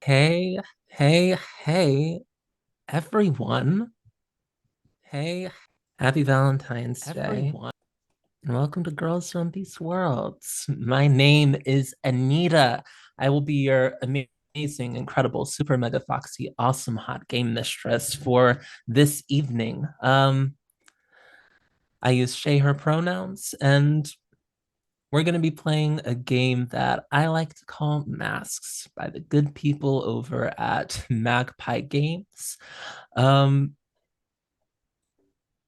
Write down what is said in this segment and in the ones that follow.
Hey, hey, everyone. Hey, happy Valentine's Day. And welcome to Girls from These Worlds. My name is Anita. I will be your amazing, incredible, super mega foxy, awesome hot game mistress for this evening. I use she, her pronouns, and we're going to be playing a game that I like to call Masks by the good people over at Magpie Games. Um,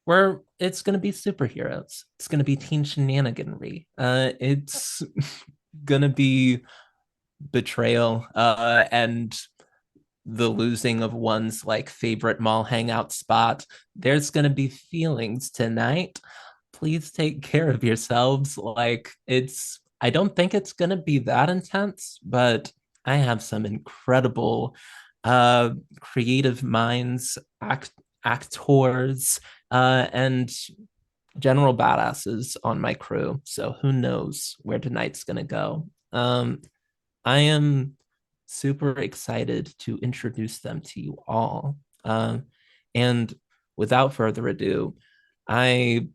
where it's going to be superheroes. It's going to be teen shenaniganry. It's going to be betrayal and the losing of one's like favorite mall hangout spot. There's going to be feelings tonight. Please take care of yourselves. I don't think it's going to be that intense, but I have some incredible creative minds, actors, and general badasses on my crew. So who knows where tonight's going to go. I am super excited to introduce them to you all. And without further ado, I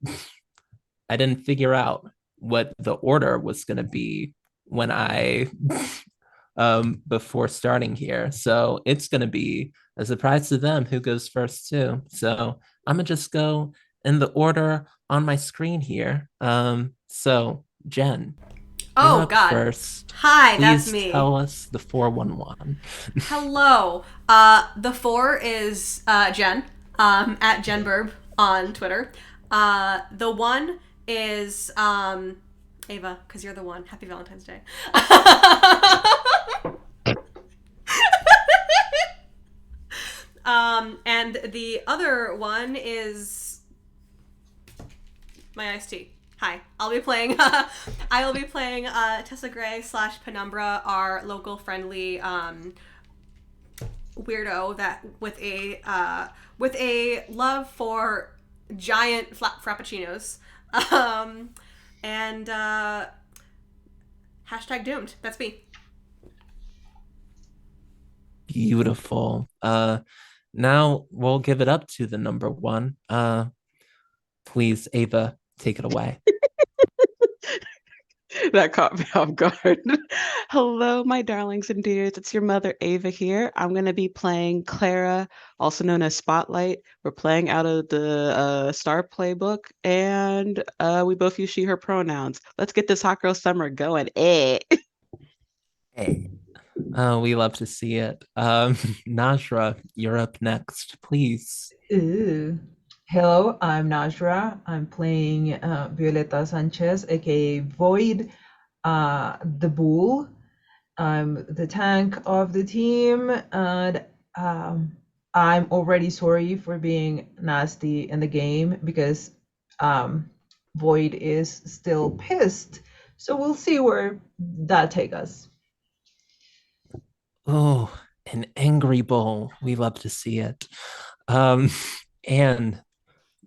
I didn't figure out what the order was going to be when I before starting here. So it's going to be a surprise to them who goes first too. So I'm gonna just go in the order on my screen here. So Jen, you're Oh up God. first. Hi, that's Please me. tell us the 411. Hello. The four is Jen, at Jenburb on Twitter. The one is Ava, because you're the one. Happy Valentine's Day. And the other one is my iced tea. Hi, I'll be playing. I will be playing Tessa Gray slash Penumbra, our local friendly weirdo that with a love for giant frappuccinos, um, and hashtag doomed. That's me. Beautiful. Now we'll give it up to the number one. Please, Ava, take it away. That caught me off guard. Hello, my darlings and dears. It's your mother, Ava, here. I'm going to be playing Clara, also known as Spotlight. We're playing out of the Star Playbook, and we both use she, her pronouns. Let's get this hot girl summer going. Eh. Hey. We love to see it. Najra, you're up next, please. Ooh. Hello, I'm Najra. I'm playing Violeta Sanchez, aka Void, the Bull. I'm the tank of the team, and I'm already sorry for being nasty in the game because um, Void is still pissed. So we'll see where that take us. Oh, an angry bull. We love to see it. Um, and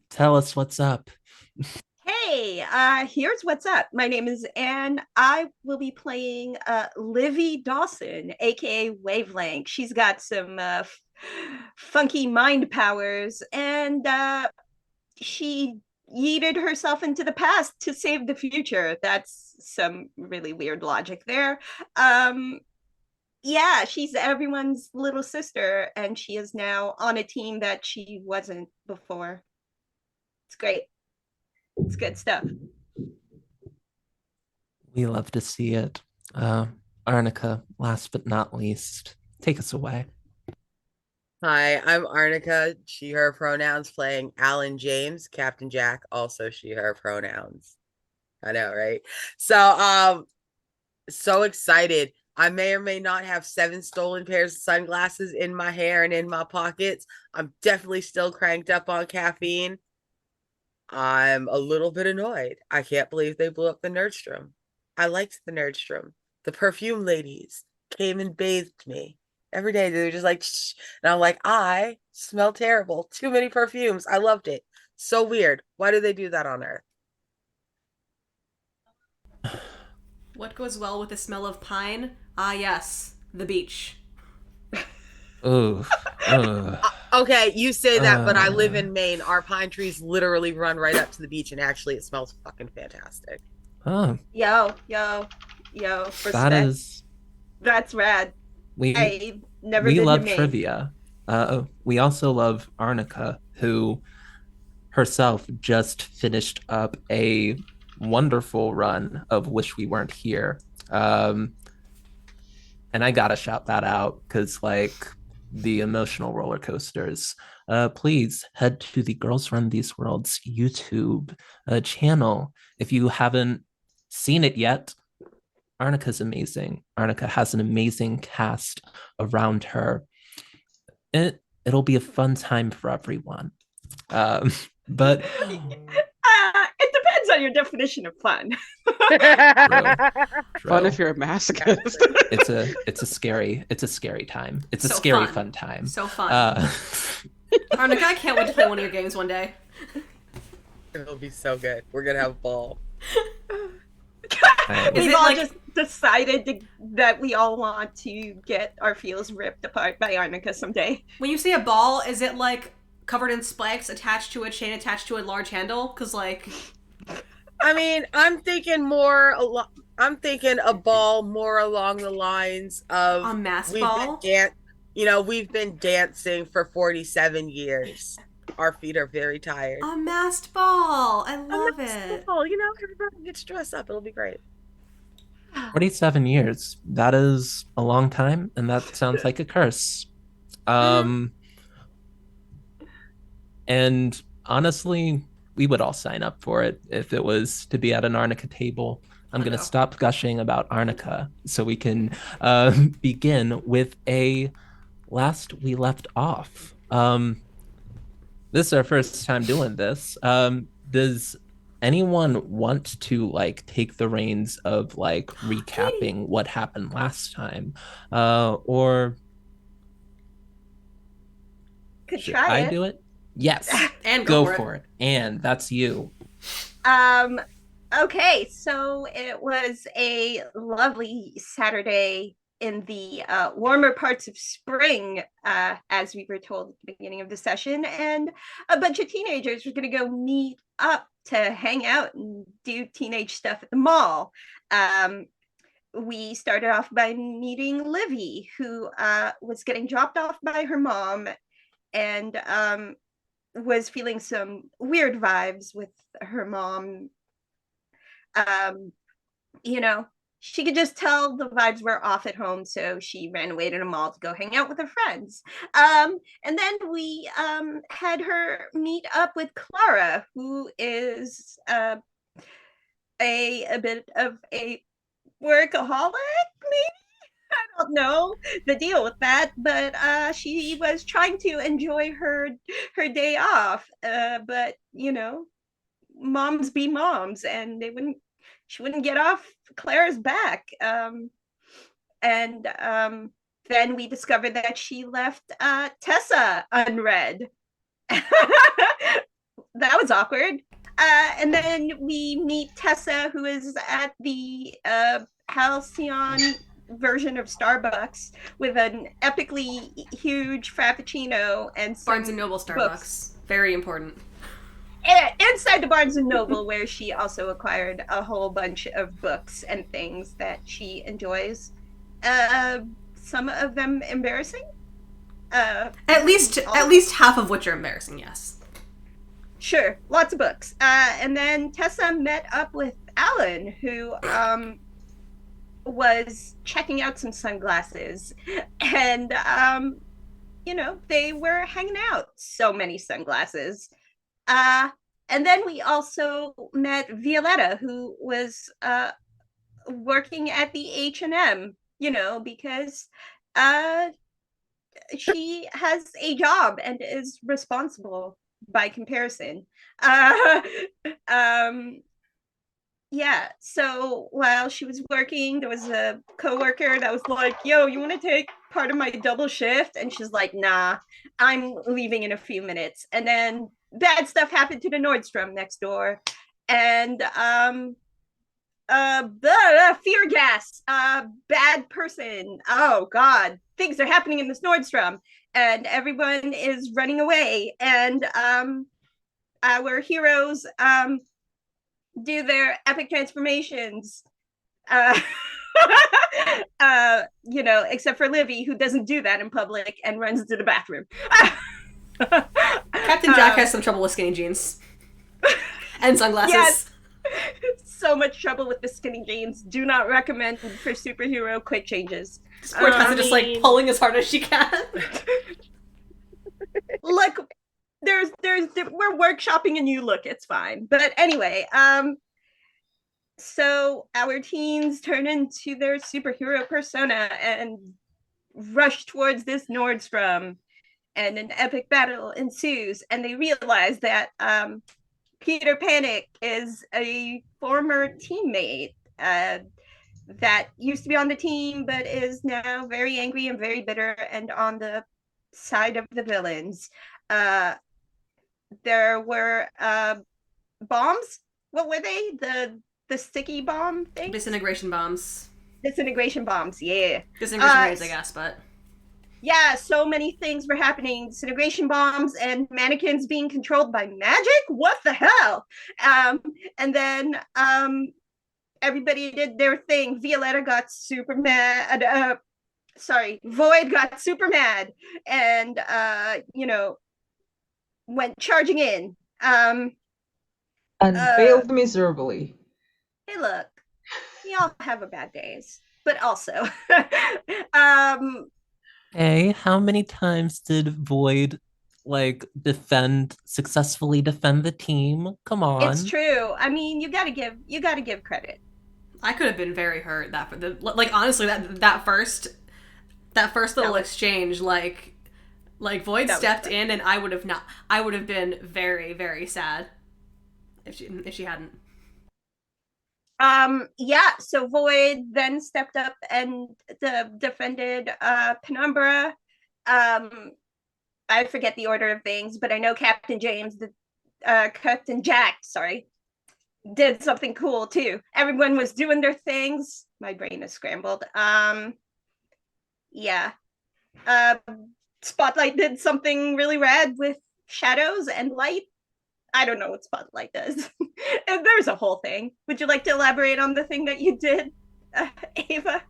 tell us what's up. Hey, here's what's up. My name is Anne. I will be playing Livy Dawson, aka Wavelength. She's got some funky mind powers, and she yeeted herself into the past to save the future. That's some really weird logic there. Um, yeah, she's everyone's little sister, and she is now on a team that she wasn't before. It's great. It's good stuff. We love to see it. Uh, Arnica, last but not least, take us away. Hi, I'm Arnica, she, her pronouns, playing Alan James, Captain Jack, also she, her pronouns. I know, right? So excited. I may or may not have 7 stolen pairs of sunglasses in my hair and in my pockets. I'm definitely still cranked up on caffeine. I'm a little bit annoyed. I can't believe they blew up the Nerdstrom. I liked the Nerdstrom. The perfume ladies came and bathed me. Every day they were just like, shh. And I'm like, I smell terrible. Too many perfumes. I loved it. So weird. Why do they do that on Earth? What goes well with the smell of pine? Ah, yes, the beach. Oh, Okay, you say that, but I live uh, in Maine. Our pine trees literally run right up to the beach, and actually, it smells fucking fantastic. oh, Yo, that respect. is That's rad. we I've never we been to love Maine. trivia. We also love Arnica, who herself just finished up a wonderful run of Wish We Weren't Here. Um, and I gotta shout that out because like the emotional roller coasters. Please head to the Girls Run These Worlds YouTube channel if you haven't seen it yet. Arnica's amazing. Arnica has an amazing cast around her. It'll be a fun time for everyone. Um, but It depends on your definition of fun. true, Fun true. if you're a masochist. It's a scary time. It's a So scary fun. fun time. So fun. Arnica, I can't wait to play one of your games one day. It'll be so good. We're gonna have a ball. We've all just decided that we all want to get our feels ripped apart by Arnica someday. When you say a ball, is it like covered in spikes attached to a chain attached to a large handle? Because like, I mean, I'm thinking a ball more along the lines of a mass we've ball. we've been dancing for 47 years. Our feet are very tired. A masked ball. I love it. Ball, everybody gets dressed up. It'll be great. 47 years. That is a long time, and that sounds like a curse. And honestly, we would all sign up for it if it was to be at an Arnica table. I'm going to stop gushing about Arnica so we can begin with a last we left off. This is our first time doing this. Does anyone want to like take the reins of like recapping what happened last time? Or Could should try I it. do it? Yes. And go for for it. And that's you. Okay, so it was a lovely Saturday in the warmer parts of spring, as we were told at the beginning of the session, and a bunch of teenagers were going to go meet up to hang out and do teenage stuff at the mall. We started off by meeting Livy, who was getting dropped off by her mom and was feeling some weird vibes with her mom. She could just tell the vibes were off at home, so she ran away to the mall to go hang out with her friends. And then we had her meet up with Clara, who is a bit of a workaholic, maybe? I don't know the deal with that, but she was trying to enjoy her day off. But moms be moms, and she wouldn't get off Claire's back. And then we discovered that she left Tessa unread. That was awkward. And then we meet Tessa, who is at the Halcyon version of Starbucks with an epically huge frappuccino and some Barnes and Noble Starbucks. Books. Very important. Inside the Barnes and Noble, where she also acquired a whole bunch of books and things that she enjoys. Some of them embarrassing. At least half of which are embarrassing. Yes. Sure, lots of books. And then Tessa met up with Alan, who was checking out some sunglasses, and they were hanging out. So many sunglasses. And then we also met Violetta, who was working at the H&M, because she has a job and is responsible by comparison. Yeah, so while she was working, there was a coworker that was like, yo, you want to take part of my double shift? And she's like, nah, I'm leaving in a few minutes. And then bad stuff happened to the Nordstrom next door. And fear gas, bad person. Oh God, things are happening in this Nordstrom. and everyone is running away, and our heroes do their epic transformations. Except for Livy, who doesn't do that in public and runs to the bathroom. Captain Jack has some trouble with skinny jeans and sunglasses. Yes. So much trouble with the skinny jeans. Do not recommend for superhero quick changes. Poor Tessa just like pulling as hard as she can. Look, we're workshopping a new look. It's fine. But anyway, so our teens turn into their superhero persona and rush towards this Nordstrom, and an epic battle ensues, and they realize that Peter Panic is a former teammate that used to be on the team but is now very angry and very bitter and on the side of the villains. There were bombs. What were they? The sticky bomb thing? Disintegration bombs. Disintegration bombs, yeah. Disintegration grenades, I guess, but... Yeah, so many things were happening. Disintegration bombs and mannequins being controlled by magic? What the hell? And then everybody did their thing. Violetta got super mad. Void got super mad and, went charging in. And failed miserably. Hey, look, we all have our bad days, but also, Hey, how many times did Void successfully defend the team? Come on. It's true. I mean, you gotta give credit. I could have been very hurt honestly that first little exchange, like Void stepped in and I would have been very, very sad if she hadn't. So Void then stepped up and defended Penumbra. I forget the order of things, but I know Captain Jack, did something cool too. Everyone was doing their things. My brain is scrambled. Spotlight did something really rad with shadows and light. I don't know what Spotlight does. And there's a whole thing. Would you like to elaborate on the thing that you did, Ava?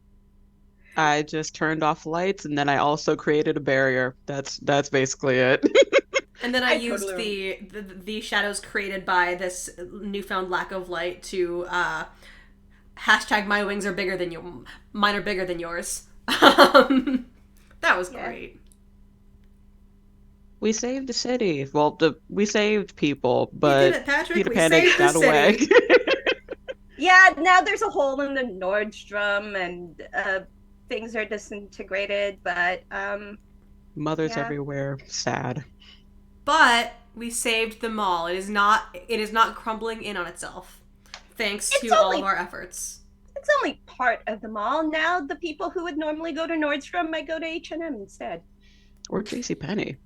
I just turned off lights, and then I also created a barrier. That's basically it. And then I used the shadows created by this newfound lack of light to hashtag my wings are bigger than you. Mine are bigger than yours. That was great. We saved the city. Well, we saved people, but Peter we Panic got away. Yeah, now there's a hole in the Nordstrom, and things are disintegrated, but Mothers everywhere. Sad. But we saved the mall. It is not crumbling in on itself, thanks to all of our efforts. It's only part of the mall. Now the people who would normally go to Nordstrom might go to H&M instead. Or JCPenney.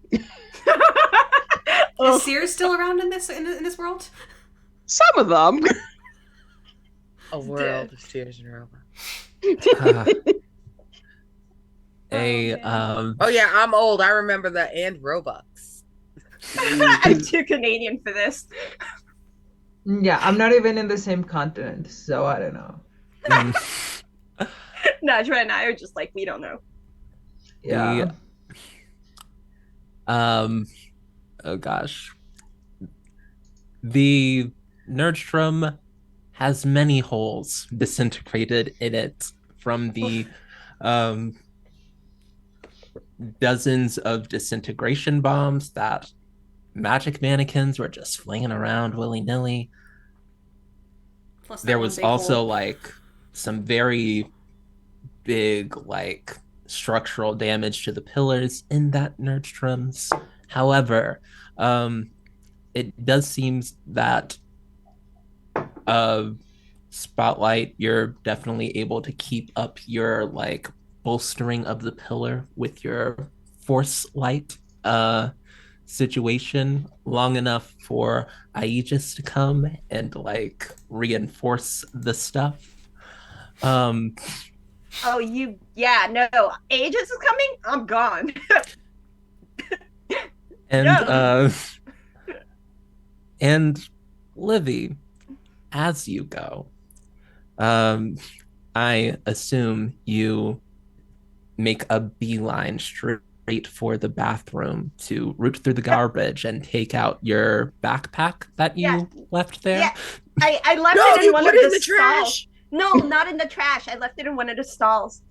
Is Sears still around in this world? Some of them. A world of Sears and Roebuck. Oh yeah, I'm old. I remember that and Robux. I'm too Canadian for this. Yeah, I'm not even in the same continent, so I don't know. Najra and I are just like, we don't know. Yeah. Oh gosh. The Nerdstrom has many holes disintegrated in it from the dozens of disintegration bombs that magic mannequins were just flinging around willy-nilly. There was also some very big structural damage to the pillars in that Nerdstrom's. However, it does seem that Spotlight, you're definitely able to keep up your bolstering of the pillar with your force light situation long enough for Aegis to come and reinforce the stuff. Aegis is coming? I'm gone. And No. and Livy, as you go, um, I assume you make a beeline straight for the bathroom to root through the garbage and take out your backpack that Yeah. you left Yeah. there. I left No, it in you one put of it in the the stalls. trash. No, not in the trash. I left it in one of the stalls.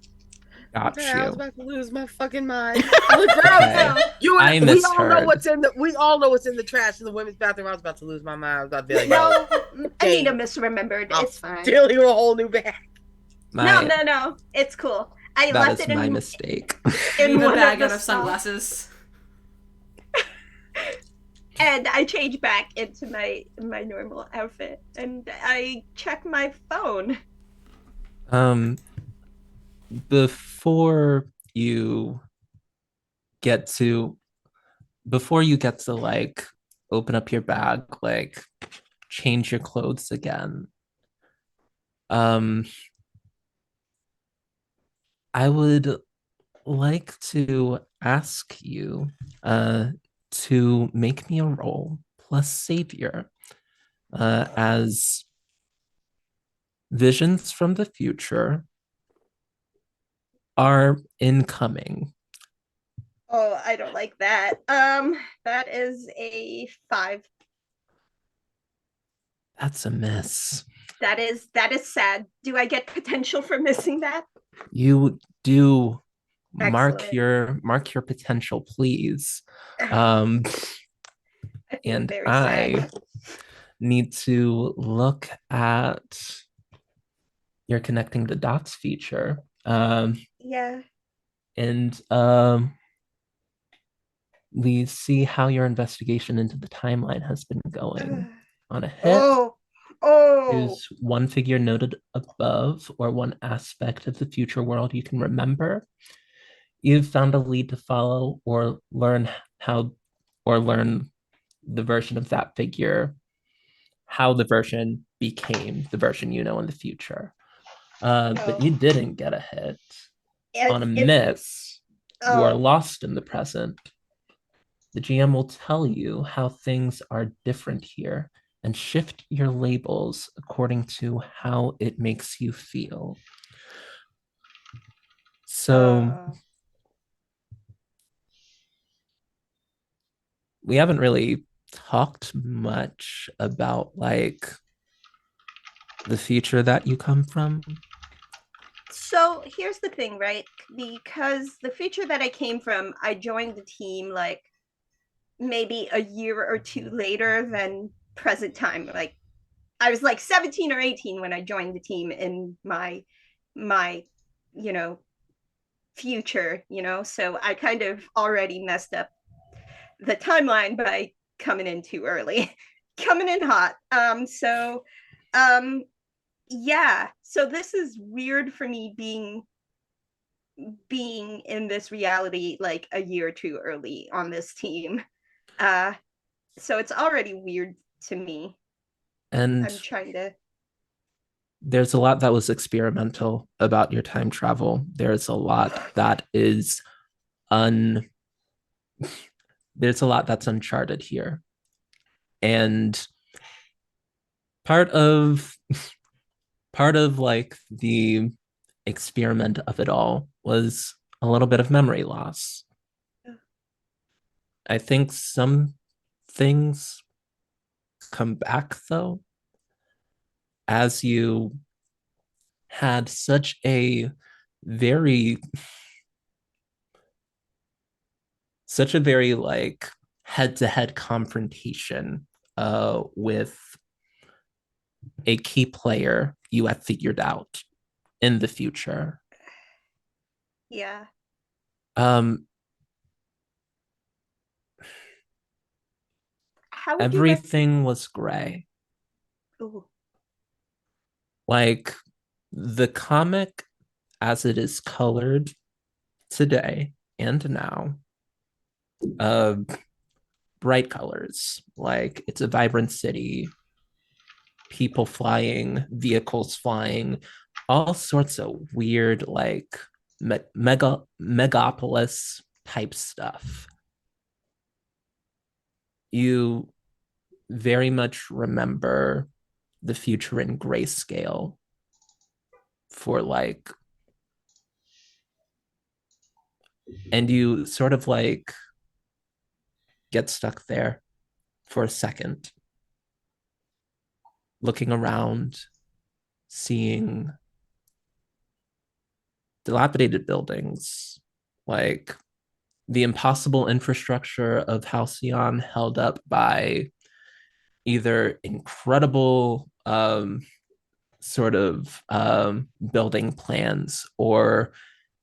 Got Okay, I was you. about to lose my fucking mind. Holy crap! Okay. No. You and I we all know misheard. what's in the we all know what's in the trash in the women's bathroom. I was about to lose my mind. I was about to be like, yo, No, Anita dang, misremembered. I'm It's fine. stealing a whole new bag. No, My no, no. It's cool. I that left is it my in mistake. Leave a one bag of the out of stalls. sunglasses. And I change back into my normal outfit and I check my phone. um before you get to before you get to like open up your bag, like change your clothes again, um I would like to ask you to make me a roll plus savior, as visions from the future are incoming. Oh, I don't like that. That is a 5. That's a miss. That is sad. Do I get potential for missing that? You do Excellent. mark your potential, please. I Um, feel and very I sad. need to look at your connecting the dots feature. Yeah. And we see how your investigation into the timeline has been going. On a hit, Oh. Oh. is one figure noted above or one aspect of the future world you can remember. You've found a lead to follow or learn the version of that figure, how the version became the version you know in the future. But Oh. you didn't get a hit. On a It's miss, you are oh. lost in the present. The GM will tell you how things are different here and shift your labels according to how it makes you feel. So, Uh, we haven't really talked much about like the future that you come from. so here's the thing, right? Because the future that I came from, I joined the team like maybe a year or two later than present time. Like I was like 17 or 18 when I joined the team in my you know future, so I kind of already messed up the timeline by coming in too early. Coming in hot. Um yeah, so this is weird for me being in this reality like a year too early on this team. uh so it's already weird to me. And I'm trying to. there's a lot that was experimental about your time travel. There's a lot that is un there's a lot that's uncharted here. And part of part of like the experiment of it all was a little bit of memory loss. I think some things come back though, as you had very such a very like head-to-head confrontation with a key player you have figured out in the future. Yeah. Um, How would you everything was gray. Ooh. Like the comic as it is colored today and now, uh, bright colors. Like it's a vibrant city, people flying, vehicles flying, all sorts of weird, like megapolis type stuff. You very much remember the future in grayscale for like, and you sort of like get stuck there for a second, looking around, seeing dilapidated buildings, like the impossible infrastructure of Halcyon held up by either incredible sort of building plans or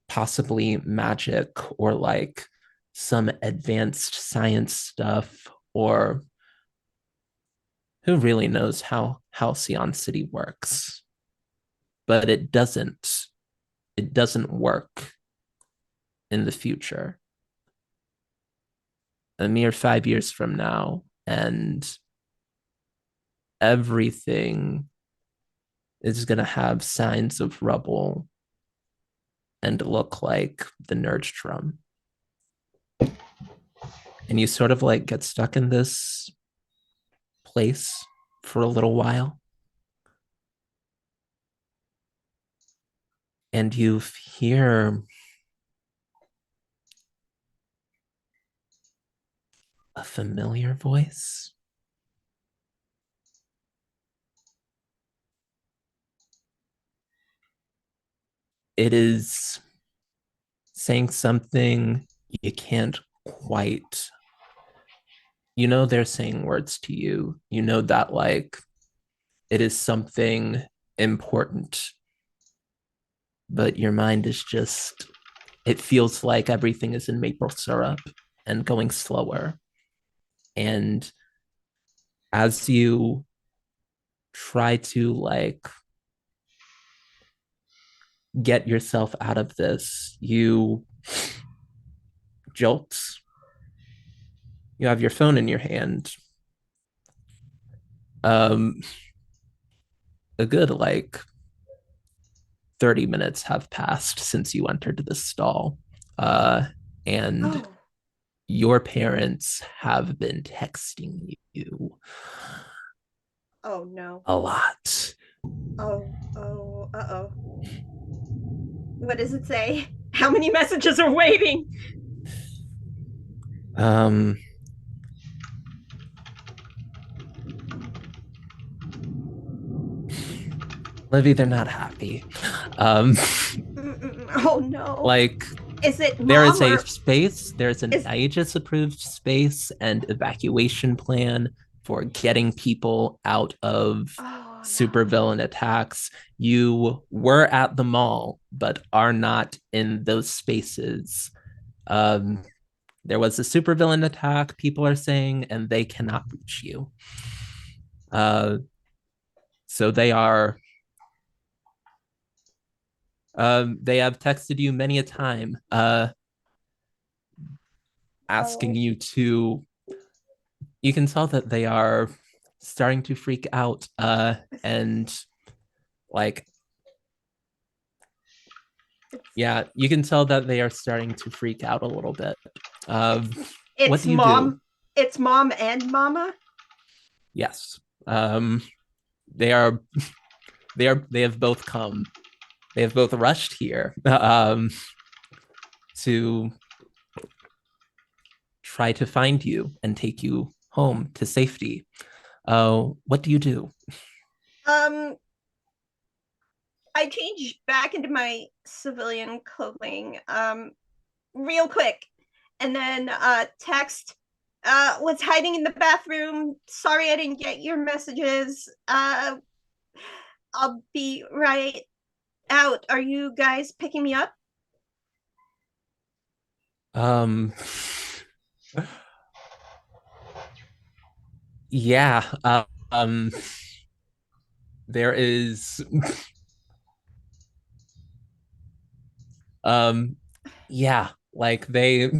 possibly magic or like some advanced science stuff, or who really knows how Halcyon City works. But it doesn't work in the future. A mere 5 years from now, and everything is going to have signs of rubble and look like the Nerdstrom. And you sort of like get stuck in this place for a little while. And you hear a familiar voice. It is saying something you can't quite, they're saying words to you. You know that like it is something important, but your mind is just, it feels like everything is in maple syrup and going slower. And as you try to like get yourself out of this, you jolt. You have your phone in your hand. Um, a good like 30 minutes have passed since you entered this stall. And Oh, your parents have been texting you oh no. a lot. Oh. What does it say? How many messages are waiting? Um, Livy, they're not happy. Um, Oh no. like Is it there is mom a or space, there's an is Aegis approved space and evacuation plan for getting people out of oh no. supervillain attacks. You were at the mall, but are not in those spaces. Um, there was a supervillain attack, people are saying, and they cannot reach you. Uh, so they have texted you many a time, asking Oh. you to. You can tell that they are starting to freak out, and like, yeah, you can tell that they are starting to freak out a little bit. What It's do you do? mom. It's mom and mama. Yes. They are they have both come. They have both rushed here to try to find you and take you home to safety. What do you do? Um, I changed back into my civilian clothing real quick, and then text was hiding in the bathroom. Sorry I didn't get your messages. I'll be right out. Are you guys picking me up? Um, yeah. There is um yeah, like they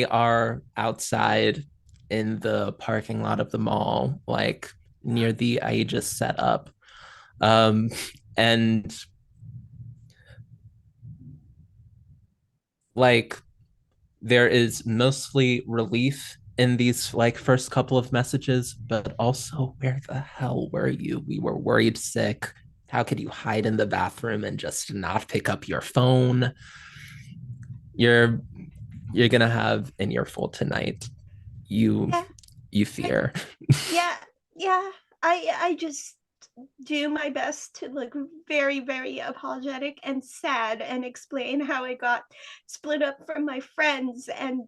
are outside in the parking lot of the mall, like near the Aegis setup. Um and like there is mostly relief in these like first couple of messages, but also where the hell were you? We were worried sick. How could you hide in the bathroom and just not pick up your phone? You're you're gonna have an earful tonight. You Yeah, you I, fear. yeah, yeah. I just do my best to look very, very apologetic and sad and explain how I got split up from my friends and,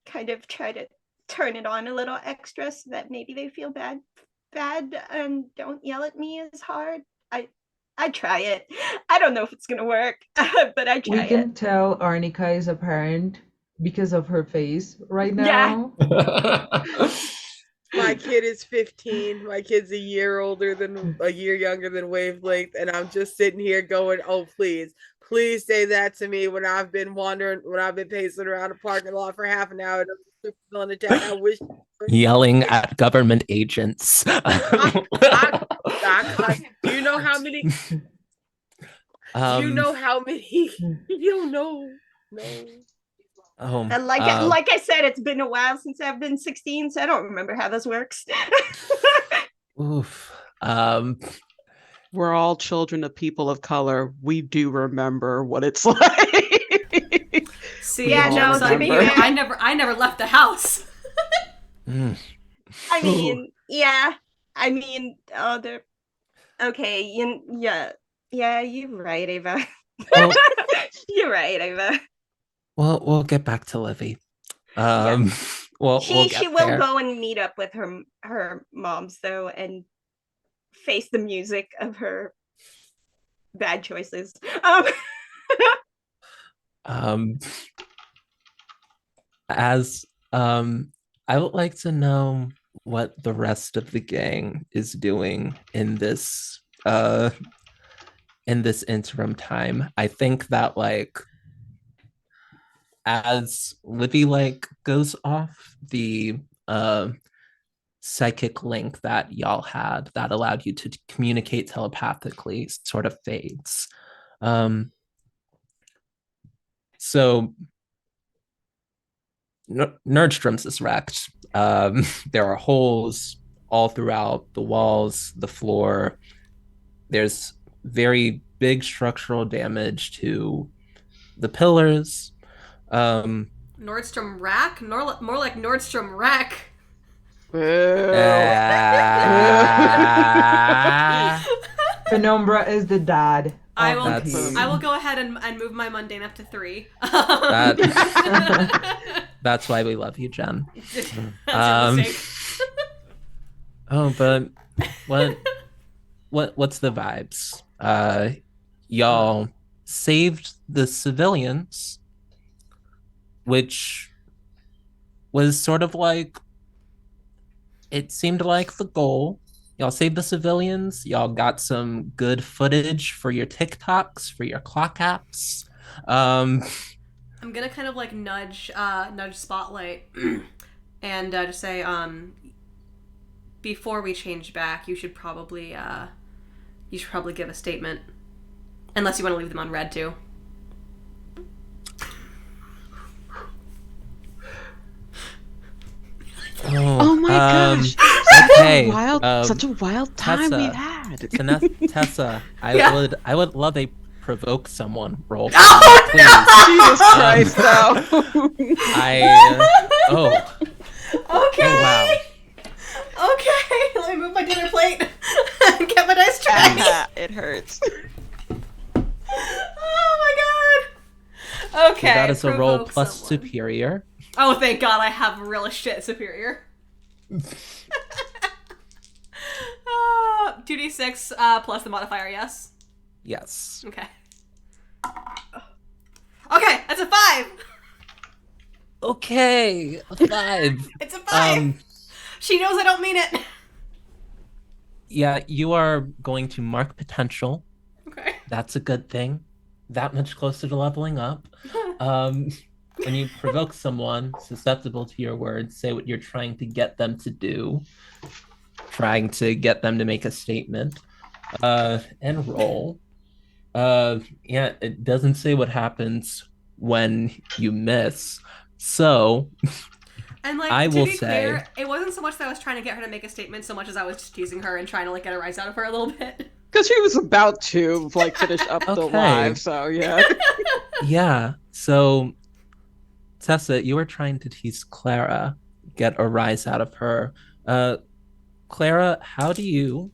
kind of try to turn it on a little extra so that maybe they feel bad and don't yell at me as hard. I try it. I don't know if it's gonna work, but I We try it. can tell Arnica is a parent because of her face right Yeah. now. My kid is 15. My kid's a year younger than Wavelength, and I'm just sitting here going, "Oh, please say that to me when I've been pacing around the parking lot for half an hour. Still in attack. I wish." Yelling at government agents. Do you know how many? Do you know how many? You don't know. No. And like I said, it's been a while since I've been 16, so I don't remember how this works. Oof. We're all children of people of color. We do remember what it's like. See, Yeah, yeah, no, no, to be fair, I never left the house. I mean, yeah. I mean, okay, yeah, you're right, Ava. Well, You're right, Ava. we'll get back to Livy. Yeah. We'll She get will there. go and meet up with her moms though, and face the music of her bad choices. Um, as I would like to know what the rest of the gang is doing in this interim time. I think that like as Livy like goes off, the psychic link that y'all had that allowed you to communicate telepathically sort of fades. So Nerdstrom's is wrecked. There are holes all throughout the walls, the floor. There's very big structural damage to the pillars. Nordstrom rack? More like Nordstrom wreck. Penumbra is the dad. I will go ahead and move my mundane up to 3. That's why we love you, Jen. That's your mistake. Oh, but what's the vibes? Y'all saved the civilians, which was sort of like it seemed like the goal. Y'all saved the civilians. Y'all got some good footage for your TikToks, for your clock apps. I'm gonna kind of like nudge Spotlight and just say, before we change back, you should probably give a statement, unless you want to leave them on red too. Oh my gosh! Okay. Such a wild time Tessa, we've had. Tessa, Yeah. I would love a provoke someone roll. Oh, please. Jesus Christ, though. Okay. Oh, wow. Okay. Let me move my dinner plate. Get my dice tray. It hurts. Oh my god. Okay. So that is a roll provoke plus someone. superior. Oh, thank God, I have real as shit superior. 2d6 plus the modifier, yes? Yes. Okay. Okay, that's a 5! Okay, a 5. It's a 5! She knows I don't mean it! Yeah, you are going to mark potential. Okay. That's a good thing. That much closer to leveling up. When you provoke someone susceptible to your words, say what you're trying to get them to do, trying to get them to make a statement, and roll. Yeah, it doesn't say what happens when you miss. So And like I to will be say, clear, it wasn't so much that I was trying to get her to make a statement, so much as I was just teasing her and trying to like get a rise out of her a little bit. Because she was about to like finish up the okay, live, so yeah. yeah. So Tessa, you were trying to tease Clara, get a rise out of her. Uh, Clara, how do you,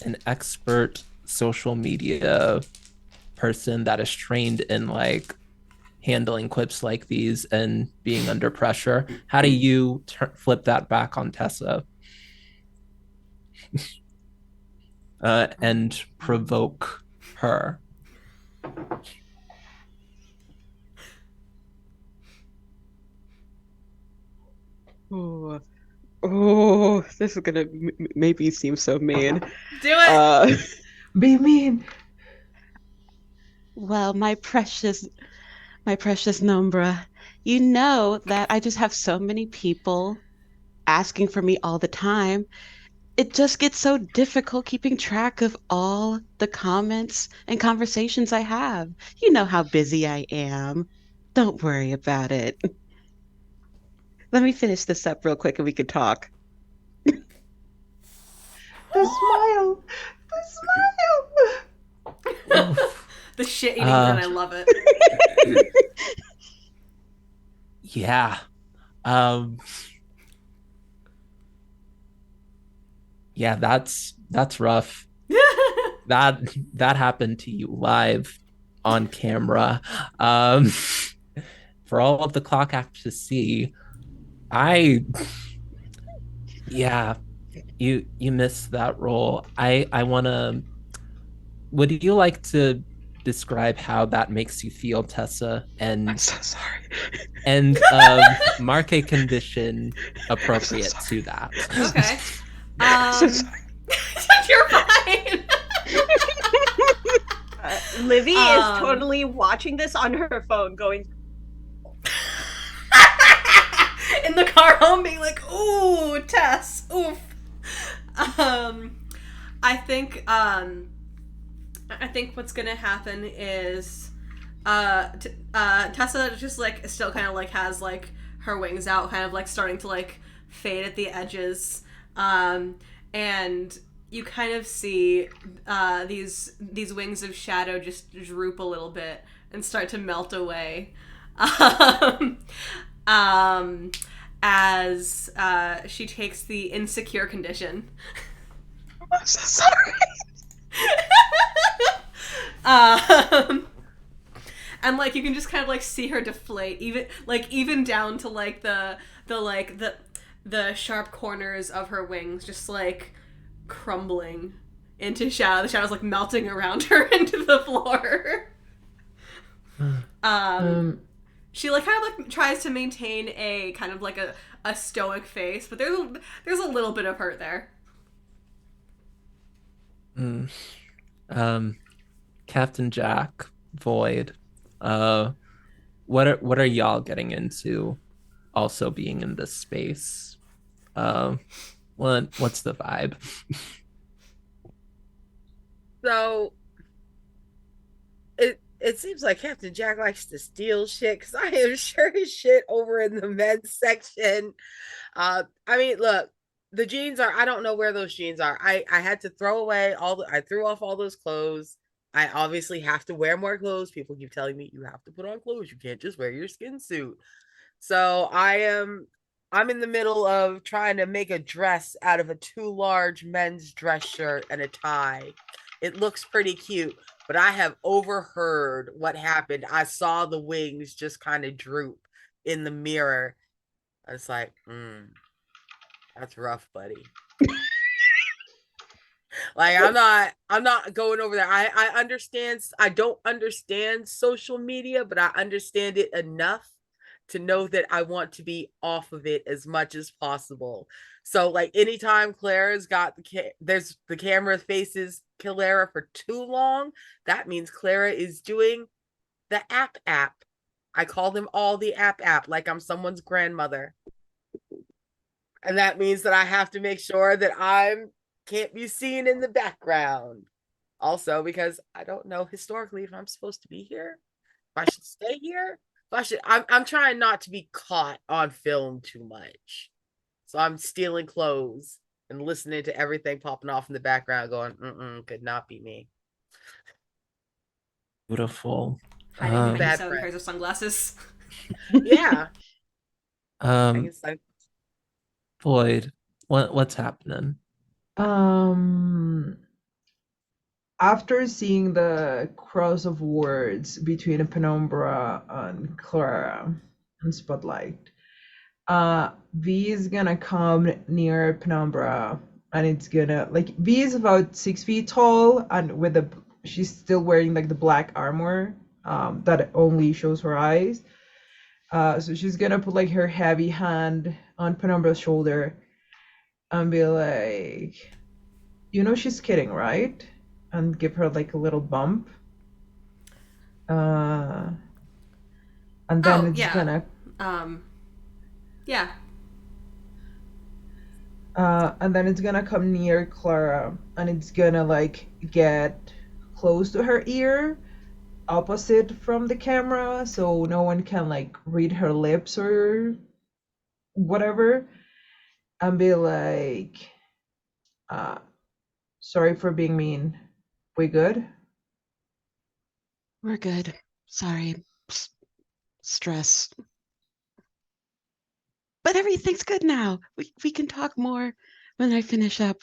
an expert social media person that is trained in like handling quips like these and being under pressure, how do you flip that back on Tessa and provoke her? Oh, oh, this is gonna make me seem so mean. Do it. Be mean. Well, my precious Nombra, you know that I just have so many people asking for me all the time. It just gets so difficult keeping track of all the comments and conversations I have. You know how busy I am. Don't worry about it. Let me finish this up real quick and we can talk. The smile. The smile. The shit eating grin, I love it. Yeah. Um, yeah, that's rough. That happened to you live on camera. Um, for all of the clock app to see, I yeah, you missed that role. I wanna would you like to describe how that makes you feel, Tessa, I'm and so sorry. mark a condition I'm so appropriate sorry. to that? Okay. I'm so sorry. You're fine. Livy is totally watching this on her phone, going, in the car home, being like, "Ooh, Tess, oof." Um, I think what's gonna happen is, Tessa just like still kind of like has like her wings out, kind of like starting to like fade at the edges, and you kind of see these wings of shadow just droop a little bit and start to melt away. Um, um, as she takes the insecure condition. I'm so sorry. um, and like you can just kind of like see her deflate, even down to like the sharp corners of her wings, just like crumbling into shadow. The shadow's like melting around her into the floor. She like kind of like tries to maintain a kind of like a stoic face, but there's a little bit of hurt there. Captain Jack, Void, uh, what are y'all getting into? Also being in this space, what's the vibe? So it seems like Captain Jack likes to steal shit because I am sure his shit over in the men's section. I mean, look, the jeans are, I don't know where those jeans are. I had to throw away I threw off all those clothes. I obviously have to wear more clothes. People keep telling me you have to put on clothes. You can't just wear your skin suit. So I'm in the middle of trying to make a dress out of a too large men's dress shirt and a tie. It looks pretty cute, but I have overheard what happened. I saw the wings just kind of droop in the mirror. I was like, that's rough, buddy. Like I'm not going over there. I understand, I don't understand social media, but I understand it enough to know that I want to be off of it as much as possible. So like anytime Clara's got there's the camera faces Clara for too long, that means Clara is doing the app. I call them all the app like I'm someone's grandmother. And that means that I have to make sure that I'm can't be seen in the background. Also, because I don't know historically if I'm supposed to be here, if I should stay here. I'm trying not to be caught on film too much. So I'm stealing clothes and listening to everything popping off in the background, going, could not be me. Beautiful. Hiding behind Bad 7 friend. pairs of sunglasses. Yeah. I Um, guess Floyd, what's happening? Um, after seeing the cross of words between Penumbra and Clara and Spotlight, V is gonna come near Penumbra and it's gonna like V is about 6 feet tall and she's still wearing like the black armor that only shows her eyes. So she's gonna put like her heavy hand on Penumbra's shoulder and be like, she's kidding, right? And give her like a little bump. And then it's yeah. gonna Yeah. and then it's gonna come near Clara and it's gonna like get close to her ear, opposite from the camera, so no one can like read her lips or whatever, and be like, sorry for being mean. We good? We're good. Sorry. Stress. But everything's good now. We can talk more when I finish up.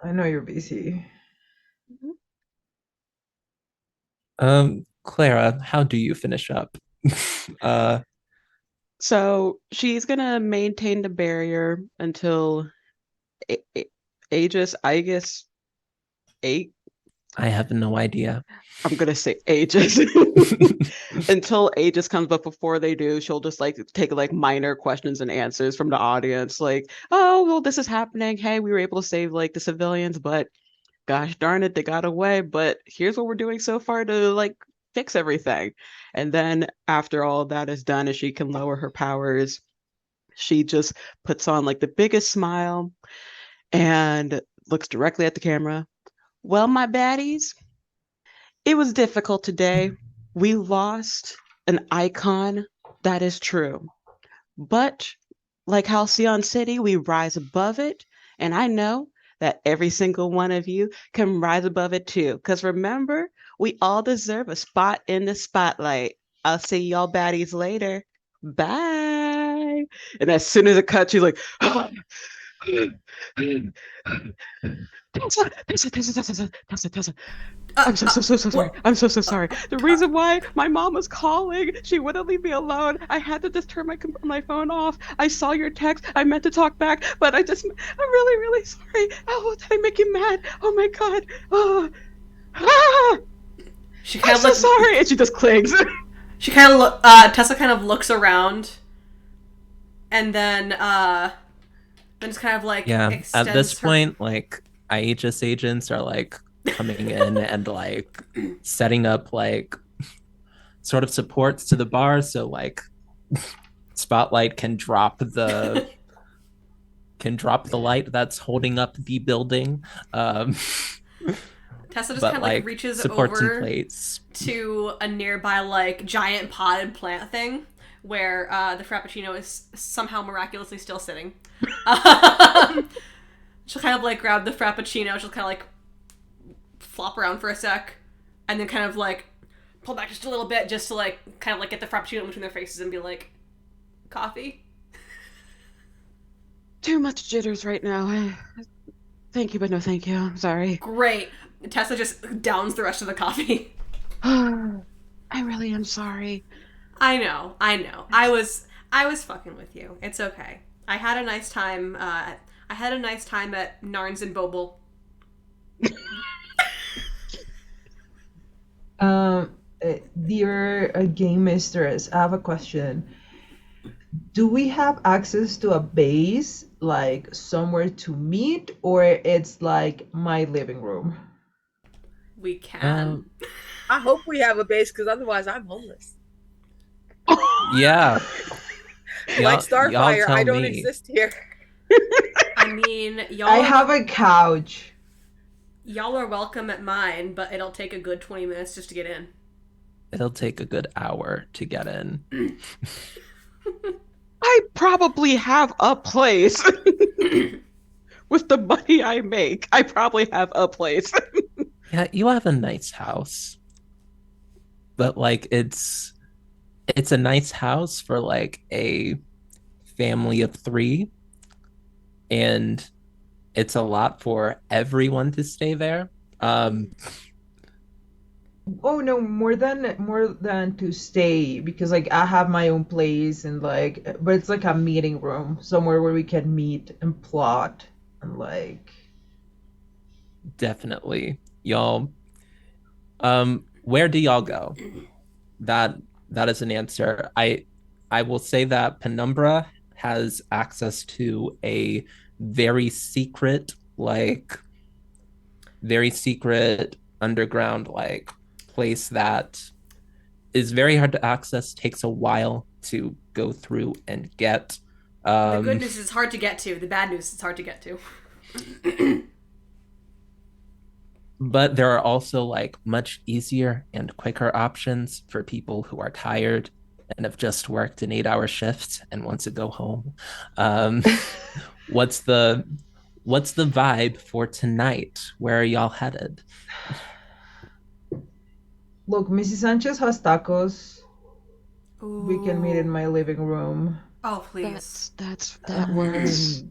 I know you're busy. Clara, how do you finish up? So she's gonna maintain the barrier until Aegis, I guess, 8. I have no idea. I'm gonna say Aegis until Aegis comes, but before they do, she'll just like take like minor questions and answers from the audience, like, "Oh, well, this is happening. Hey, we were able to save like the civilians, but gosh darn it, they got away. But here's what we're doing so far to like fix everything." And then after all that is done, and she can lower her powers, she just puts on like the biggest smile and looks directly at the camera. "Well, my baddies, it was difficult today. We lost an icon, that is true. But like Halcyon City, we rise above it. And I know that every single one of you can rise above it too. Because remember, we all deserve a spot in the spotlight. I'll see y'all baddies later. Bye." And as soon as it cuts, she's like, Tessa. I'm so sorry. I'm so sorry. The reason why my mom was calling, she wouldn't leave me alone. I had to just turn my phone off. I saw your text. I meant to talk back, but I'm really sorry. Oh, did I make you mad? Oh my god. Oh, She kind I'm of so looks. sorry. And she just clings. She kind of Tessa kind of looks around, and then just kind of like Yeah, extends at this her... point, like Aegis agents are like coming in and like setting up like sort of supports to the bar, so like Spotlight can drop the light that's holding up the building. Tessa just But kind of like reaches supports and over plates. to a nearby like giant potted plant thing where the Frappuccino is somehow miraculously still sitting. She'll kind of like grab the Frappuccino, she'll kind of like flop around for a sec, and then kind of like pull back just a little bit just to like kind of like get the Frappuccino in between their faces and be like, "Coffee?" Too much jitters right now. Thank you, but no thank you. I'm sorry. Great. Tessa just downs the rest of the coffee. I really am sorry. I know. I was fucking with you. It's okay. I had a nice time. I had a nice time at Narns and Boble. Dear game mistress, I have a question. Do we have access to a base, like somewhere to meet, or it's like my living room? We can. I hope we have a base, because otherwise I'm homeless. Yeah. Like Starfire, I don't me. exist here. I mean, y'all. I have a couch. Y'all are welcome at mine, but it'll take a good 20 minutes just to get in. it'll take a good hour to get in. I probably have a place with the money I make. I probably have a place. Yeah, you have a nice house, but like it's a nice house for like a family of three, and it's a lot for everyone to stay there. Um, Oh no, more than to stay, because like I have my own place, and like, but it's like a meeting room, somewhere where we can meet and plot and like. Definitely, y'all. Where do y'all go? That that is an answer. I will say that Penumbra has access to a very secret, like very secret underground like place that is very hard to access, takes a while to go through and get. The good Um, news is it's hard to get to. The bad news is it's hard to get to. but there are also like much easier and quicker options for people who are tired and have just worked an 8-hour shift and want to go home. Um, what's the what's the vibe for tonight? Where are y'all headed? Look, Mrs. Sanchez has tacos. We can meet in Ooh. my living room. Oh, please. That works.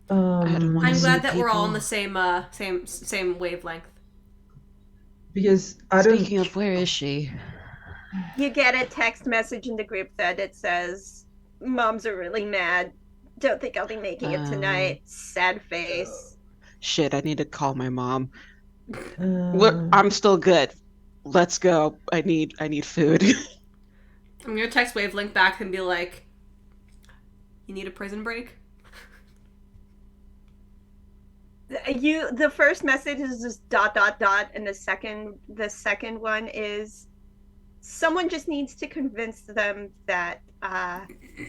And I don't want to I'm see glad that we're all on people. the same wavelength. because I don't. Speaking of, where is she? You get a text message in the group that says, "Moms are really mad. Don't think I'll be making it tonight. Sad face." Shit, I need to call my mom. What? Uh, I'm still good. Let's go. I need food. I'm gonna text Wavelength back and be like, "You need a prison break?" The first message is just dot dot dot, and the second one is, someone just needs to convince them that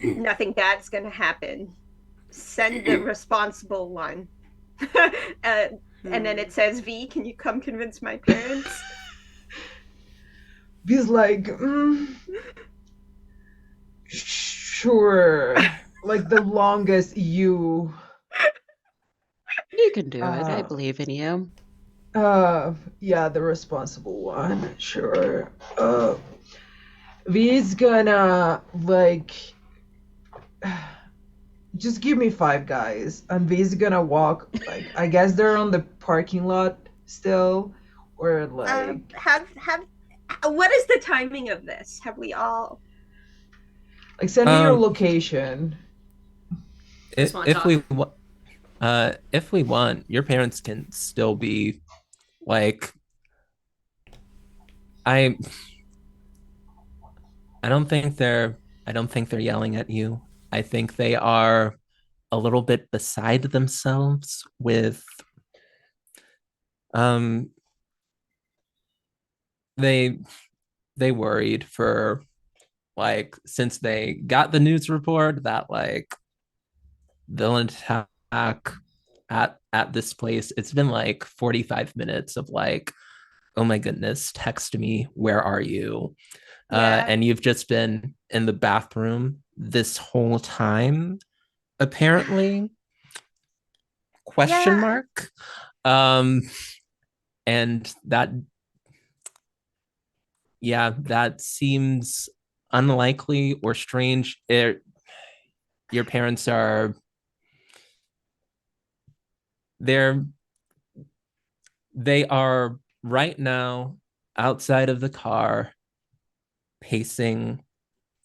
nothing bad's gonna happen. Send the responsible one. And then it says, V, can you come convince my parents? He's like, sure. Like the longest you. You can do it. I Uh, believe in you. yeah, the responsible one. Sure. V's gonna like. Just give me five guys, and V's gonna walk. Like, I guess they're on the parking lot still, or like. Have what is the timing of this? Have we all? Like, send me your um, location. Just want to if talk. if we want, your parents can still be like I I don't think they're yelling at you. I think they are a little bit beside themselves with um they they worried for like since they got the news report that like villain attack at this place. It's been like 45 minutes of like, oh my goodness, text me, where are you? Yeah, And you've just been in the bathroom this whole time, apparently. Question yeah, mark. Um, and that, yeah, that seems unlikely or strange. Your parents are they're they are right now outside of the car, pacing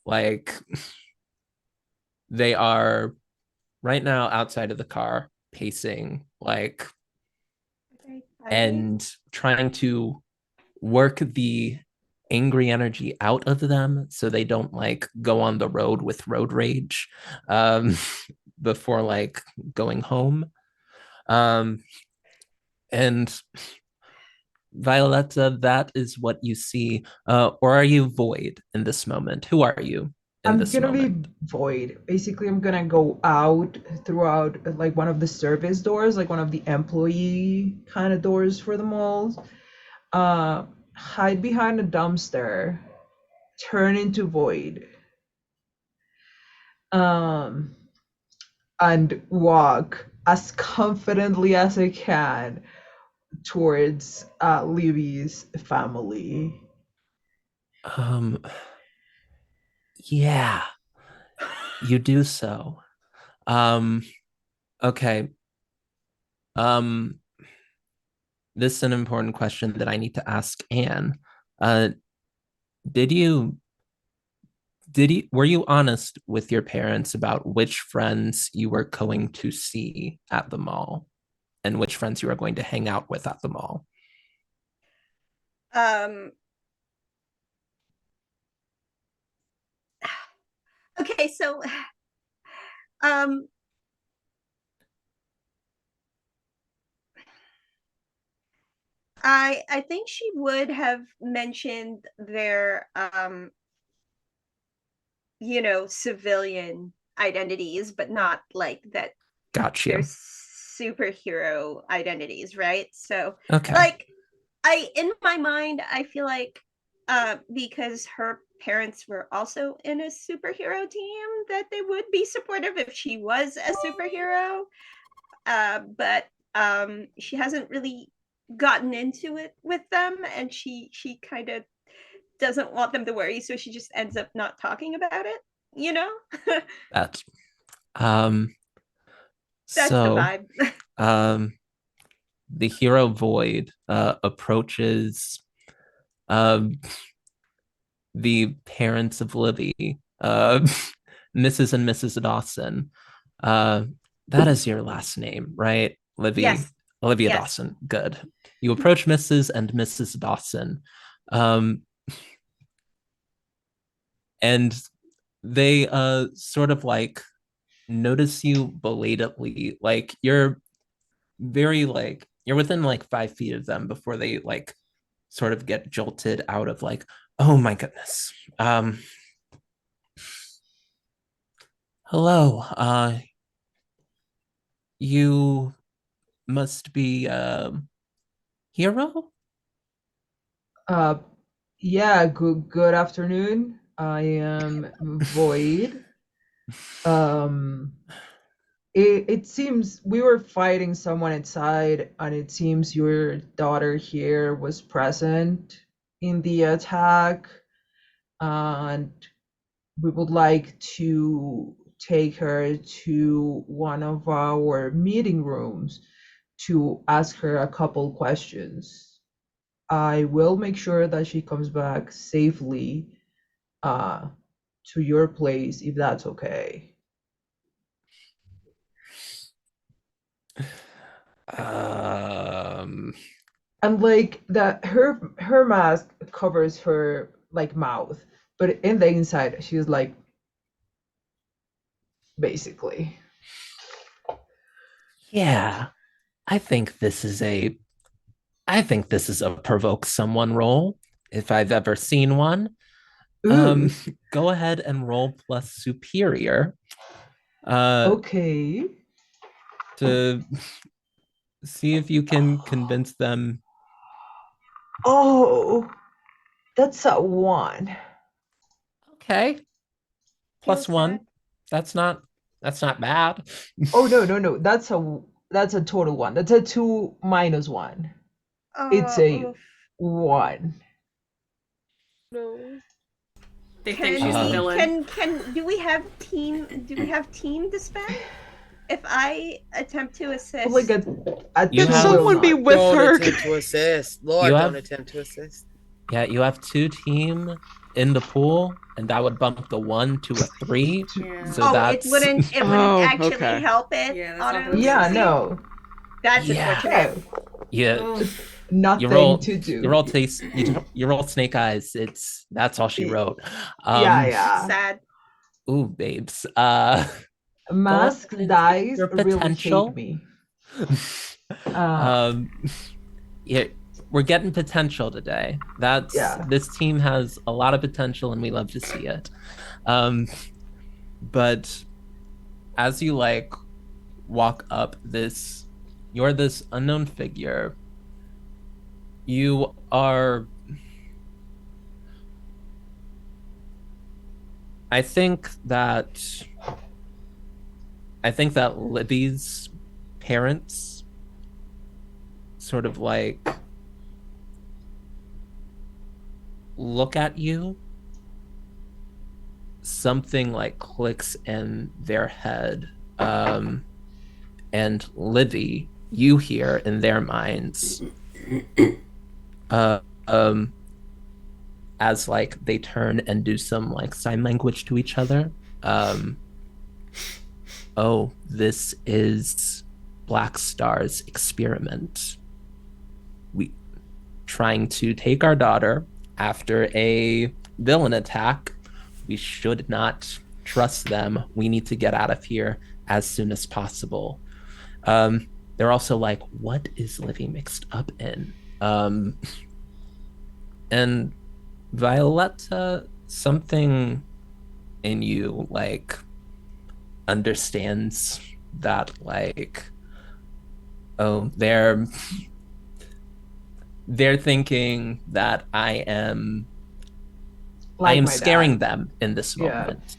like they are right now outside of the car, pacing like very tired. and trying to work the angry energy out of them so they don't like go on the road with road rage um before like going home. um and Violetta, that is what you see. Or are you Void in this moment? Who are you in I'm this gonna be moment? void. Basically, I'm gonna go out throughout like one of the service doors, like one of the employee kind of doors for the malls. Uh, hide behind a dumpster, turn into void, um, and walk as confidently as I can towards Livy's family. Um, yeah, you do so. Um, okay. Um, this is an important question that I need to ask Anne. Uh, did you were you honest with your parents about which friends you were going to see at the mall and which friends you were going to hang out with at the mall? Um, okay, so um, I think she would have mentioned their civilian identities, but not like that Got they're you. superhero identities, right? So Okay. like I in my mind, I feel like because her parents were also in a superhero team that they would be supportive if she was a superhero. But she hasn't really gotten into it with them, and she kind of doesn't want them to worry, so she just ends up not talking about it, you know? That's um That's the so vibe. um the hero Void approaches um the parents of Livy, Mrs. and Mrs. Dawson. Uh, that is your last name, right? Livy, Yes. Olivia Yes. Dawson. Good. You approach Mrs. and Mrs. Dawson, um, and they sort of like notice you belatedly. Like you're very like you're within like 5 feet of them before they like sort of get jolted out of like, oh my goodness. Hello. You must be Hero? Uh, yeah, good afternoon. I am Void. Um, it seems we were fighting someone inside, and it seems your daughter here was present in the attack, and we would like to take her to one of our meeting rooms to ask her a couple questions. I will make sure that she comes back safely uh, to your place if that's okay. Um And like that, her mask covers her like mouth, but in the inside, she's like basically. yeah, I think this is a I think this is a provoke someone roll if I've ever seen one. Um Ooh, go ahead and roll plus superior uh okay. to see if you can convince them. Oh, that's a one. Okay, Feel plus sad. one. That's not bad. Oh no, no, no. That's a total one. That's a two minus one. It's a Oh, one. No. They think can she's the Um, we villain. can do we have team to spend? If I attempt to But like assist, a You Can two have will someone be not. with Don't her? attempt to assist. you Lord, don't have attempt to assist. yeah, you have two team in the pool, and that would bump the one to a three. Yeah. So oh, it that's wouldn't it wouldn't Oh, actually okay. help it Yeah, that's not gonna auto do Yeah, anything. succeed. no. That's yeah. unfortunate. No. Yeah, Oof. you Nothing roll to you do. roll taste you roll snake eyes. It's that's all she wrote. Yeah, Um yeah. Sad. ooh babes. Go ahead Mask and take dice your really shake potential. me. Uh, um yeah, we're getting potential today. That's yeah. this team has a lot of potential and we love to see it. Um but as you like walk up this you're this unknown figure. You are I think that Libby's parents sort of like look at you, something like clicks in their head. And Livy, you hear in their minds, uh, um, as like they turn and do some like sign language to each other. Oh, this is Black Star's experiment. We trying to take our daughter after a villain attack. We should not trust them. We need to get out of here as soon as possible. They're also like, what is Livy mixed up in? And Violetta, something in you like understands that like, oh, they're thinking that I am scaring them in this moment.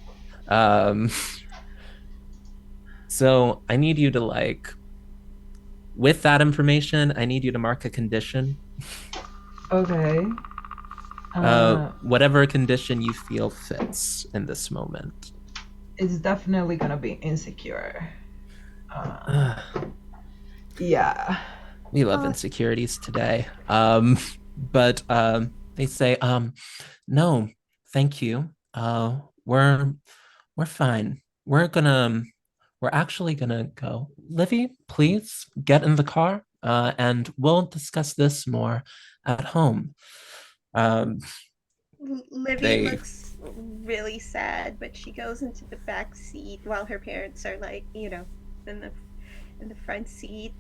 So I need you to like, with that information, I need you to mark a condition. Okay. Whatever condition you feel fits in this moment. It's definitely gonna be insecure. Yeah. We love insecurities today. But they say, no, thank you. We're fine. We're actually gonna go. Livy, please get in the car, and we'll discuss this more at home. Livy looks really sad, but she goes into the back seat while her parents are like, in the front seat.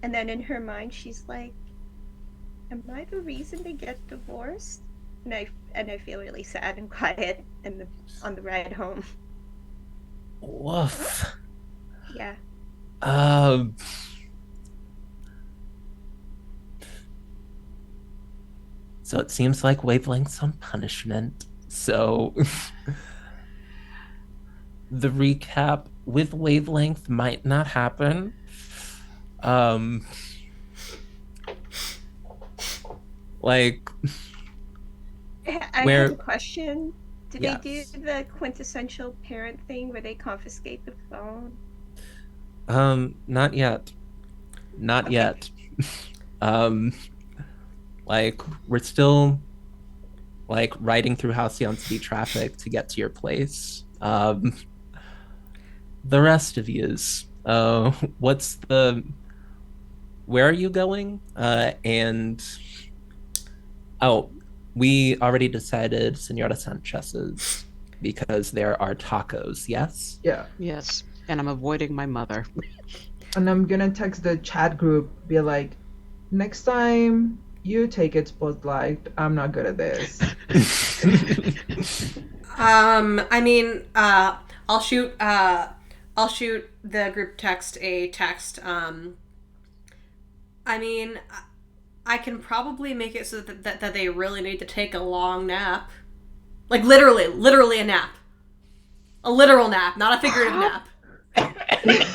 And then in her mind, she's like, "Am I the reason they get divorced?" And I feel really sad and quiet on the ride home. Woof. Yeah. So it seems like wavelengths on punishment. So the recap with wavelength might not happen. Like, I have a question. Did they do the quintessential parent thing where they confiscate the phone? Not yet. Not yet. Like we're still like riding through Halcyon City traffic to get to your place. The rest of yous, where are you going? And we already decided Senora Sanchez's because there are tacos, yes? Yeah. Yes. And I'm avoiding my mother. And I'm gonna text the chat group, be like, next time you take it spotlight, I'm not good at this. I mean, I'll shoot the group text a text. I mean, I can probably make it so that they really need to take a long nap. Like literally a nap. A literal nap, not a figurative nap.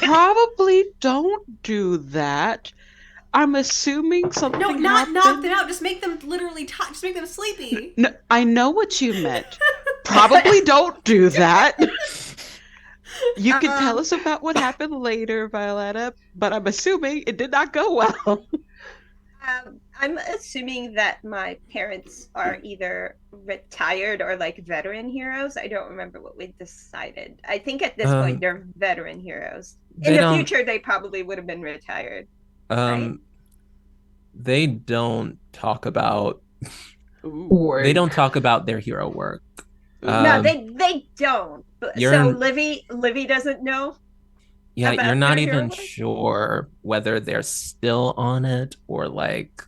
Probably don't do that. I'm assuming something No, not happened. knock them out. Just make them literally just make them sleepy. No, I know what you meant. Probably don't do that. You can tell us about what happened later, Violetta, but I'm assuming it did not go well. I'm assuming that my parents are either retired or like veteran heroes. I don't remember what we decided. I think at this point they're veteran heroes. In the future, they probably would have been retired. Right? They don't talk about Work. they don't talk about their hero work. No, they don't. So Livy doesn't know. Yeah, you're not even sure whether they're still on it or like.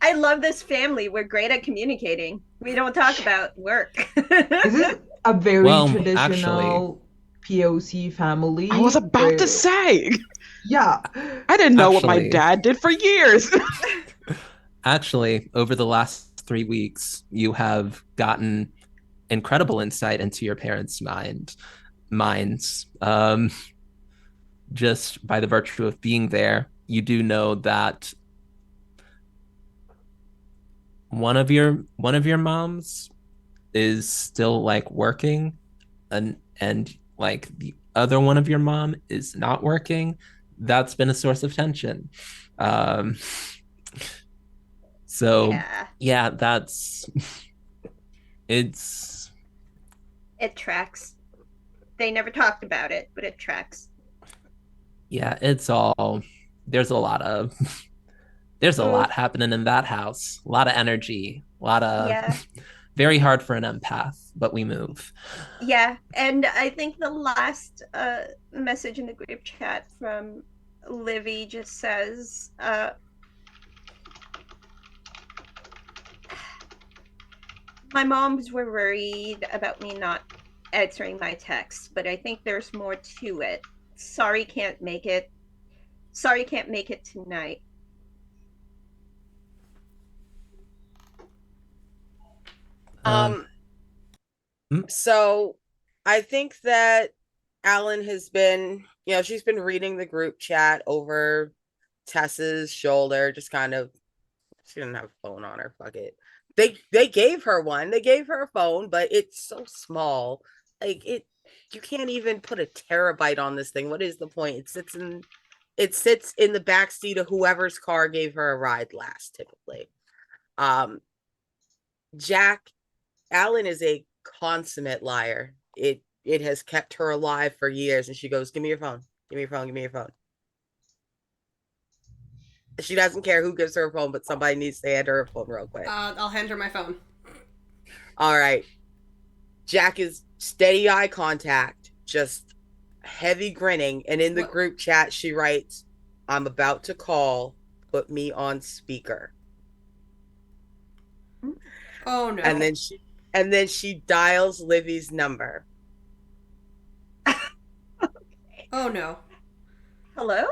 I love this family. We're great at communicating. We don't talk about work. This is a very traditional POC family. I was about to say. Yeah. I didn't know what my dad did for years. Actually, over the last 3 weeks, you have gotten incredible insight into your parents' minds. Just by the virtue of being there, you do know that one of your moms is still like working, and like the other one of your mom is not working. That's been a source of tension. Um, so Yeah, yeah, that's it's it tracks. They never talked about it, but it tracks. yeah, it's all there's a lot of there's a Mm, lot happening in that house. A lot of energy, a lot of yeah, very hard for an empath, but we move. yeah. And I think the last message in the group chat from Livy just says, my moms were worried about me not answering my texts, but I think there's more to it. Sorry, can't make it. Sorry, can't make it tonight. Um, Um, mm, so I think that Alan has been, she's been reading the group chat over Tessa's shoulder, just kind of, she didn't have a phone on her, fuck it. They gave her one. They gave her a phone, but it's so small. Like you can't even put a terabyte on this thing. What is the point? It sits in the back seat of whoever's car gave her a ride last, typically. Um, Jack Allen is a consummate liar. It has kept her alive for years, and she goes, "Give me your phone. Give me your phone. Give me your phone." She doesn't care who gives her a phone, but somebody needs to hand her a phone real quick. I'll hand her my phone. All right. Jack is steady eye contact, just heavy grinning, and in the What? group chat she writes, "I'm about to call. Put me on speaker." Oh no. And then she dials Livy's number. Oh no. Hello?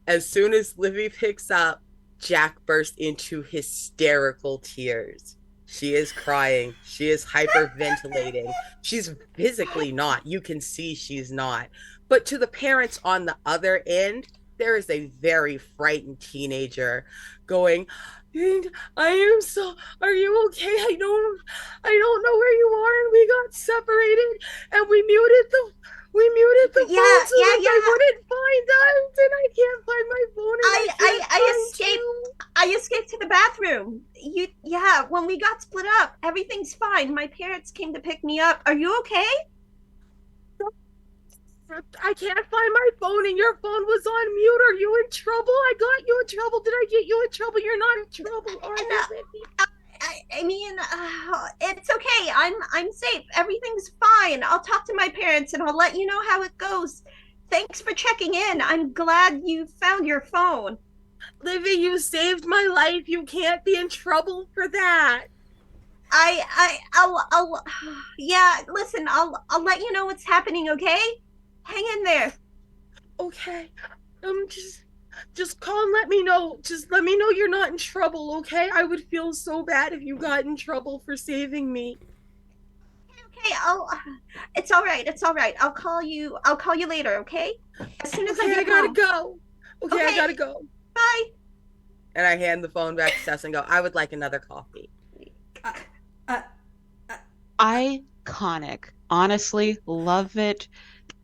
As soon as Livy picks up, Jack bursts into hysterical tears. She is crying. She is hyperventilating. She's physically not. You can see she's not. But to the parents on the other end, there is a very frightened teenager going, "I am so, are you okay? I don't know where you are, and we got separated, and we muted the Yeah, phone so yeah, that they yeah. wouldn't find us, and I can't find my phone, and I I can't I I find escaped. you." I escaped to the bathroom. Yeah, when we got split up, everything's fine. My parents came to pick me up. Are you okay? I can't find my phone, and your phone was on mute. Are you in trouble? I got you in trouble. Did I get you in trouble? You're not in trouble, are you, Livy? I mean, it's okay. I'm safe. Everything's fine. I'll talk to my parents and I'll let you know how it goes. Thanks for checking in. I'm glad you found your phone. Livy, you saved my life. You can't be in trouble for that. I'll yeah, listen, I'll let you know what's happening, okay? Hang in there. Okay. Just call and let me know. Just let me know you're not in trouble, okay? I would feel so bad if you got in trouble for saving me. Okay, it's all right. It's all right. I'll call you later, okay? As soon as I Okay, I get gotta home. go. Okay, I Okay. gotta go. Bye. And I hand the phone back to Tess and go, "I would like another coffee." Uh, uh, Iconic. Honestly, love it.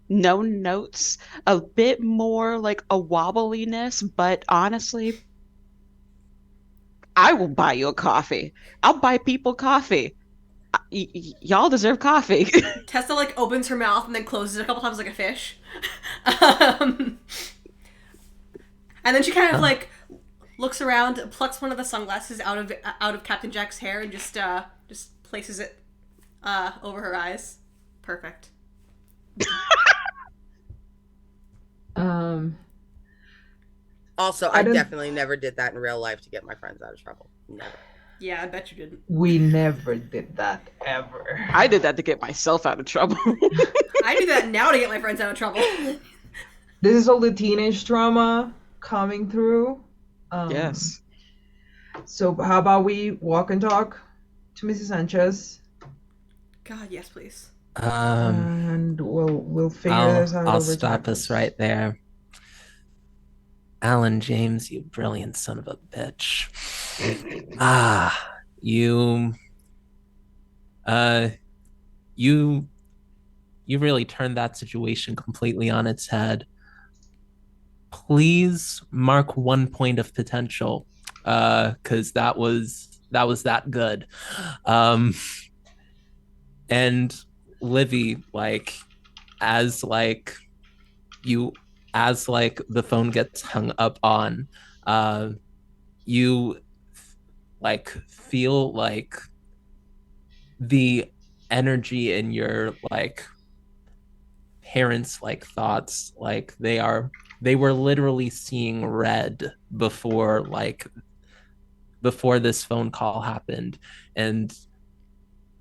No notes, a bit more like a wobbliness, but honestly, I will buy you a coffee. I'll buy people coffee. Y'all deserve coffee. Tessa like opens her mouth and then closes it a couple times like a fish. um, and then she kind of uh, like looks around, plucks one of the sunglasses out of Captain Jack's hair, and just places it over her eyes. Perfect. Um, Also, I I don't. definitely never did that in real life to get my friends out of trouble. Never. Yeah, I bet you didn't. We never did that ever. I did that to get myself out of trouble. I do that now to get my friends out of trouble. This is all the teenage trauma coming through. Yes. So how about we walk and talk to Mrs. Sanchez? God, yes, please. And we'll figure I'll this out I'll over stop us tackles. right there. Alan James, you brilliant son of a bitch. You uh you you really turned that situation completely on its head. Please mark 1 point of potential. Because that was that good. Um and Livy, like as like you as like the phone gets hung up on, uh you like feel like the energy in your like parents like thoughts, like they were literally seeing red before this phone call happened, and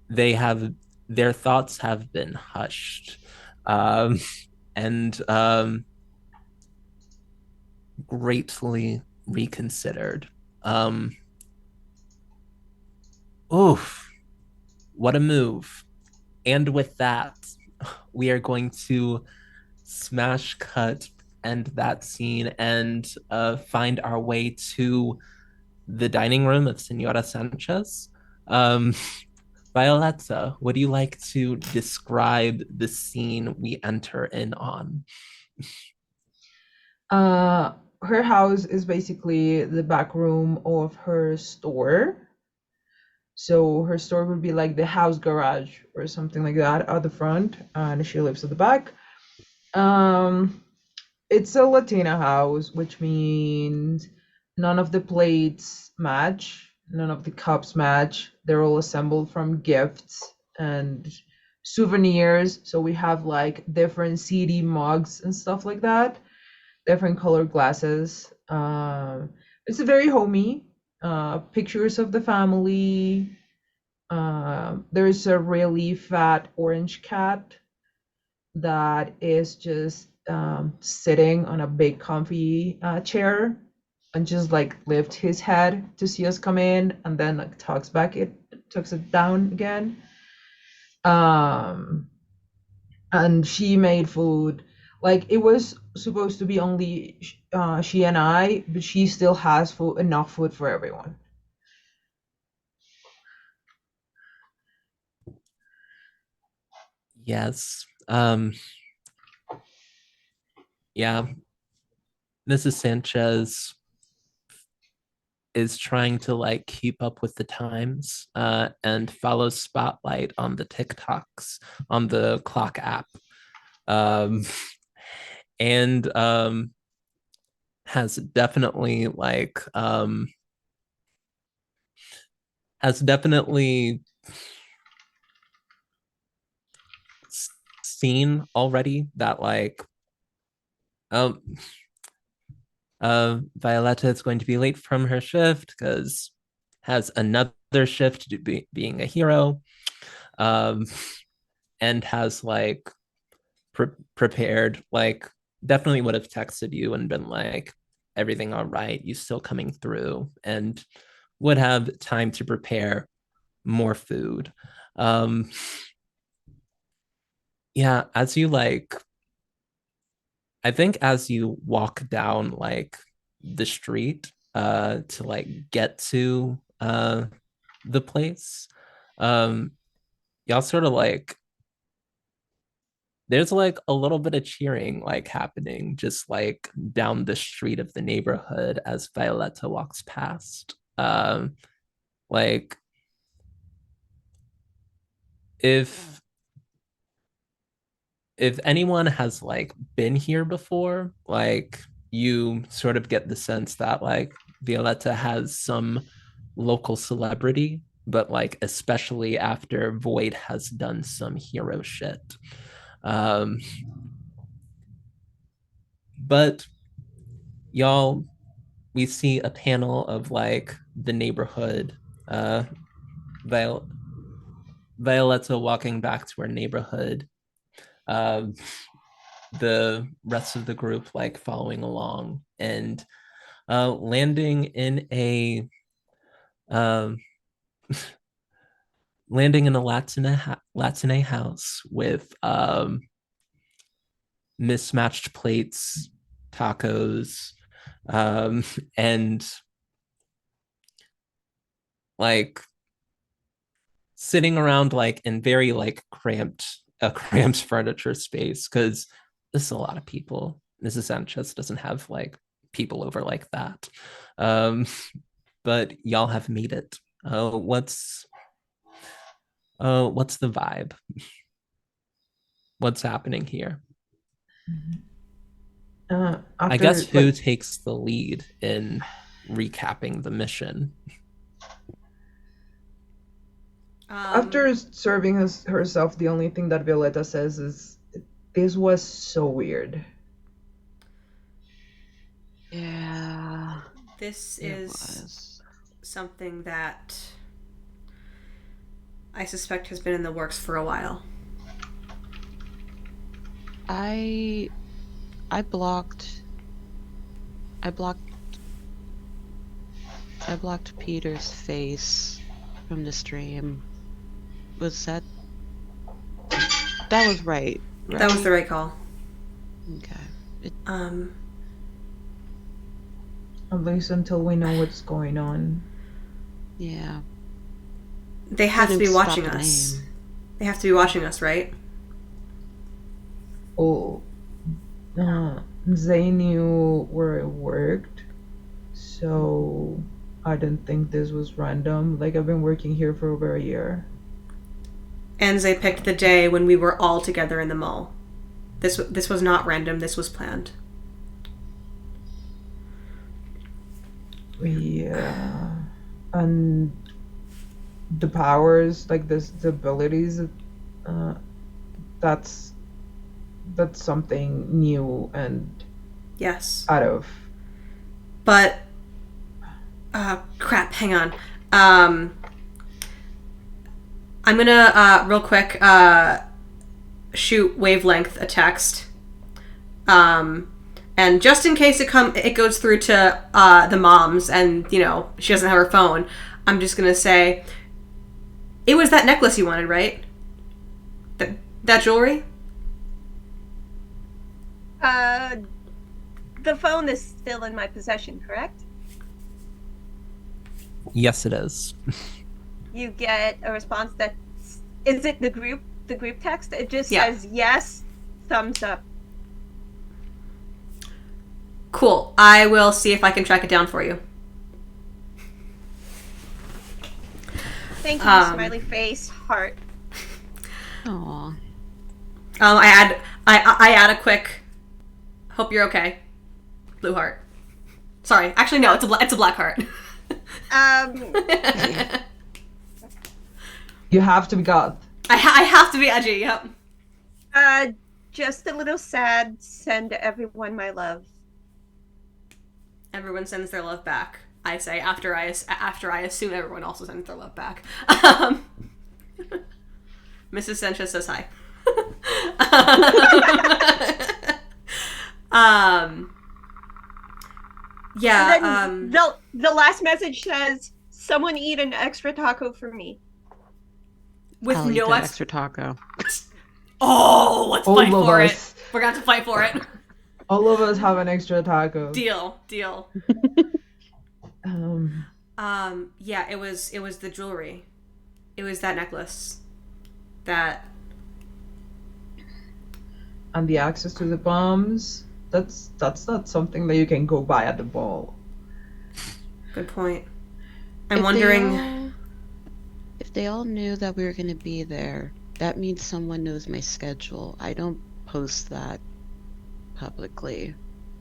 they have their thoughts have been hushed, um and gratefully reconsidered. Oof, what a move. And with that, we are going to smash cut, end that scene, and find our way to the dining room of Senora Sanchez. Um, Violetta, would you like to describe the scene we enter in on? Her house is basically the back room of her store. So her store would be like the house garage or something like that at the front, and she lives at the back. Um, it's a Latina house, which means none of the plates match, none of the cups match. They're all assembled from gifts and souvenirs. So we have like different CD mugs and stuff like that, different colored glasses. It's a very homey. Pictures of the family. There's a really fat orange cat that is just sitting on a big comfy chair and just like lift his head to see us come in and then like tucks it down again. Um, and she made food. Like it was supposed to be only she and I, but she still has food, enough food for everyone. Yes. Yeah, Mrs. Sanchez is trying to like keep up with the times, and follows Spotlight on the TikToks on the clock app. Um, and has definitely like has definitely seen already that like um Violetta is going to be late from her shift because has another shift to being a hero, um and has like prepared, like definitely would have texted you and been like, everything all right, you still coming through, and would have time to prepare more food. um yeah, as you like, I think as you walk down like the street to like get to the place, um y'all sort of like, there's like a little bit of cheering like happening just like down the street of the neighborhood as Violetta walks past. Like if if anyone has like been here before, like you sort of get the sense that like Violetta has some local celebrity, but like especially after Void has done some hero shit. Um, but y'all, we see a panel of like the neighborhood, uh, Viol- Violetta walking back to her neighborhood, uh, the rest of the group like following along, and landing in a um, landing in a Latine house with mismatched plates, tacos, and like sitting around like in very like cramped furniture space because this is a lot of people. Mrs. Sanchez doesn't have like people over like that. Um, but y'all have made it. What's the vibe? What's happening here? I guess After who takes the lead in recapping the mission? after serving herself, the only thing that Violetta says is, "This was so weird." Yeah, This it is was. something that I suspect has been in the works for a while. I blocked Peter's face from the stream. Was that was right? That was the right call. Okay. At least until we know what's going on. Yeah. They have to be Couldn't stop watching the us. name. They have to be watching us, right? Oh, they knew where it worked, so I didn't think this was random. Like, I've been working here for over a year. And they picked the day when we were all together in the mall. This was not random. This was planned. Yeah, and the powers, like the abilities, that's something new and Yes. out of. But crap, hang on. I'm gonna real quick shoot Wavelength a text. And just in case it goes through to the moms and, you know, she doesn't have her phone, I'm just gonna say, it was that necklace you wanted, right? That jewelry? The phone is still in my possession, correct? Yes, it is. You get a response that is it the group text? It just Yeah. says yes, thumbs up. Cool. I will see if I can track it down for you. Thank you, smiley face, heart. Aw. I add a quick. Hope you're okay. Blue heart. Sorry, actually no, it's a black heart. You have to be God. I have to be edgy. Yep. Just a little sad. Send everyone my love. Everyone sends their love back. I say after I assume everyone also sends their love back. Mrs. Sanchez says hi. Yeah. And then the last message says, "Someone eat an extra taco for me." With I'll eat no that extra taco. Oh, let's All fight of for us. it. We're gonna have to fight for it. All of us have an extra taco. Deal. Yeah, it was the jewelry. It was that necklace. That. And the access to the bombs, that's not something that you can go buy at the ball. Good point. I'm wondering. If they all knew that we were going to be there, that means someone knows my schedule. I don't post that publicly.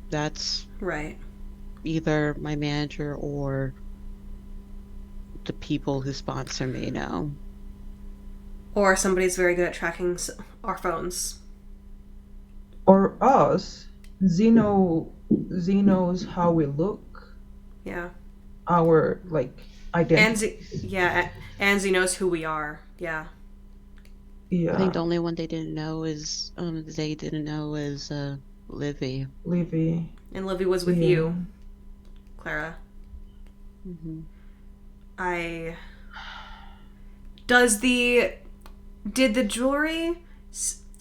That's Right. either my manager or the people who sponsor me know. Or somebody's very good at tracking our phones. Or us. Z knows how we look. Yeah. Our, like, identity. Anzi knows who we are. Yeah. Yeah. I think the only one they didn't know is Livy. Livy. And Livy was with you, Clara. Mm-hmm. Did the jewelry,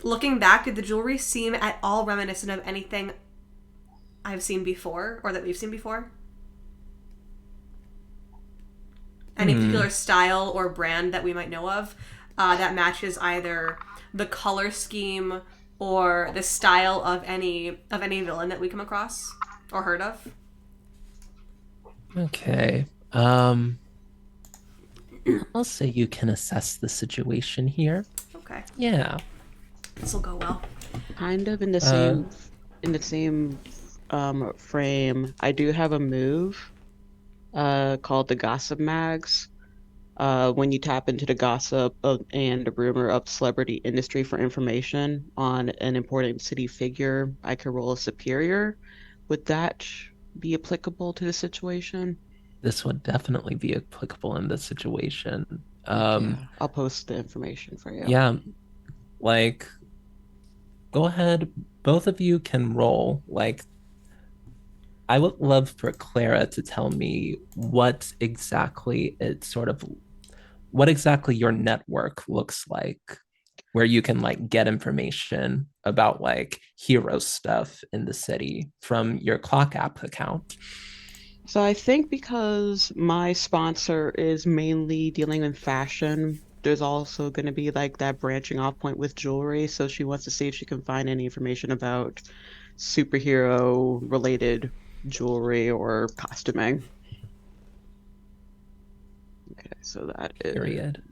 looking back, did the jewelry seem at all reminiscent of anything I've seen before or that we've seen before? Any particular style or brand that we might know of that matches either the color scheme or the style of any villain that we come across or heard of? Okay. I'll say you can assess the situation here. Okay, Yeah. this will go well. Kind of in the Uh, same frame. I do have a move called the Gossip Mags. When you tap into the gossip and the rumor of celebrity industry for information on an important city figure, I could roll a superior. Would that be applicable to the situation? this would definitely be applicable in this situation. Yeah, I'll post the information for you. Yeah, like go ahead, both of you can roll. Like I would love for Clara to tell me what exactly your network looks like, where you can like get information about like hero stuff in the city from your clock app account. So I think because my sponsor is mainly dealing in fashion, there's also going to be like that branching off point with jewelry. So she wants to see if she can find any information about superhero related jewelry or costuming. Okay, so that is Period.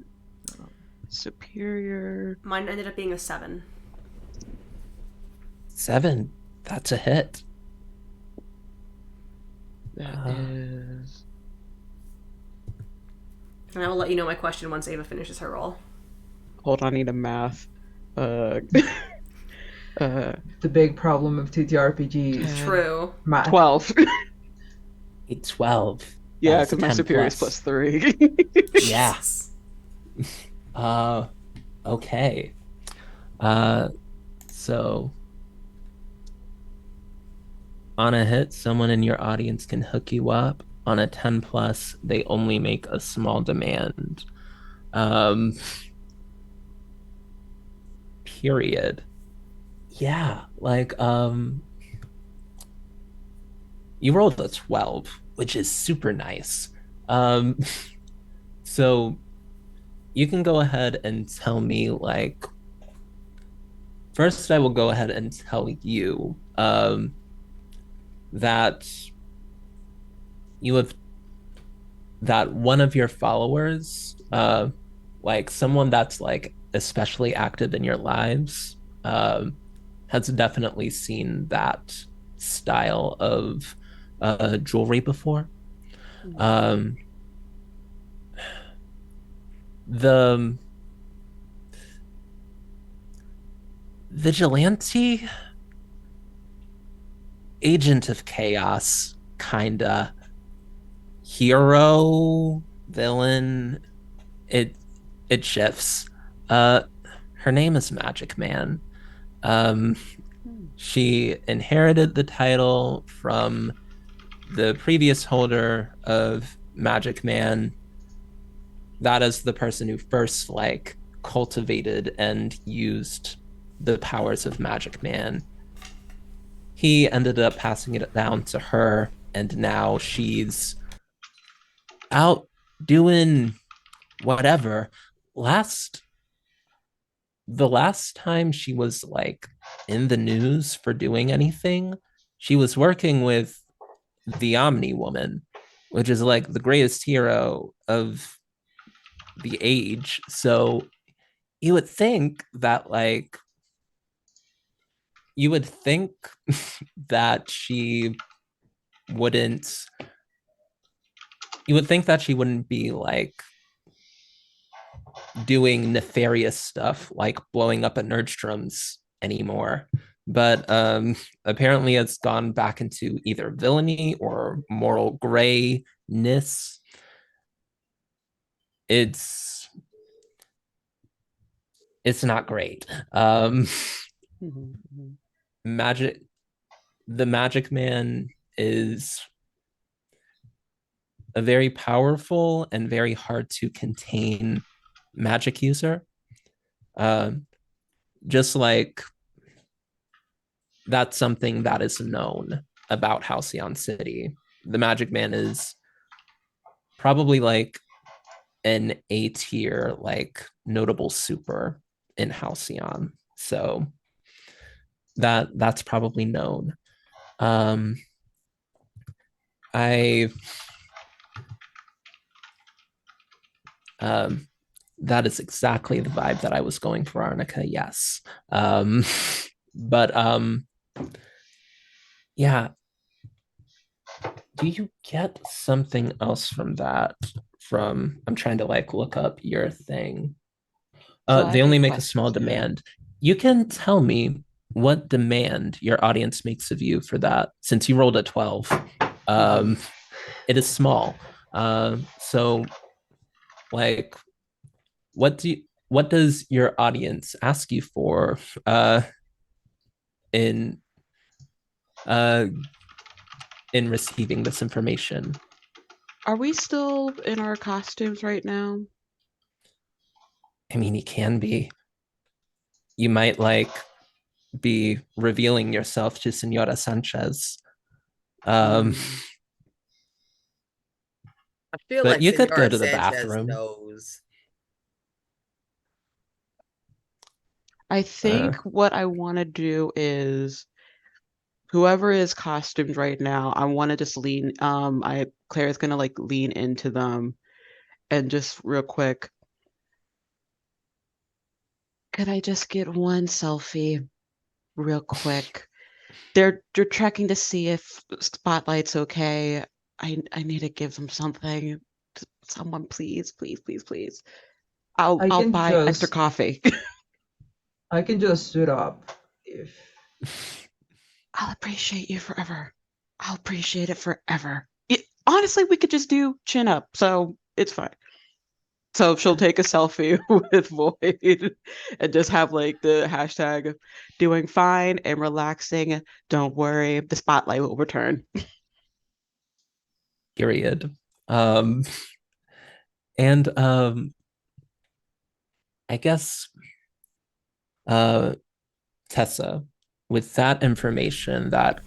superior. Mine ended up being a 7. 7. That's a hit. That is. And I will let you know my question once Ava finishes her roll. Hold on, I need a math. Uh, The big problem of TTRPGs. True. Math. 12. A 12. Yeah, That's because my 10 superior is plus. +3. Yeah. Okay. So on a hit, someone in your audience can hook you up. On a 10 plus, they only make a small demand. Um, period. Yeah, like you rolled a 12, which is super nice. Um, so you can go ahead and tell me like first I will go ahead and tell you that you have that one of your followers, like someone that's like especially active in your lives, has definitely seen that style of jewelry before. Um, the vigilante agent of chaos, kinda hero villain. It it shifts. Uh, her name is Magic Man. Um, she inherited the title from the previous holder of Magic Man. That is the person who first like cultivated and used the powers of Magic Man. He ended up passing it down to her, and now she's out doing whatever. Last the last time she was like in the news for doing anything, she was working with the Omni Woman, which is like the greatest hero of the age. So you would think that like you would think that wouldn't she wouldn't be like doing nefarious stuff like blowing up at Nerdstrom's anymore. But apparently it's gone back into either villainy or moral grayness. It's it's not great. Magic the Magic Man is a very powerful and very hard to contain magic user. Uh, just like that's something that is known about Halcyon City. The Magic Man is probably like an A tier, like notable super in Halcyon. So that's probably known. Um, I um, that is exactly the vibe that I was going for, Arnica. Yes. But yeah. Do you get something else from that? From I'm trying to like look up your thing. So I They have a only make a small question. demand. You can tell me what demand your audience makes of you for that, since you rolled a 12. Mhm. Um, it is small. So like what does your audience ask you for in uh in receiving this information? Are we still in our costumes right now? I mean, you can be. You might like be revealing yourself to Senora Sanchez. Um, Mm. I feel but like you could go Senora to the Sanchez bathroom. knows. I Uh, think what I want to do is whoever is costumed right now, I want to just lean. Claire's gonna like lean into them and just real quick. Could I just get one selfie real quick? They're checking to see if Spotlight's okay. I need to give them something. Someone, please, please, please, please. I I'll can buy extra just coffee. I can just suit up if I'll appreciate you forever. I'll appreciate it forever. Honestly, we could just do chin up, so it's fine. So she'll take a selfie with Void and just have like the hashtag doing fine and relaxing. Don't worry, the spotlight will return. period. Um, and I guess uh, Tessa, with that information that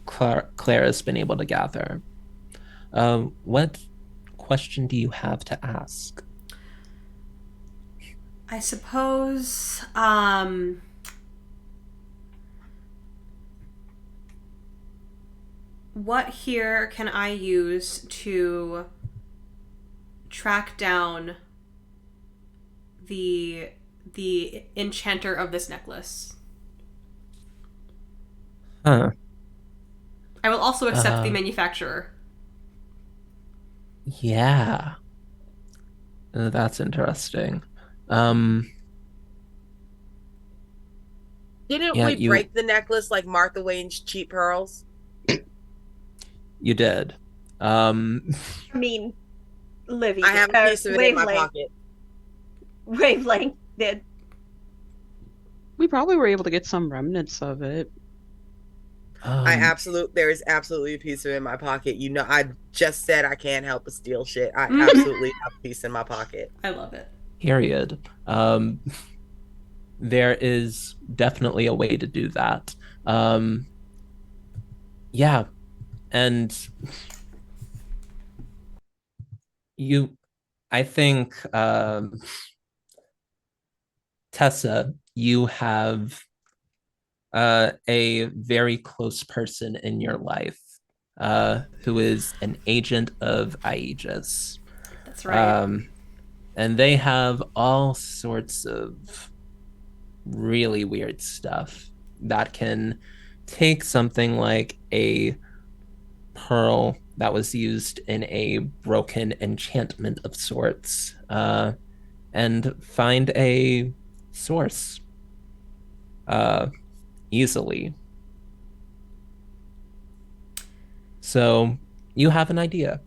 Claire has been able to gather, what question do you have to ask? I suppose what here can I use to track down the the enchanter of this necklace? Huh. I will also accept the Uh, manufacturer. yeah. That's interesting. Um, Didn't yeah, we break the necklace like Martha Wayne's cheap pearls? you did. Um, I mean, Livy I did, have a piece of it in my Wavelength, pocket. Wavelength did. We probably were able to get some remnants of it. um, There is absolutely a piece of it in my pocket. You know, I just said I can't help but steal shit. I Mhm. absolutely have a piece in my pocket. I love it. period. There is definitely a way to do that. Um, yeah, and you, I think, Tessa, you have a very close person in your life who is an agent of Aegis. That's right. Um, and they have all sorts of really weird stuff that can take something like a pearl that was used in a broken enchantment of sorts and find a source uh, easily. So you have an idea.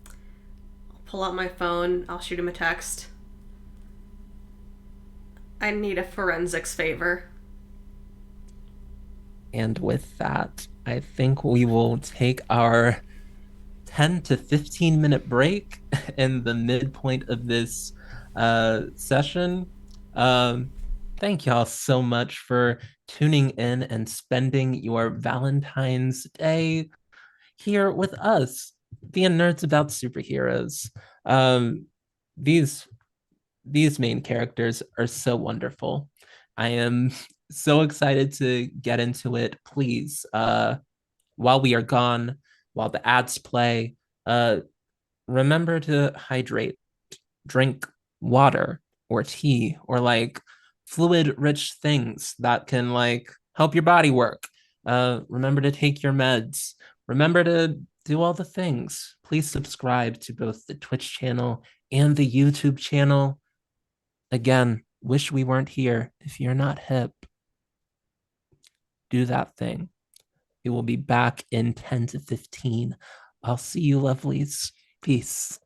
I'll pull out my phone. I'll shoot him a text. I need a forensics favor. And with that, I think we will take our 10 to 15-minute break in the midpoint of this session. Thank y'all so much for tuning in and spending your Valentine's Day here with us, being nerds about superheroes. Um, these these main characters are so wonderful. I am so excited to get into it. Please, while we are gone, while the ads play, uh, remember to hydrate, drink water or tea or like fluid rich things that can like help your body work. Remember to take your meds. Remember to do all the things. Please subscribe to both the Twitch channel and the YouTube channel. Again, wish we weren't here. If you're not hip, do that thing. We will be back in 10 to 15. I'll see you, lovelies. Peace.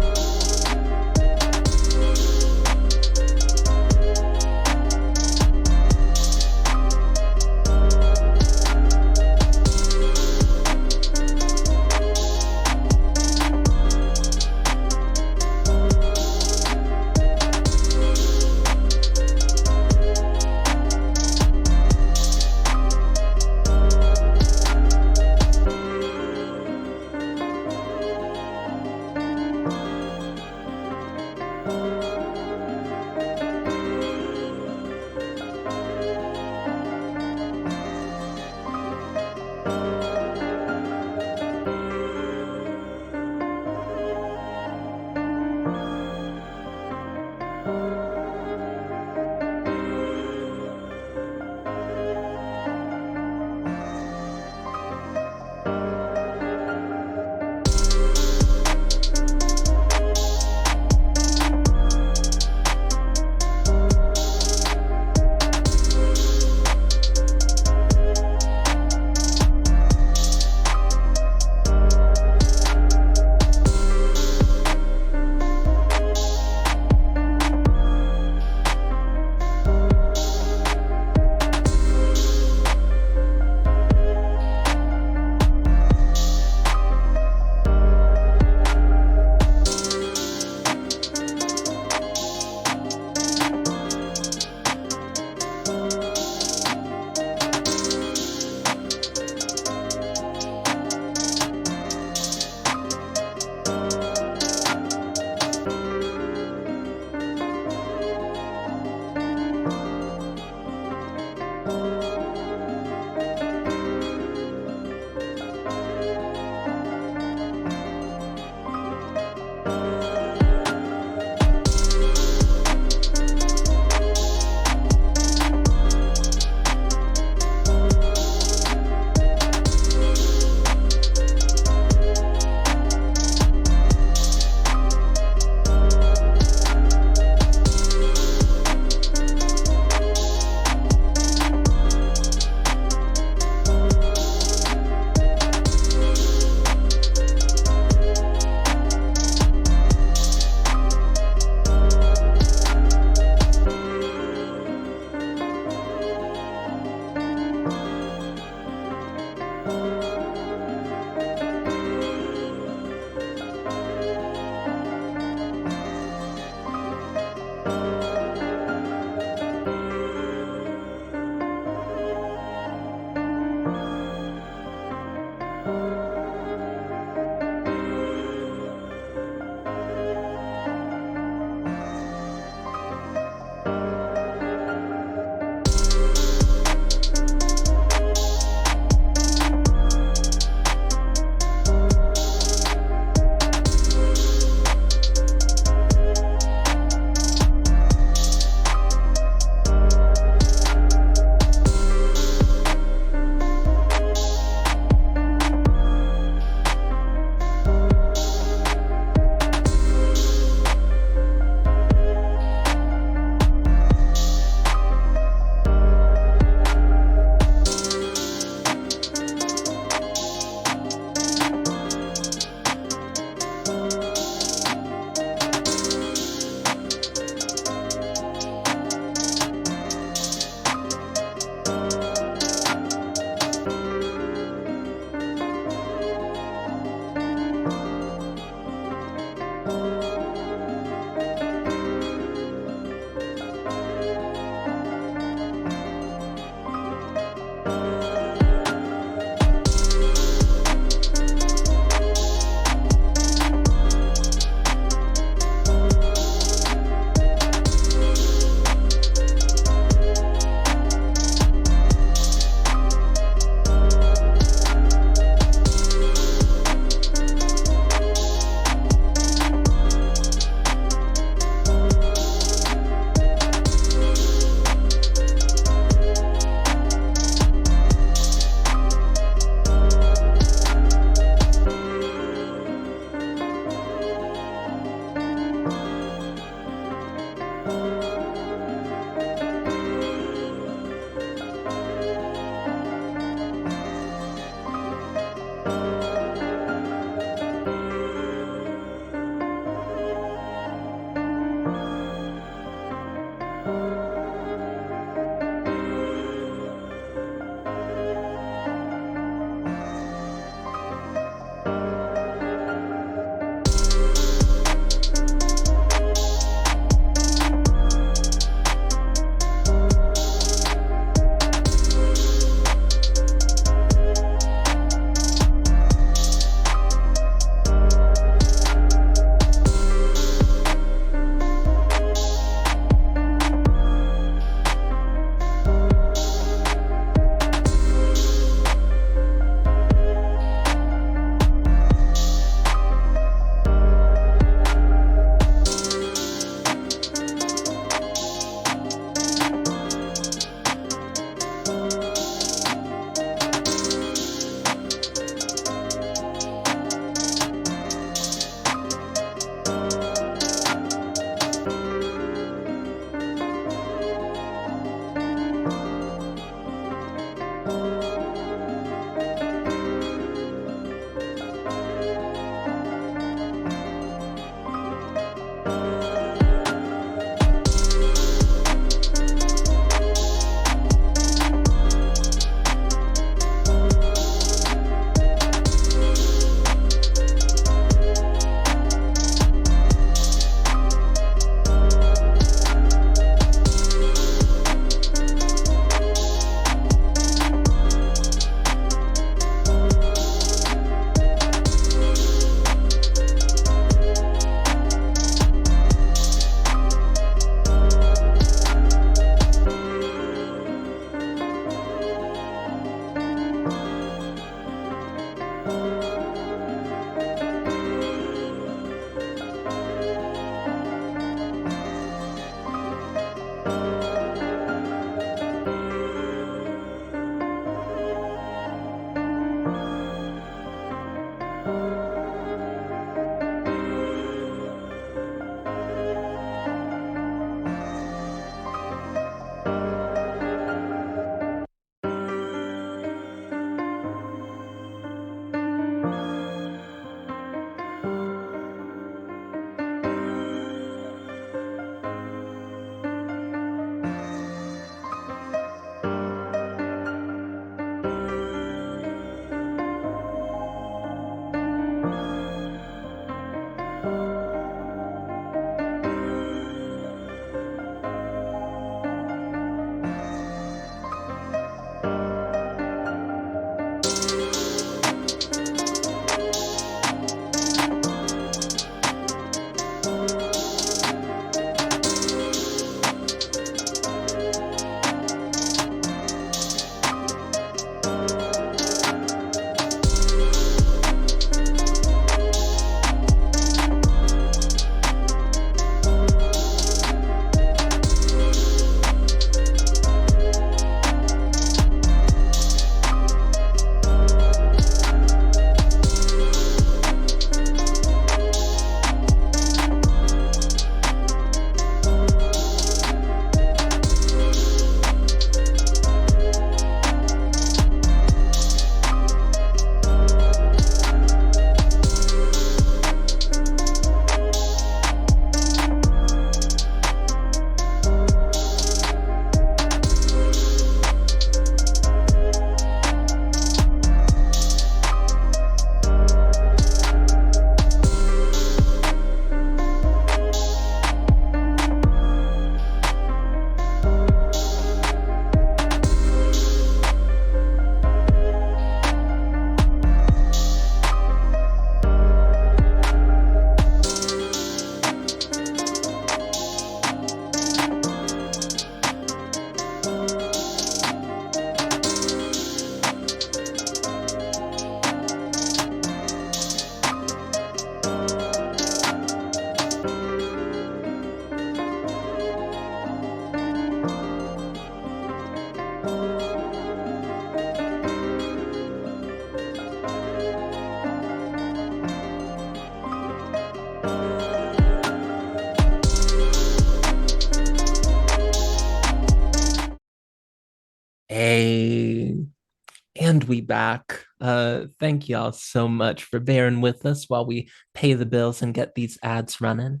And we back. Thank y'all so much for bearing with us while we pay the bills and get these ads running.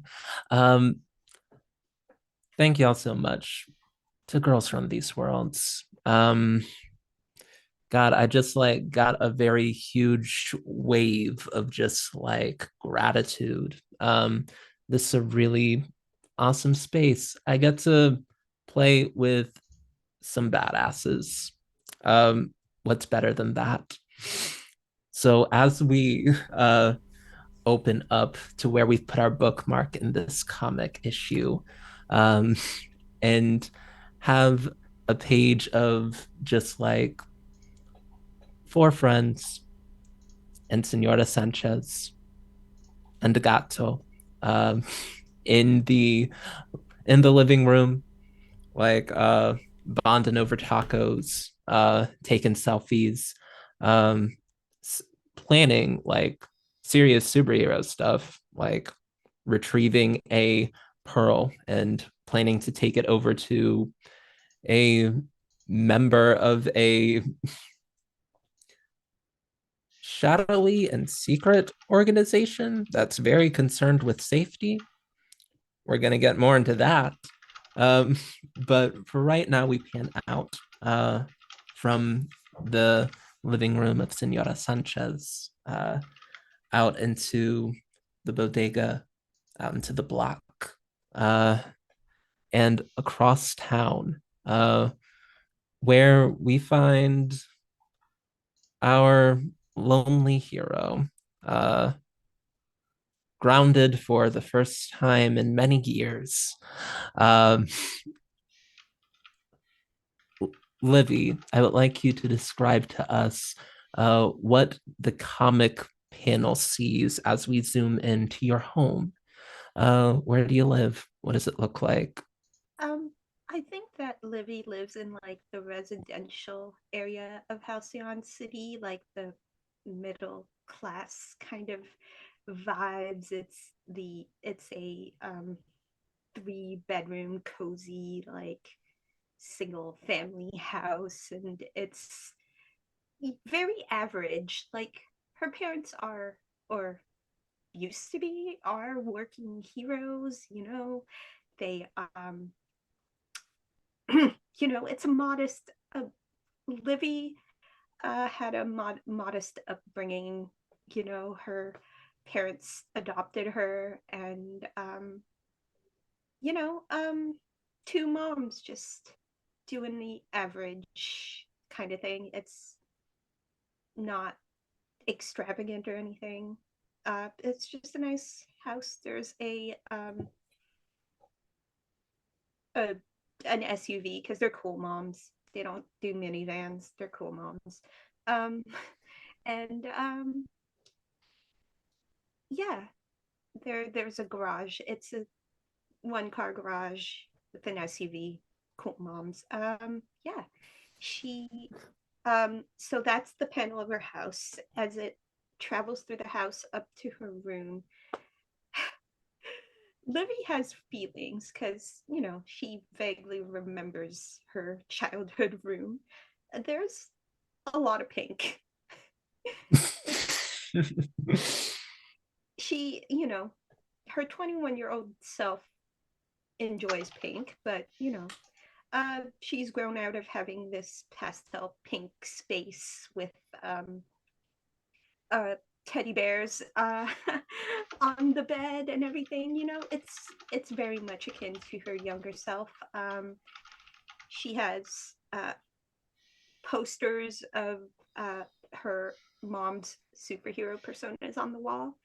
Um, thank y'all so much to Girls from These Worlds. God, I just like got a very huge wave of just like gratitude. This is a really awesome space. I get to play with some badasses. Um, what's better than that? So as we open up to where we've put our bookmark in this comic issue, um, and have a page of just like four friends and Senora Sanchez and Gato um, in the living room, like bonding over tacos, taking selfies, um, planning like serious superhero stuff, like retrieving a pearl and planning to take it over to a member of a shadowy and secret organization that's very concerned with safety. We're going to get more into that. Um, but for right now, we pan out from the living room of Senora Sanchez out into the bodega, out into the block, uh, and across town, where we find our lonely hero, grounded for the first time in many years. Um, Livy, I would like you to describe to us what the comic panel sees as we zoom into your home. Where do you live? What does it look like? Um, I think that Livy lives in like the residential area of Halcyon City, like the middle class kind of vibes. It's a 3 bedroom cozy like single family house, and it's very average. Like her parents are, or used to be, are working heroes, they it's a modest Livy had a modest upbringing. Her parents adopted her, and you know um 2 moms just doing the average kind of thing. It's not extravagant or anything. It's just a nice house. There's a an SUV because they're cool moms. They don't do minivans. They're cool moms. Um, and yeah, there's a garage. It's a 1 car garage with an SUV. Cool moms. Yeah, she. So that's the panel of her house as it travels through the house up to her room. Livy has feelings because, she vaguely remembers her childhood room. There's a lot of pink. She, her 21-year-old self enjoys pink, but, she's grown out of having this pastel pink space with uh, teddy bears on the bed and everything. It's very much akin to her younger self. She has posters of her mom's superhero personas on the wall.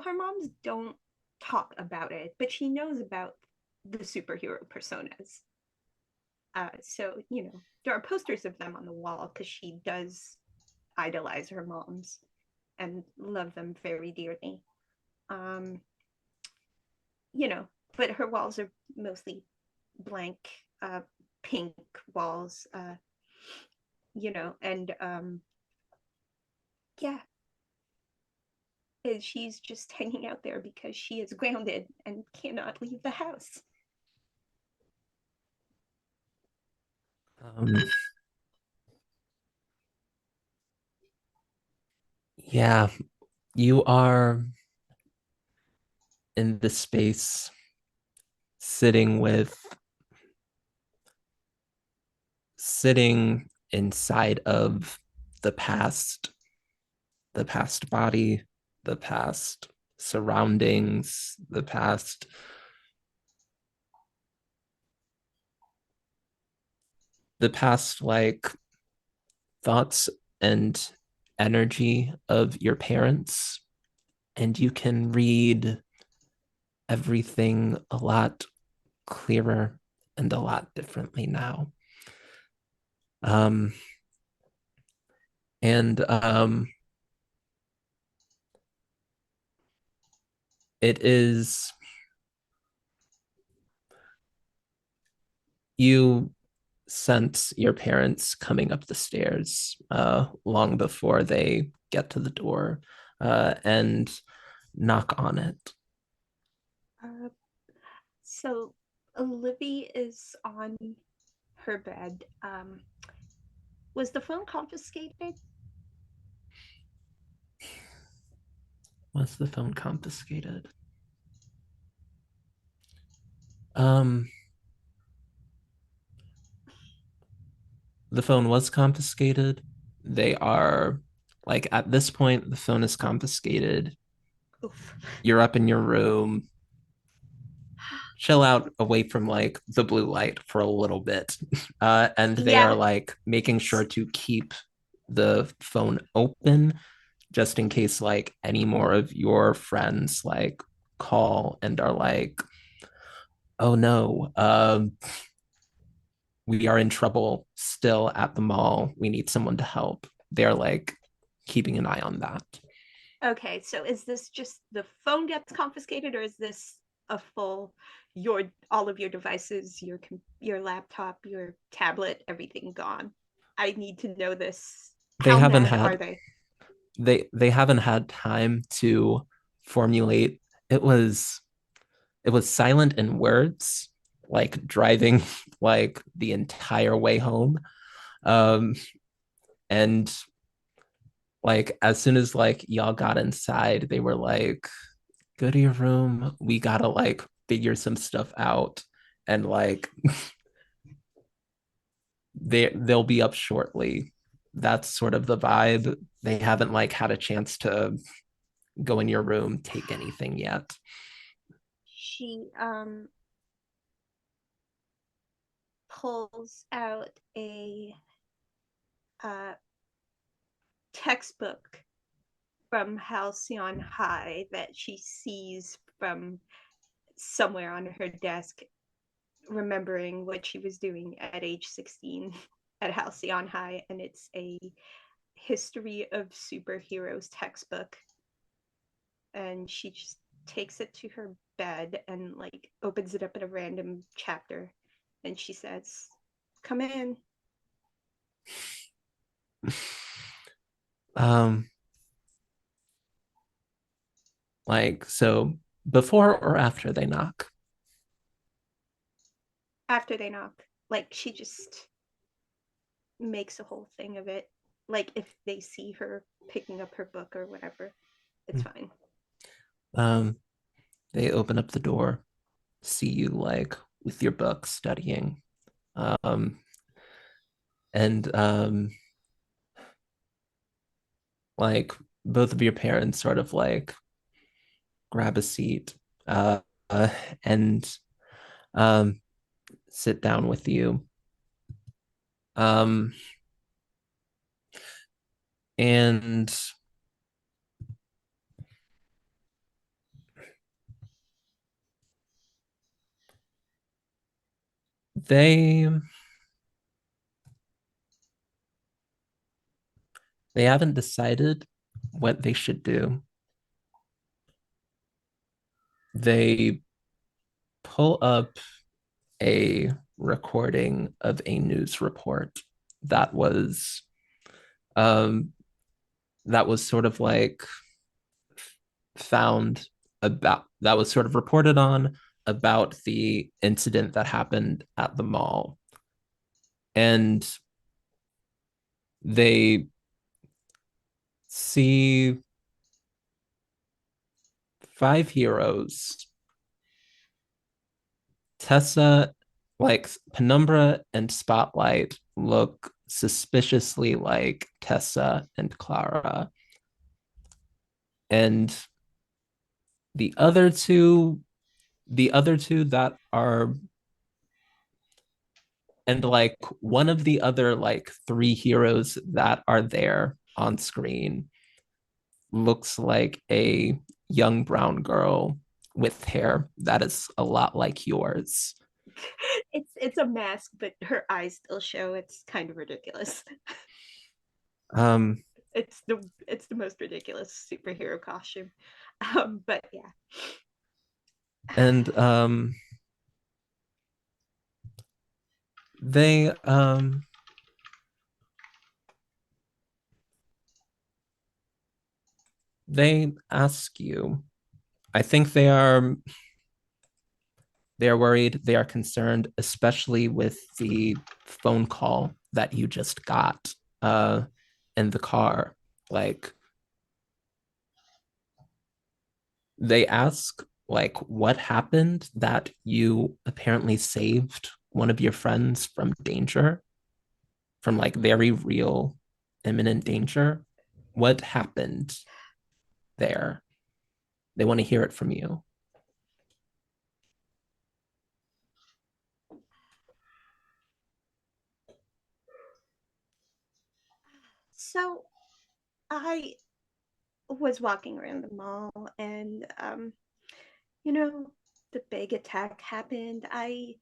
Her moms don't talk about it, but she knows about the superhero personas. There are posters of them on the wall because she does idolize her moms and love them very dearly. Um, but her walls are mostly blank, pink walls, and yeah, she's just hanging out there because she is grounded and cannot leave the house. Um, Yeah, you are in this space sitting inside of the past body, the past surroundings, the past like thoughts and energy of your parents, and you can read everything a lot clearer and a lot differently now. Um, and it is you sense your parents coming up the stairs long before they get to the door and knock on it. Uh, so Livy is on her bed. Was the phone confiscated? Was the phone confiscated? Um, the phone was confiscated. They are like at this point, the phone is confiscated. Oof. You're up in your room, chill out away from like the blue light for a little bit. And they are Yeah. like making sure to keep the phone open just in case like any more of your friends like call and are like, oh no, we are in trouble still at the mall. We need someone to help. They're like keeping an eye on that. Okay, so is this just the phone gets confiscated, or is this a full your all of your devices, your laptop, your tablet, everything gone? I need to know this. They How haven't mad are had they? they haven't had time to formulate. It was it was silent in words, like driving like the entire way home. Um, and like as soon as like y'all got inside, they were like, "Go to your room. We gotta like figure some stuff out." And like they'll be up shortly. That's sort of the vibe. They haven't like had a chance to go in your room, take anything yet. She pulls out a uh, textbook from Halcyon High that she sees from somewhere on her desk, remembering what she was doing at age 16 at Halcyon High, and it's a history of superheroes textbook. And she just takes it to her bed and like opens it up at a random chapter, and she says, "Come in." um like so before or after they knock? After they knock, like she just makes a whole thing of it. Like if they see her picking up her book or whatever, it's fine. um they open up the door, see you like with your book studying, um and like both of your parents sort of like grab a seat uh, uh and um sit down with you, um and they they haven't decided what they should do. They pull up a recording of a news report that was um that was sort of like found about that was sort of reported on about the incident that happened at the mall. And they see five heroes. Tessa, like Penumbra and Spotlight, look suspiciously like Tessa and Clara. And the other two, the other two that are, and like one of the other like three heroes that are there on screen looks like a young brown girl with hair that is a lot like yours. It's a mask, but her eyes still show. It's kind of ridiculous. Um, It's the most ridiculous superhero costume. But yeah. and they they ask you. I think they are worried, they are concerned, especially with the phone call that you just got in the car. Like they ask like what happened that you apparently saved one of your friends from danger, from like very real imminent danger. What happened there? They want to hear it from you. So I was walking around the mall and you know, the big attack happened. I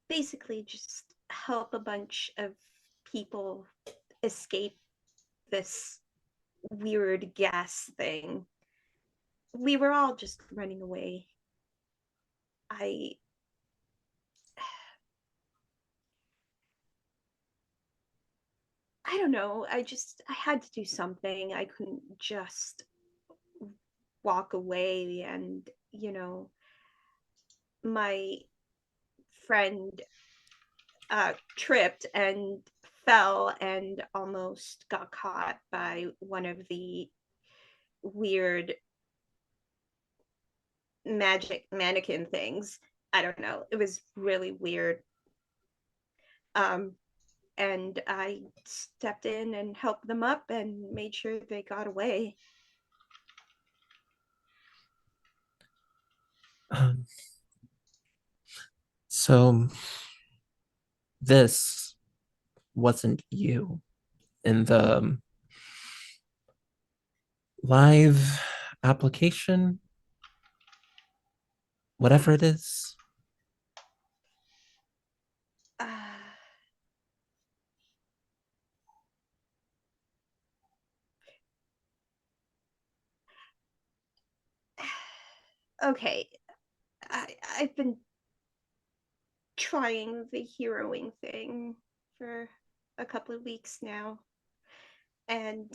basically just help a bunch of people escape this weird gas thing. We were all just running away. I I don't know. I had to do something. I couldn't just walk away and, my friend tripped and fell and almost got caught by one of the weird magic mannequin things. I don't know. It was really weird. Um, and I stepped in and helped them up and made sure they got away. So this wasn't you in the live application, whatever it is. Uh, okay, I've been trying the heroing thing for a couple of weeks now, and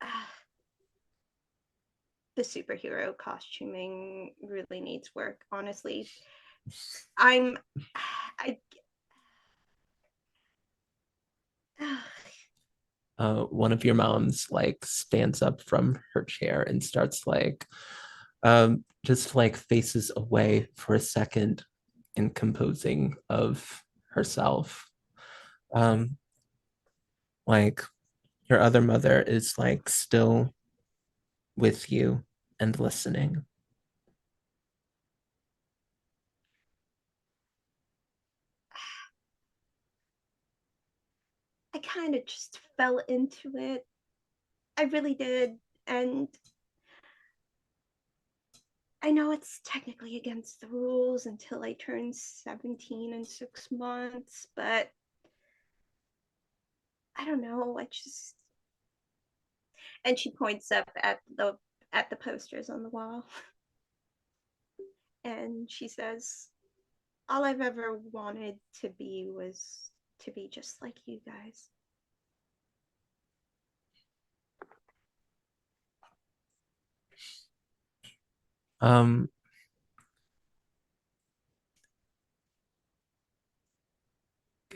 uh, the superhero costuming really needs work. Honestly, I'm I One of your moms like stands up from her chair and starts like just like faces away for a second in composing of herself. Um, like your other mother is like still with you and listening. I kind of just fell into it. I really did, and I know it's technically against the rules until I turn 17 in 6 months, but I don't know. I just and she points up at the posters on the wall and she says, all I've ever wanted to be was to be just like you guys. Um,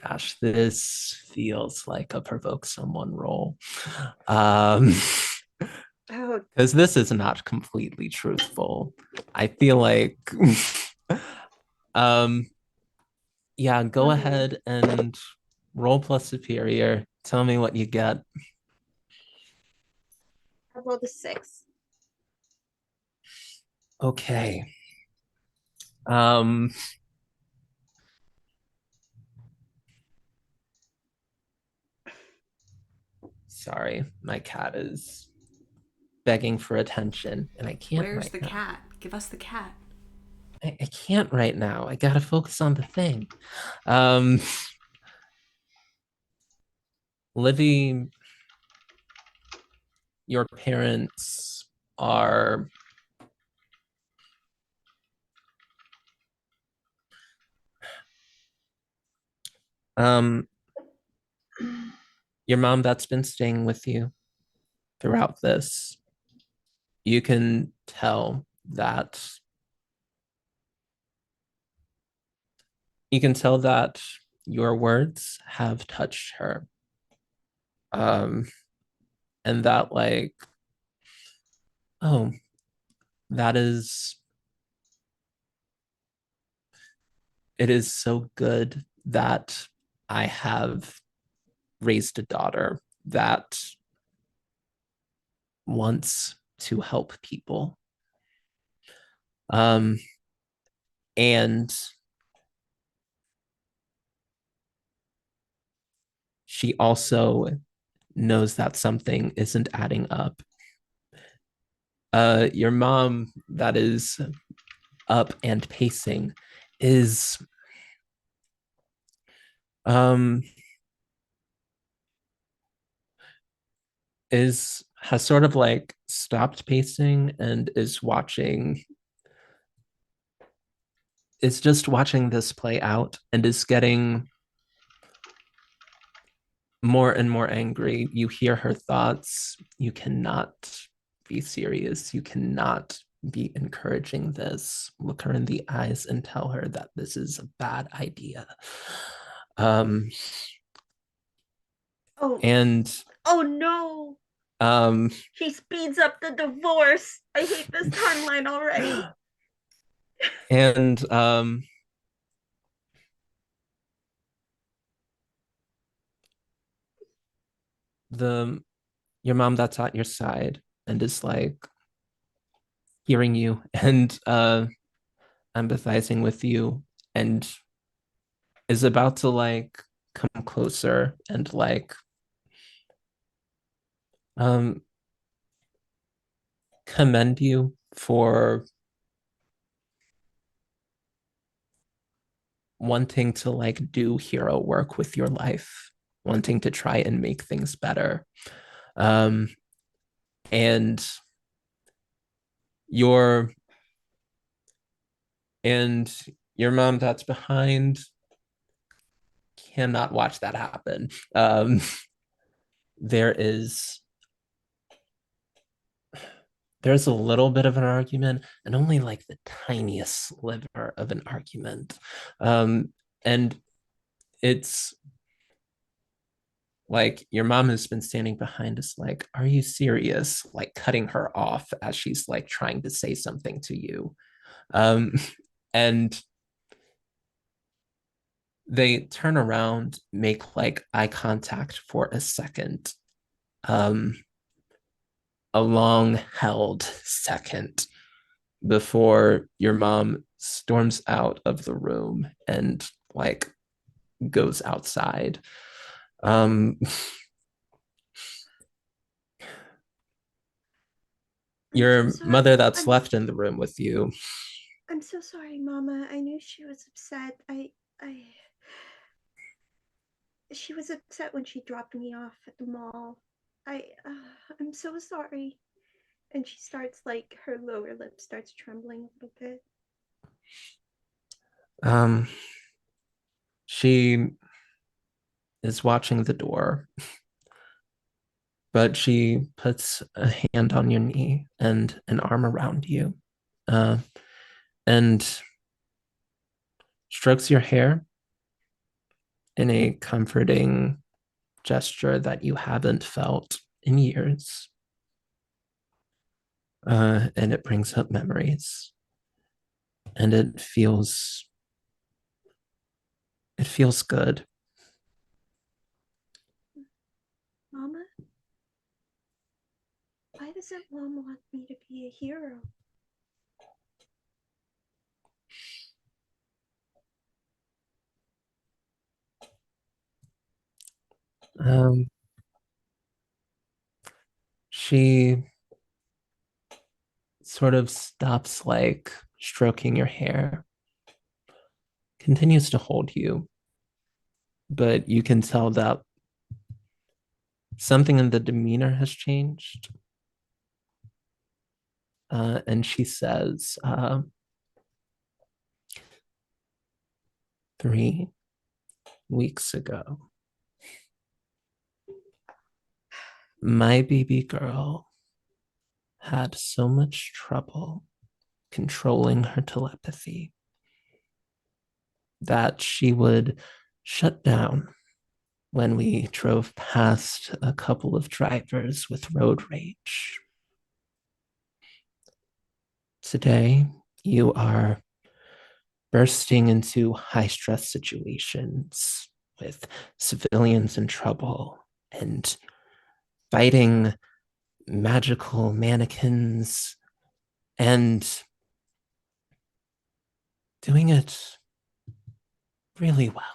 Gosh, this feels like a provoke someone role. Um, Oh, because this is not completely truthful. I feel like um yeah, go ahead and roll plus superior. Tell me what you get. I rolled a 6. Okay. Um sorry, my cat is begging for attention and I can't Where's right the now. cat? Give us the cat. I can't right now. I gotta focus on the thing. Um Livy, your parents are um your mom that's been staying with you throughout this. You can tell that you can tell that your words have touched her. Um and that like, oh, that is it is so good that I have raised a daughter that wants to help people. Um, and she also knows that something isn't adding up. Your mom, that is up and pacing, is um is has sort of like stopped pacing and is just watching this play out and is getting more and more angry. You hear her thoughts. You cannot be serious. You cannot be encouraging this. Look her in the eyes and tell her that this is a bad idea. Um, Oh, and oh no. um, She speeds up the divorce. I hate this timeline already. and the your mom that's at your side and is like hearing you and empathizing with you and is about to like come closer and like um commend you for wanting to like do hero work with your life, wanting to try and make things better. Um and your and your mom that's behind cannot watch that happen. There is there's a little bit of an argument and only like the tiniest sliver of an argument. And it's like your mom has been standing behind us like, are you serious, like cutting her off as she's like trying to say something to you. And they turn around, make like eye contact for a second, um a long held second, before your mom storms out of the room and like goes outside. Um, I'm so your sorry. mother that's left in the room with you. I'm so sorry, Mama. I knew she was upset. I she was upset when she dropped me off at the mall. I'm so sorry. And she starts like her lower lip starts trembling a little bit. Um, she is watching the door, but she puts a hand on your knee and an arm around you, uh, and strokes your hair in a comforting gesture that you haven't felt in years. and it brings up memories, and it feels good. Mama, why doesn't Mom want me to be a hero? Um, she sort of stops, like stroking your hair, continues to hold you, but you can tell that something in the demeanor has changed. And she says, 3 weeks ago, my baby girl had so much trouble controlling her telepathy that she would shut down when we drove past a couple of drivers with road rage. Today, you are bursting into high stress situations with civilians in trouble and fighting magical mannequins and doing it really well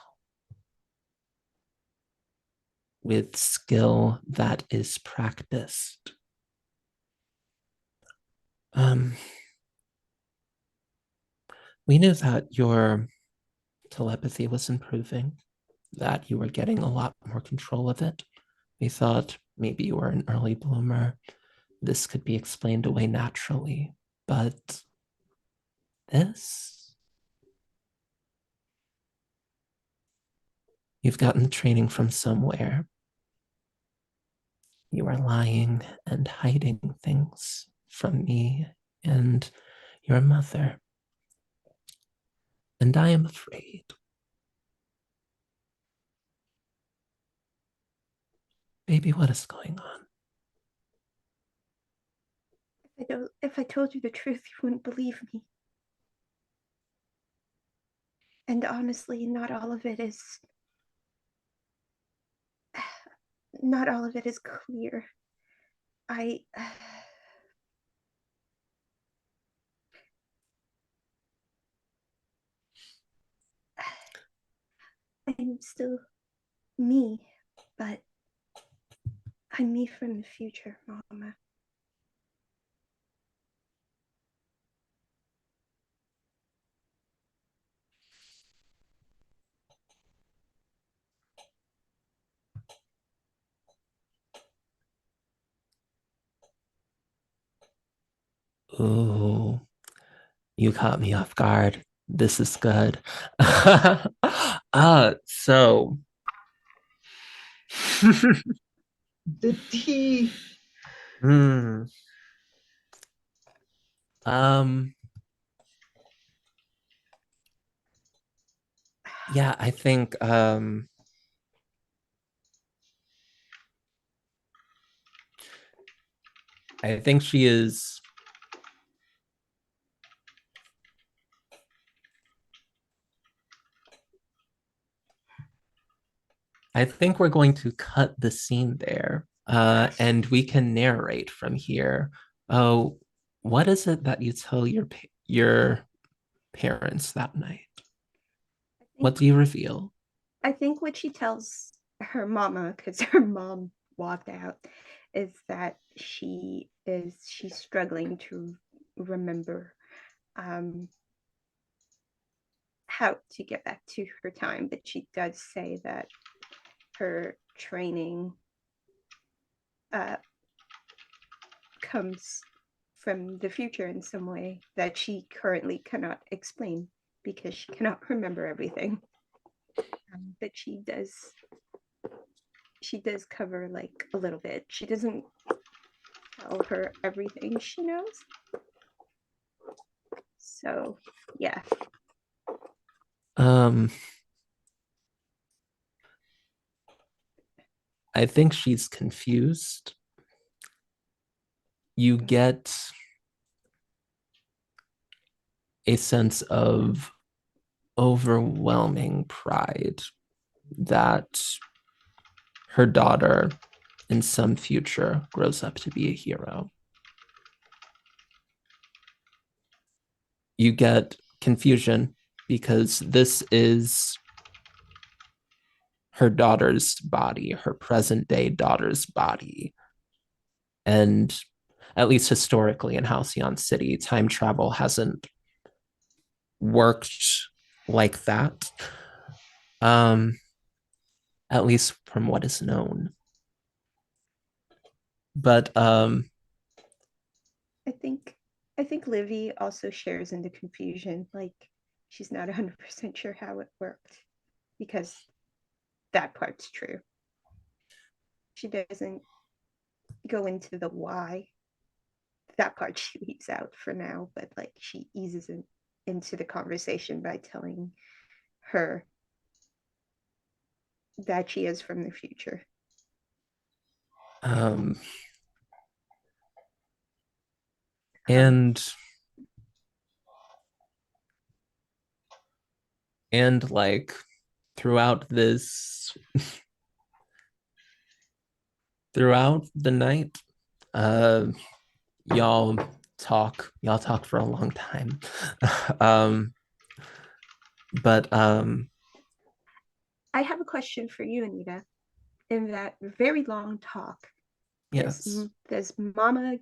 with skill that is practiced. Um, we knew that your telepathy was improving, that you were getting a lot more control of it. We thought maybe you were an early bloomer. This could be explained away naturally, but this, you've gotten the training from somewhere. You are lying and hiding things from me and your mother. And I am afraid. Baby, what is going on? If I told you the truth, you wouldn't believe me. And honestly, not all of it is clear. I I'm still me, but I'm me from the future, Mama. Ooh, you caught me off guard. This is good. So The tea. hmm, um yeah, I think she is. I think we're going to cut the scene there, and we can narrate from here. Oh, what is it that you tell your parents that night? I What think do you reveal? I think what she tells her mama, because her mom walked out, is that she's struggling to remember um, how to get back to her time, but she does say that her training uh, comes from the future in some way that she currently cannot explain because she cannot remember everything. But she does cover like a little bit. She doesn't tell her everything she knows. So yeah. Um, I think she's confused. You get a sense of overwhelming pride that her daughter in some future grows up to be a hero. You get confusion because this is her daughter's body, her present day daughter's body. And at least historically in Halcyon City, time travel hasn't worked like that. At least from what is known. But I think Livy also shares in the confusion. Like she's not 100% sure how it worked because that part's true. She doesn't go into the why. That part she leaves out for now, but like she eases into the conversation by telling her that she is from the future. um and like throughout the night, uh y'all talk for a long time. um but I have a question for you, Anita. In that very long talk, yes. does Mama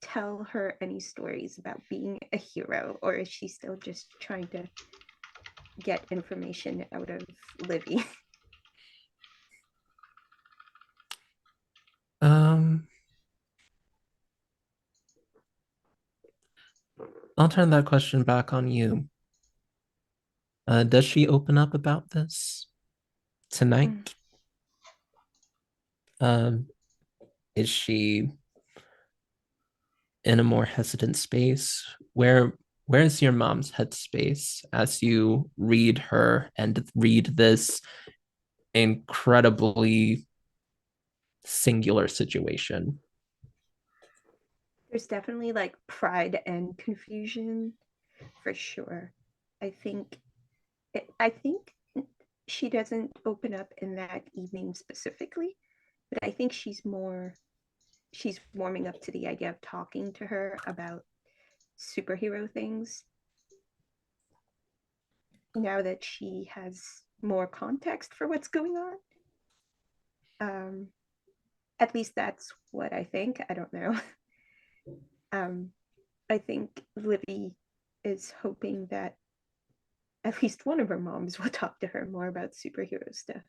tell her any stories about being a hero, or is she still just trying to get information out of Livy? I'll turn that question back on you. Does she open up about this tonight? Um, is she in a more hesitant space? Where's your mom's headspace as you read her and read this incredibly singular situation? There's definitely like pride and confusion for sure. I think I think she doesn't open up in that evening specifically, but I think she's warming up to the idea of talking to her about superhero things now that she has more context for what's going on. At least that's what I think. I don't know. I think Livy is hoping that at least one of her moms will talk to her more about superhero stuff.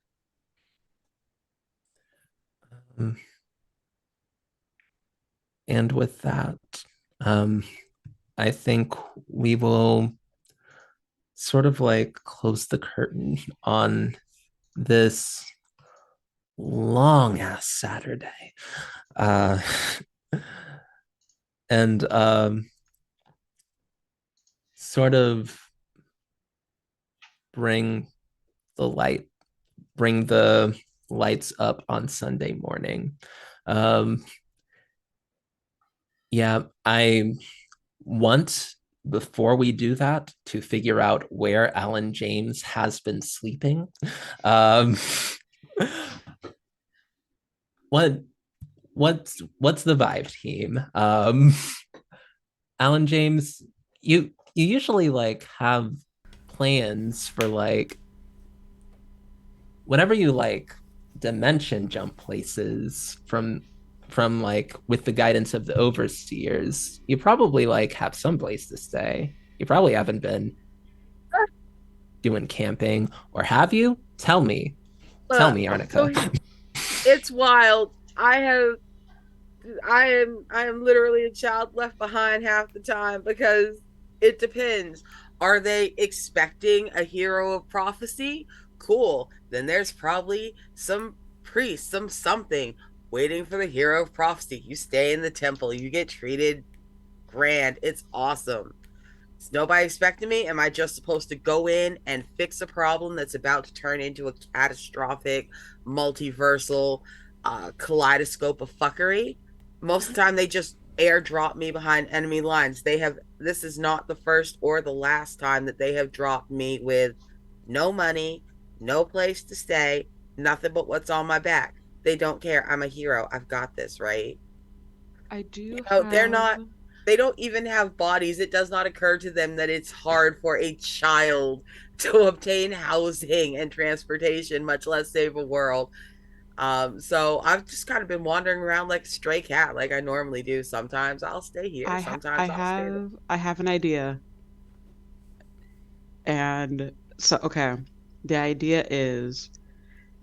And with that, I think we will sort of like close the curtain on this long ass Saturday. Uh, and sort of bring the light, bring the lights up on Sunday morning. Um, yeah, I want, before we do that, to figure out where Alan James has been sleeping. Um, what what's the vibe, team? Alan James, you usually like have plans for like whenever you like dimension jump places from like with the guidance of the overseers, you probably like have some place to stay. You probably haven't been doing camping, or have you? Tell me, So Arnica. it's wild. I am literally a child left behind half the time because it depends. Are they expecting a hero of prophecy? Cool. Then there's probably some priest, some something waiting for the hero of prophecy. You stay in the temple, you get treated grand. It's awesome. Is nobody expecting me? Am I just supposed to go in and fix a problem that's about to turn into a catastrophic, multiversal kaleidoscope of fuckery? Most of the time, they just airdrop me behind enemy lines. This is not the first or the last time that they have dropped me with no money, no place to stay, nothing but what's on my back. They don't care. I'm a hero. I've got this, right? I do They're have. not, they don't even have bodies. It does not occur to them that it's hard for a child to obtain housing and transportation, much less save a world. So I've just kind of been wandering around like a stray cat, like I normally do. Sometimes I'll stay here, I sometimes I'll stay there. have an idea. And so, okay, the idea is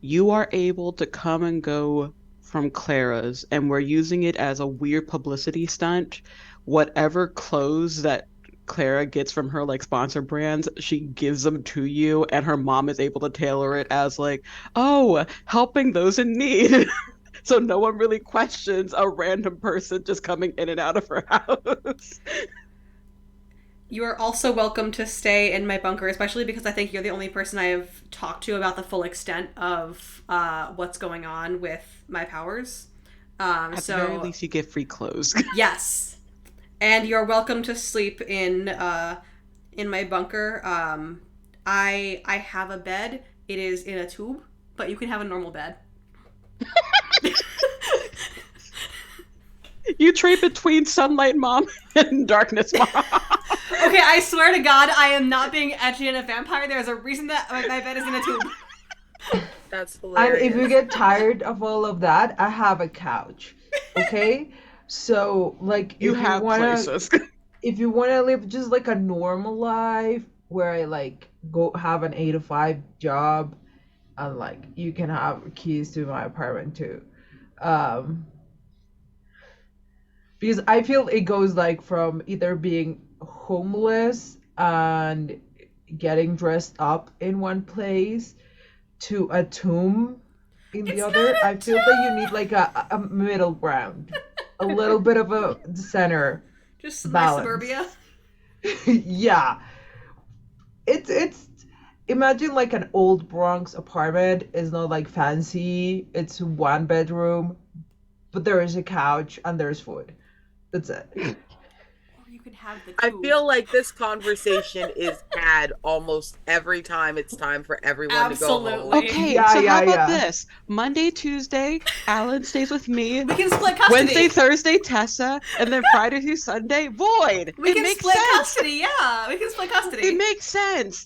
you are able to come and go from Clara's, and we're using it as a weird publicity stunt. Whatever clothes that Clara gets from her like sponsor brands, she gives them to you, and her mom is able to tailor it as like, oh, helping those in need. So no one really questions a random person just coming in and out of her house. You are also welcome to stay in my bunker, especially because I think you're the only person I have talked to about the full extent of what's going on with my powers. At the very least, you get free clothes. Yes, and you're welcome to sleep in my bunker. I have a bed. It is in a tube, but you can have a normal bed. You trade between sunlight mom and darkness mom. Okay, I swear to God, I am not being edgy in a vampire. There's a reason that my bed is in a tube. That's And hilarious. if you get tired of all of that, I have a couch. Okay? So, like, You if you have wanna places. if you wanna live just like a normal life where I like go have an 8 to 5 job and like you can have keys to my apartment too. Um because I feel it goes like from either being homeless and getting dressed up in one place to a tomb in the It's other. not a I feel that you need like a middle ground, a little bit of a center Just my balance. suburbia. Yeah, it's imagine like an old Bronx apartment. It's not like fancy. It's 1 bedroom, but there is a couch and there's food. That's it. Or you could have the I tube. feel like this conversation is had almost every time it's time for everyone to go home. Absolutely. Okay, Yeah, so how yeah, about yeah. this? Monday, Tuesday, Alan stays with me. We can split custody. Wednesday, Thursday, Tessa, and then Friday through Sunday, Void. We It can makes split sense. custody. Yeah, we can split custody. It makes sense.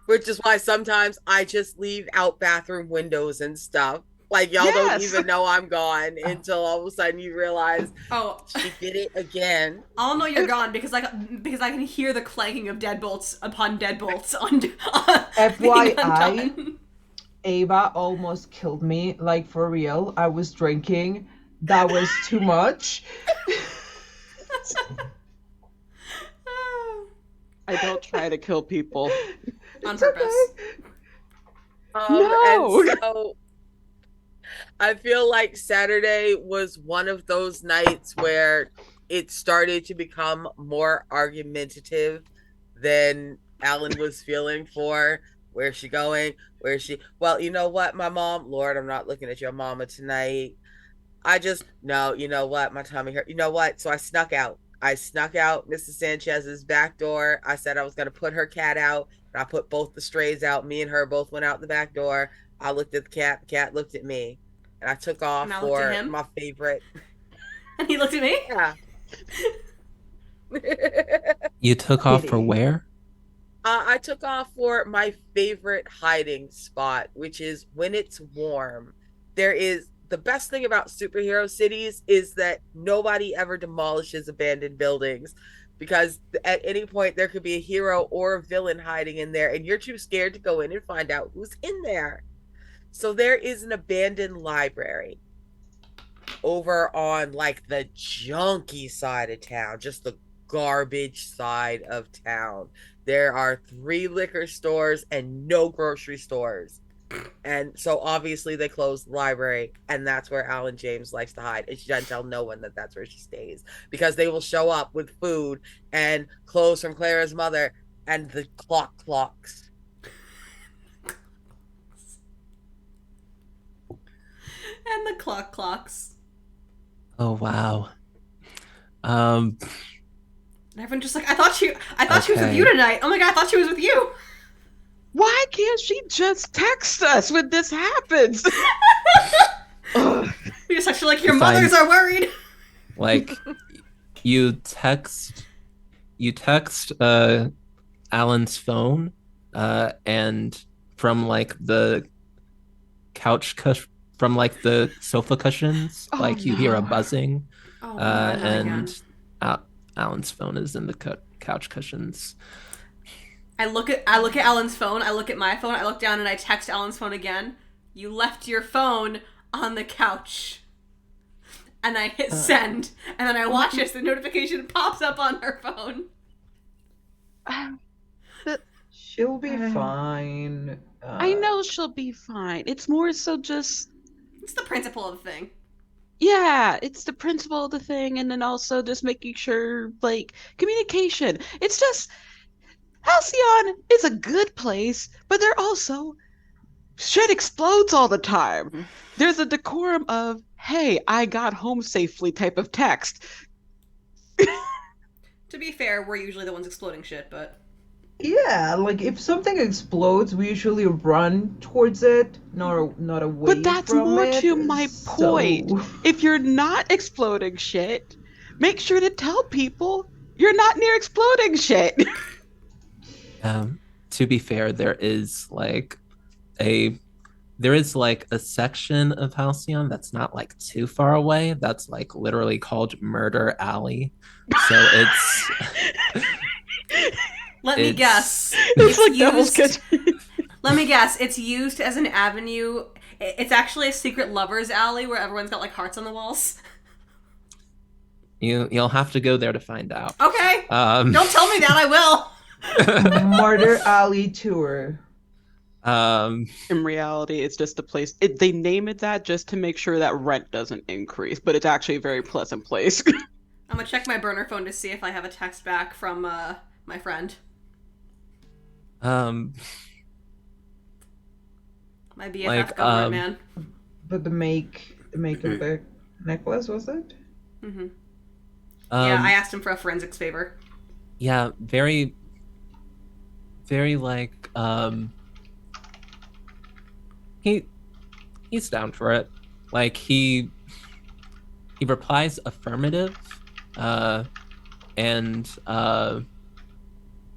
Which is why sometimes I just leave out bathroom windows and stuff. Like y'all don't Yes. even know I'm gone until all of a sudden you realize Oh, she did it again. I'll know you're gone because I can hear the clanking of deadbolts upon deadbolts on being FYI, undone. Ava almost killed me. Like for real. I was drinking. That was too much. I don't try to kill people. On It's purpose. okay. No. And so I feel like Saturday was one of those nights where it started to become more argumentative than Alan was feeling for. Where's she going? Where's she? Well, you know what, my mom, Lord, I'm not looking at your mama tonight. No, you know what, my tummy hurt. You know what? So I snuck out. I snuck out Mrs. Sanchez's back door. I said I was going to put her cat out, and I put both the strays out. Me and her both went out the back door. I looked at the cat looked at me, and I took off And I looked at for him. my favorite. And he looked at me. Yeah. You took off for Kitty. where? I took off for my favorite hiding spot, which is when it's warm. There is the best thing about superhero cities is that nobody ever demolishes abandoned buildings because at any point there could be a hero or a villain hiding in there and you're too scared to go in and find out who's in there. So there is an abandoned library over on like the junky side of town, just the garbage side of town. There are 3 liquor stores and no grocery stores. And so obviously they closed the library, and that's where Alan James likes to hide. And she doesn't tell no one that that's where she stays because they will show up with food and clothes from Clara's mother, and the clock clocks. And the clock clocks. Oh, wow. Um, And everyone just like, I thought she was with okay. you tonight. Oh my god, I thought she was with you. Why can't she just text us when this happens? Ugh. We just actually like, your You mothers find are worried. like you text Alan's phone, and from like the couch cush from like the sofa cushions, Oh like you hear a no. buzzing, Oh god, not and again. Alan's phone is in the couch cushions. I look at Alan's phone, I look at my phone, I look down and I text Alan's phone again. You left your phone on the couch. And I hit send, and then I watch as the notification pops up on her phone. She'll be fine. I know she'll be fine. It's more so just, It's the principle of the thing. yeah, it's the principle of the thing, and then also just making sure, like, communication. It's just, Halcyon is a good place, but they're also, shit explodes all the time. There's a decorum of, hey, I got home safely type of text. To be fair, we're usually the ones exploding shit, but Yeah, like if something explodes, we usually run towards it, not But away that's from more it. to my point. So If you're not exploding shit, make sure to tell people you're not near exploding shit. Um, to be fair, a there is like a section of Halcyon that's not like too far away. That's like literally called Murder Alley. So let me it's guess. It's It's like Devil's used. Kitchen. Let me guess. It's used as an avenue. It's actually a secret lovers alley where everyone's got like hearts on the walls. you'll have to go there to find out. Okay. Um, Don't tell me that. I will. Murder Alley tour. um, In reality, it's just a place. They name it that just to make sure that rent doesn't increase, but it's actually a very pleasant place. I'm gonna check my burner phone to see if I have a text back from my friend. um, My BFF like government man. But the make of the necklace, was it? Mm-hmm. Yeah, I um, asked him for a forensics favor. yeah, very, very like he he's down for it. Like he replies affirmative, uh, and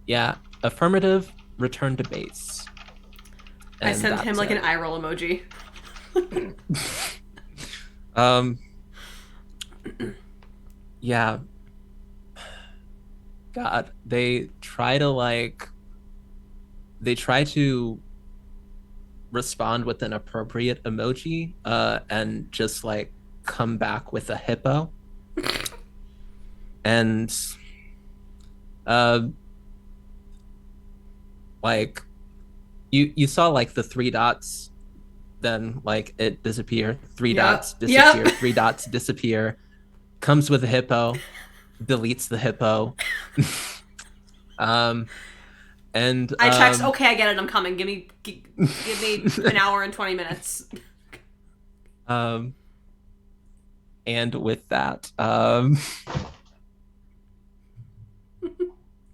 yeah, affirmative, return to base. I And sent him that's like an it. eye roll emoji. Um, yeah, God, they try to respond with an appropriate emoji, and just like come back with a hippo, and uh, like you saw like the three dots, then like it disappear, three dots Yep. disappear, Yep. three dots disappear, comes with a hippo, deletes the hippo. um and I text, okay, I get it, I'm coming. Give me an hour and 20 minutes. um and with that,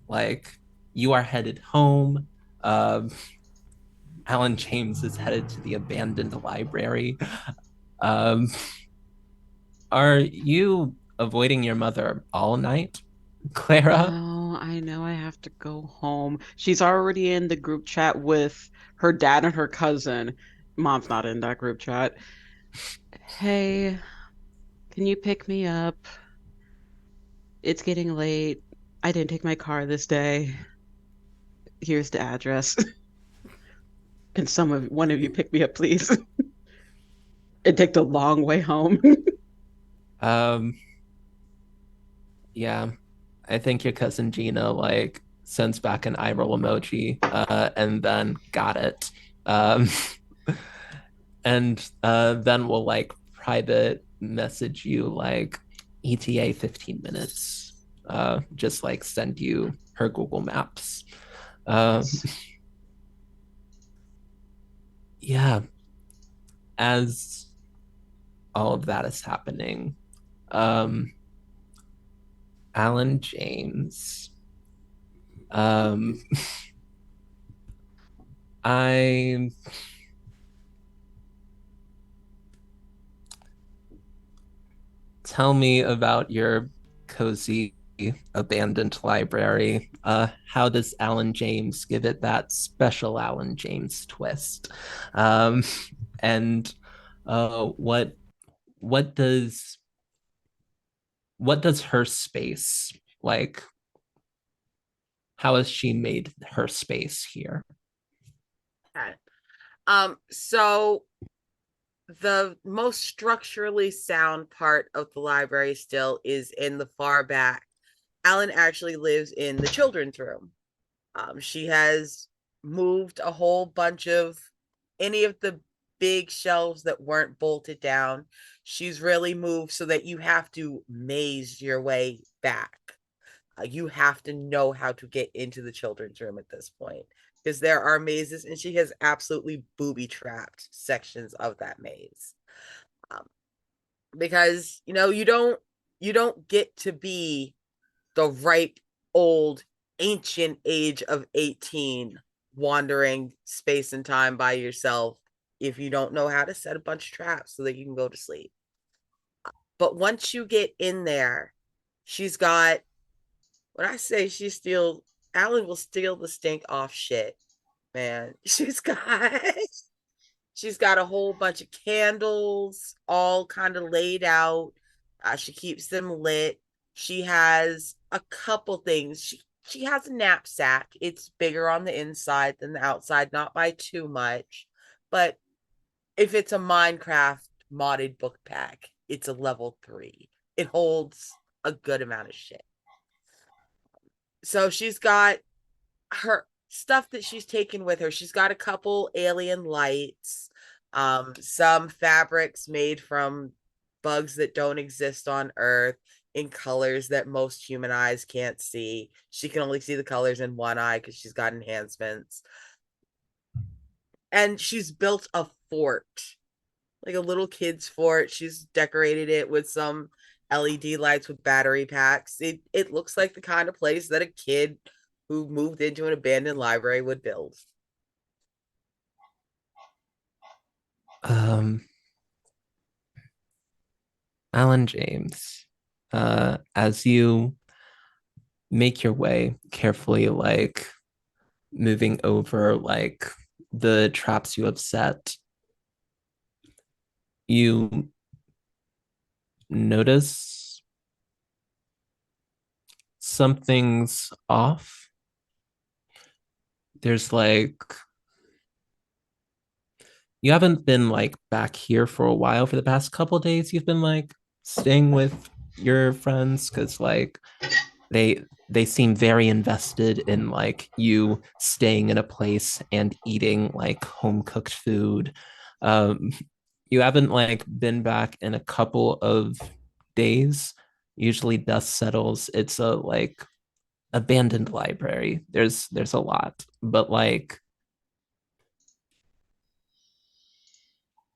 like you are headed home. um Alan James is headed to the abandoned library. um are you avoiding your mother all night, Clara? No, I know I have to go home. She's already in the group chat with her dad and her cousin. Mom's not in that group chat. Hey, can you pick me up? It's getting late. I didn't take my car this day. Here's the address. Can one of you pick me up, please? It takes a long way home. um yeah, I think your cousin Gina like sends back an eye roll emoji, and then got it. Um, and then we'll like private message you like ETA 15 minutes. Just like send you her Google Maps. Um, yeah, as all of that is happening, um, Alan James. Um, I Tell me about your cozy abandoned library. How does Alan James give it that special Alan James twist? Um, and what what does her space like? How has she made her space here? Okay. So the most structurally sound part of the library still is in the far back. Alan actually lives in the children's room. She has moved a whole bunch of any of the big shelves that weren't bolted down. She's really moved so that you have to maze your way back. You have to know how to get into the children's room at this point because there are mazes, and she has absolutely booby trapped sections of that maze. Um, because you don't get to be the ripe old ancient age of 18 wandering space and time by yourself if you don't know how to set a bunch of traps so that you can go to sleep. But once you get in there, she's got when I say she steals, Alan will steal the stink off shit, man. She's got a whole bunch of candles all kind of laid out. She keeps them lit. She has a couple things. She has a knapsack. It's bigger on the inside than the outside, not by too much. But if it's a Minecraft modded book pack, it's a level 3. It holds a good amount of shit. So she's got her stuff that she's taken with her. She's got a couple alien lights, some fabrics made from bugs that don't exist on Earth in colors that most human eyes can't see. She can only see the colors in one eye because she's got enhancements. And she's built a fort, like a little kid's fort. She's decorated it with some LED lights with battery packs. It looks like the kind of place that a kid who moved into an abandoned library would build. Um, Alan James, as you make your way carefully, like moving over like the traps you have set, you notice something's off. There's like you haven't been like back here for a while for the past couple of days. You've been like staying with your friends because like they seem very invested in like you staying in a place and eating like home cooked food. Um, you haven't like been back in a couple of days. Usually dust settles. It's a like abandoned library. There's a lot, but like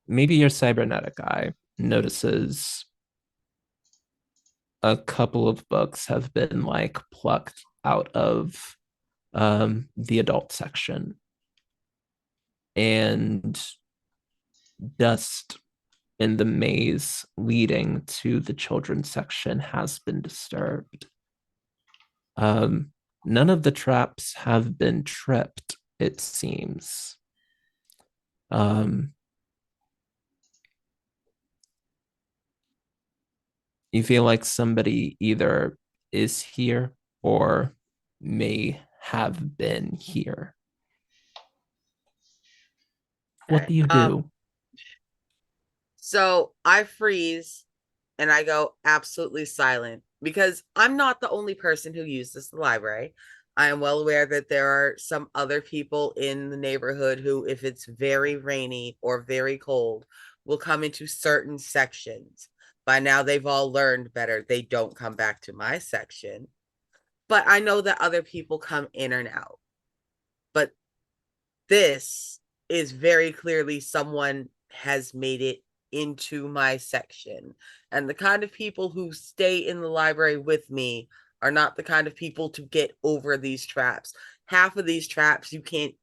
maybe your cybernetic eye notices a couple of books have been like plucked out of the adult section, and dust in the maze leading to the children's section has been disturbed. Um, None of the traps have been tripped, it seems. Um, you feel like somebody either is here or may have been here. What Okay. do you do? So I freeze and I go absolutely silent because I'm not the only person who uses the library. I am well aware that there are some other people in the neighborhood who, if it's very rainy or very cold, will come into certain sections. By now, they've all learned better. They don't come back to my section. But I know that other people come in and out. But this is very clearly someone has made it into my section. And the kind of people who stay in the library with me are not the kind of people to get over these traps. Half of these traps you can't,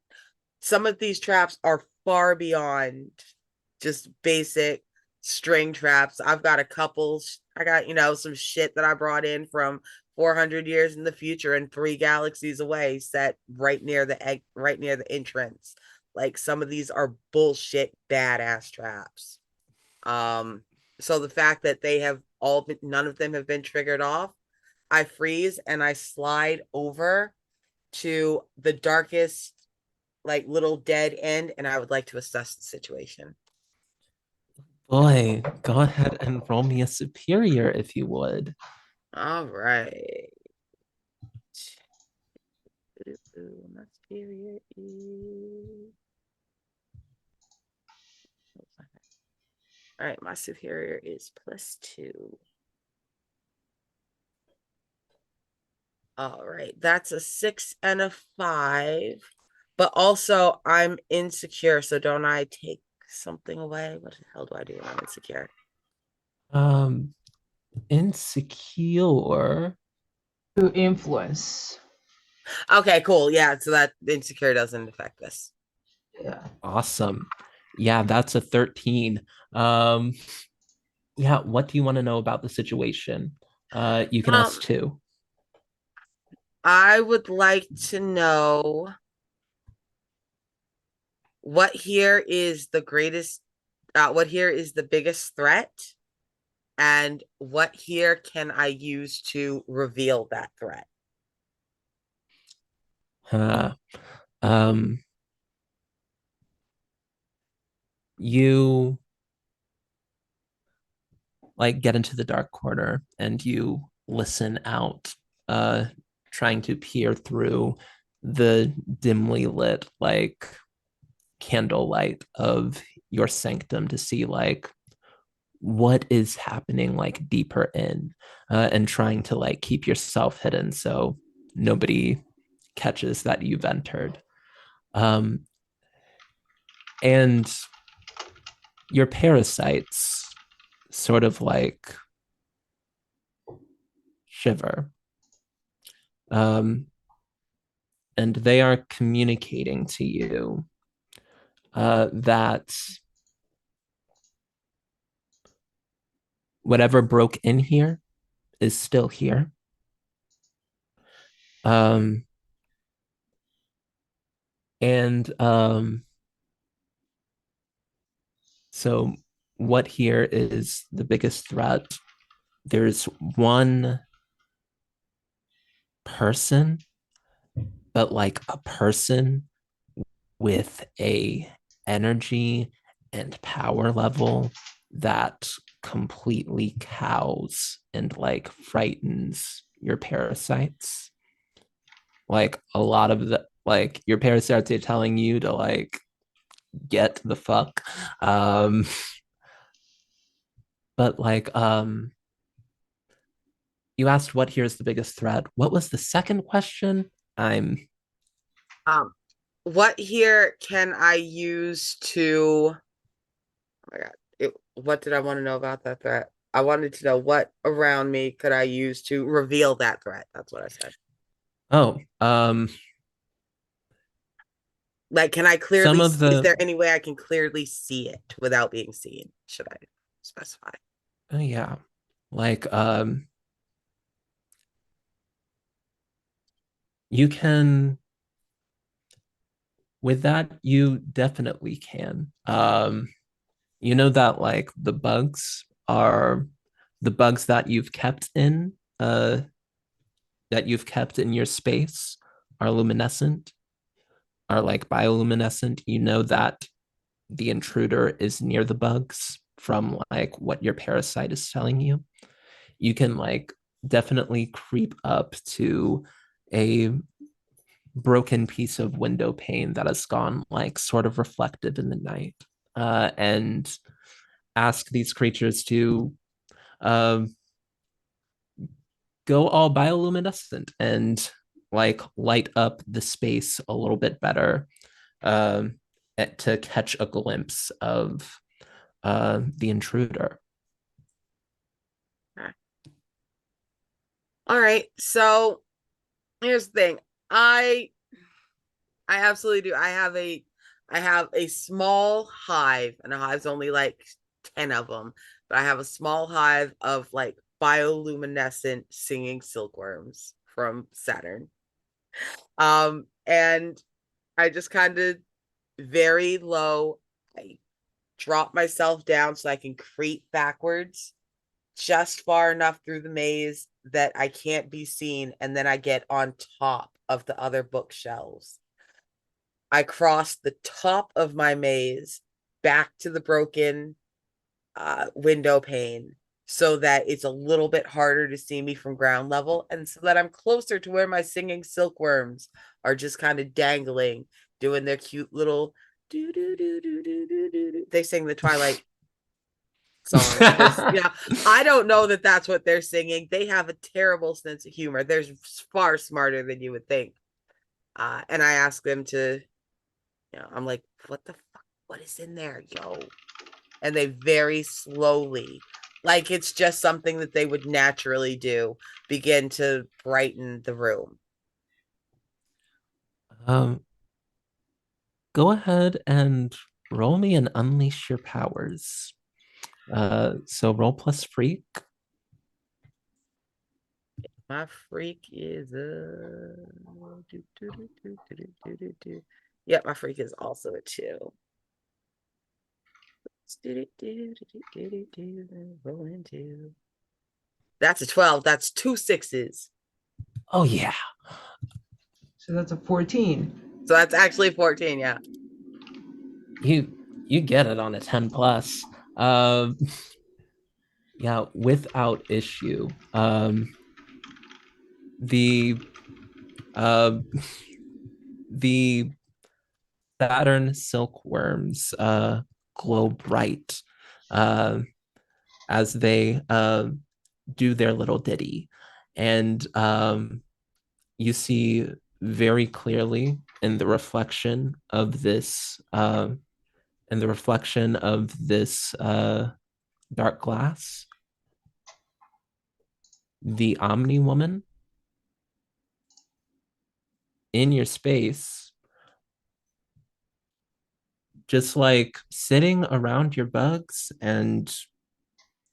some of these traps are far beyond just basic string traps. I've got a couple, I got, some shit that I brought in from 400 years in the future and 3 galaxies away, set right near the entrance. Like, some of these are bullshit badass traps. So the fact that they have all been, none of them have been triggered off, I freeze and I slide over to the darkest, like, little dead end, and I would like to assess the situation. Boy, go ahead and roll me a superior if you would. All right. My superior is... All right, my superior is +2. All right, that's a 6 and a 5. But also, I'm insecure, so don't I take something away? What the hell do I do when I'm insecure? Insecure. To influence. Okay, cool. Yeah, so that insecure doesn't affect this. Yeah. Awesome. Yeah, that's a 13. Yeah, what do you want to know about the situation? You can ask too. I would like to know what here is the greatest, what here is the biggest threat, and what here can I use to reveal that threat? Uh, um, you like get into the dark corner and you listen out, trying to peer through the dimly lit like candlelight of your sanctum to see like what is happening like deeper in, and trying to like keep yourself hidden so nobody catches that you've entered. And your parasites sort of like shiver. Um, and they are communicating to you that whatever broke in here is still here. Um, and so, what here is the biggest threat? There's one person, but like a person with a energy and power level that completely cows and like frightens your parasites. Like a lot of the like your parasites are telling you to like get the fuck. Um but like you asked what here's the biggest threat. What was the second question? I'm Um, what here can I use to? Oh my god! What did I want to know about that threat? I wanted to know what around me could I use to reveal that threat. That's what I said. oh, Like, can I some clearly? of Is the there any way I can clearly see it without being seen? Should I specify? oh yeah. Like you can with that you definitely can. You know that like the bugs uh that you've kept in your space are luminescent, are like bioluminescent. You know that the intruder is near the bugs from like what your parasite is telling you. You can like definitely creep up to a broken piece of window pane that has gone like sort of reflective in the night, and ask these creatures to uh, go all bioluminescent and like light up the space a little bit better, um, to catch a glimpse of the intruder. All right. So here's the thing. I absolutely do. I have a small hive, and a hive's only like 10 of them, but I have a small hive of like bioluminescent singing silkworms from Saturn. And I just kind of very low, I drop myself down so I can creep backwards just far enough through the maze that I can't be seen, and then I get on top of the other bookshelves. I cross the top of my maze back to the broken window pane so that it's a little bit harder to see me from ground level, and so that I'm closer to where my singing silkworms are just kind of dangling, doing their cute little do do do do do do do. They sing the Twilight song because yeah, I don't know that that's what they're singing. They have a terrible sense of humor. They're far smarter than you would think. And I ask them to, I'm like, what the fuck? What is in there, yo? And they very slowly, like it's just something that they would naturally do, begin to brighten the room. Um, Go ahead and roll me and unleash your powers. So roll plus freak. My freak is yeah, my freak is also a 2. Rolling 2. That's a 12. That's 2 6s. Oh yeah. So that's a 14. So that's actually 14, yeah. You get it on a 10 plus. Yeah, without issue. The uh the Saturn silkworms glow bright as they do their little ditty. And you see very clearly in the reflection of this dark glass, the Omni woman in your space, just like sitting around your bugs and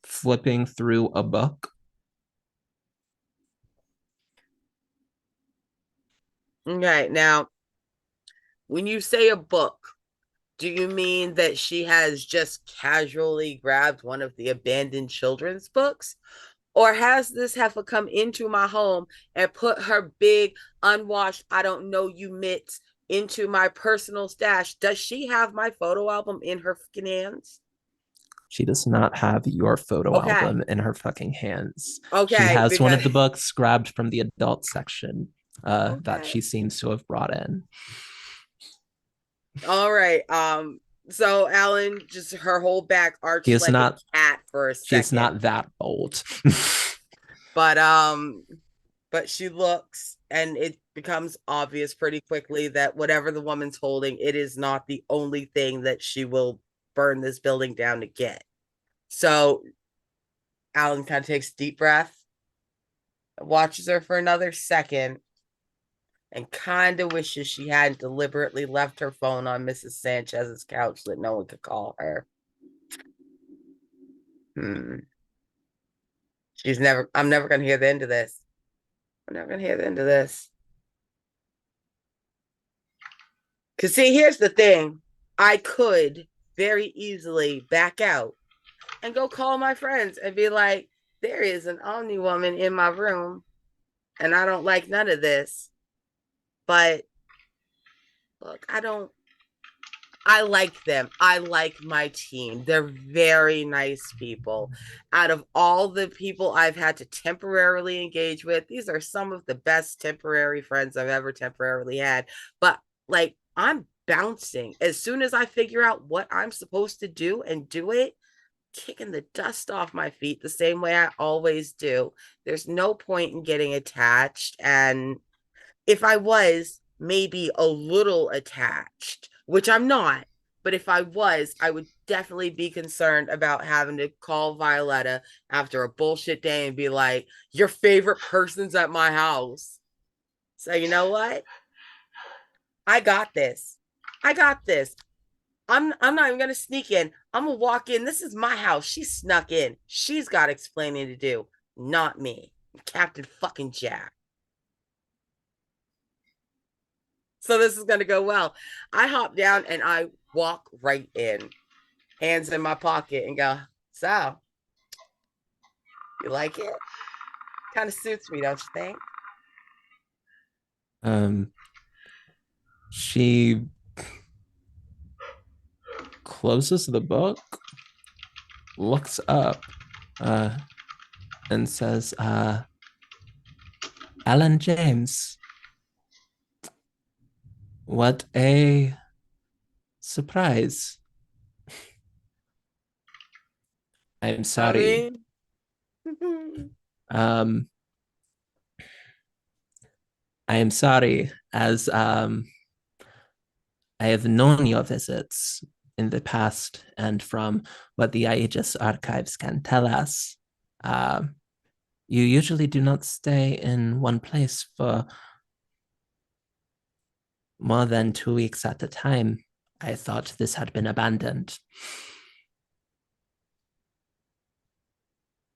flipping through a book. Okay, now when you say a book, do you mean that she has just casually grabbed one of the abandoned children's books? Or has this heifer come into my home and put her big, unwashed, I don't know you mitts into my personal stash? Does she have my photo album in her fucking hands? She does not have your photo Okay. album in her fucking hands. She Okay, has one of because the books grabbed from the adult section that okay. she seems to have brought in. All right. So Alan, just her whole back She arched is like not. a cat for a She is second. not that bold. But she looks, and it becomes obvious pretty quickly that whatever the woman's holding, it is not the only thing that she will burn this building down to get. So Alan kind of takes a deep breath, watches her for another second, and kind of wishes she hadn't deliberately left her phone on Mrs. Sanchez's couch so that no one could call her. I'm never gonna hear the end of this. I'm never gonna hear the end of this. Because see, here's the thing. I could very easily back out and go call my friends and be like, there is an Omni woman in my room and I don't like none of this. But look, I like them. I like my team. They're very nice people. Out of all the people I've had to temporarily engage with, these are some of the best temporary friends I've ever temporarily had. But like, I'm bouncing. As soon as I figure out what I'm supposed to do and do it, kicking the dust off my feet the same way I always do. There's no point in getting attached. And if I was maybe a little attached, which I'm not, But if I was, I would definitely be concerned about having to call Violetta after a bullshit day and be like, your favorite person's at my house. So you know what? I got this. I got this. I'm not even gonna sneak in. I'm gonna walk in. This is my house. She snuck in. She's got explaining to do, not me. Captain fucking Jack. So this is gonna go well. I hop down and I walk right in, hands in my pocket, and go, so you like it? Kind of suits me, don't you think? She closes the book, looks up, and says, Alan James, what a surprise. I'm sorry. Um, I am sorry, as I have known your visits in the past, and from what the Aegis archives can tell us, you usually do not stay in one place for more than 2 weeks at a time. I thought this had been abandoned.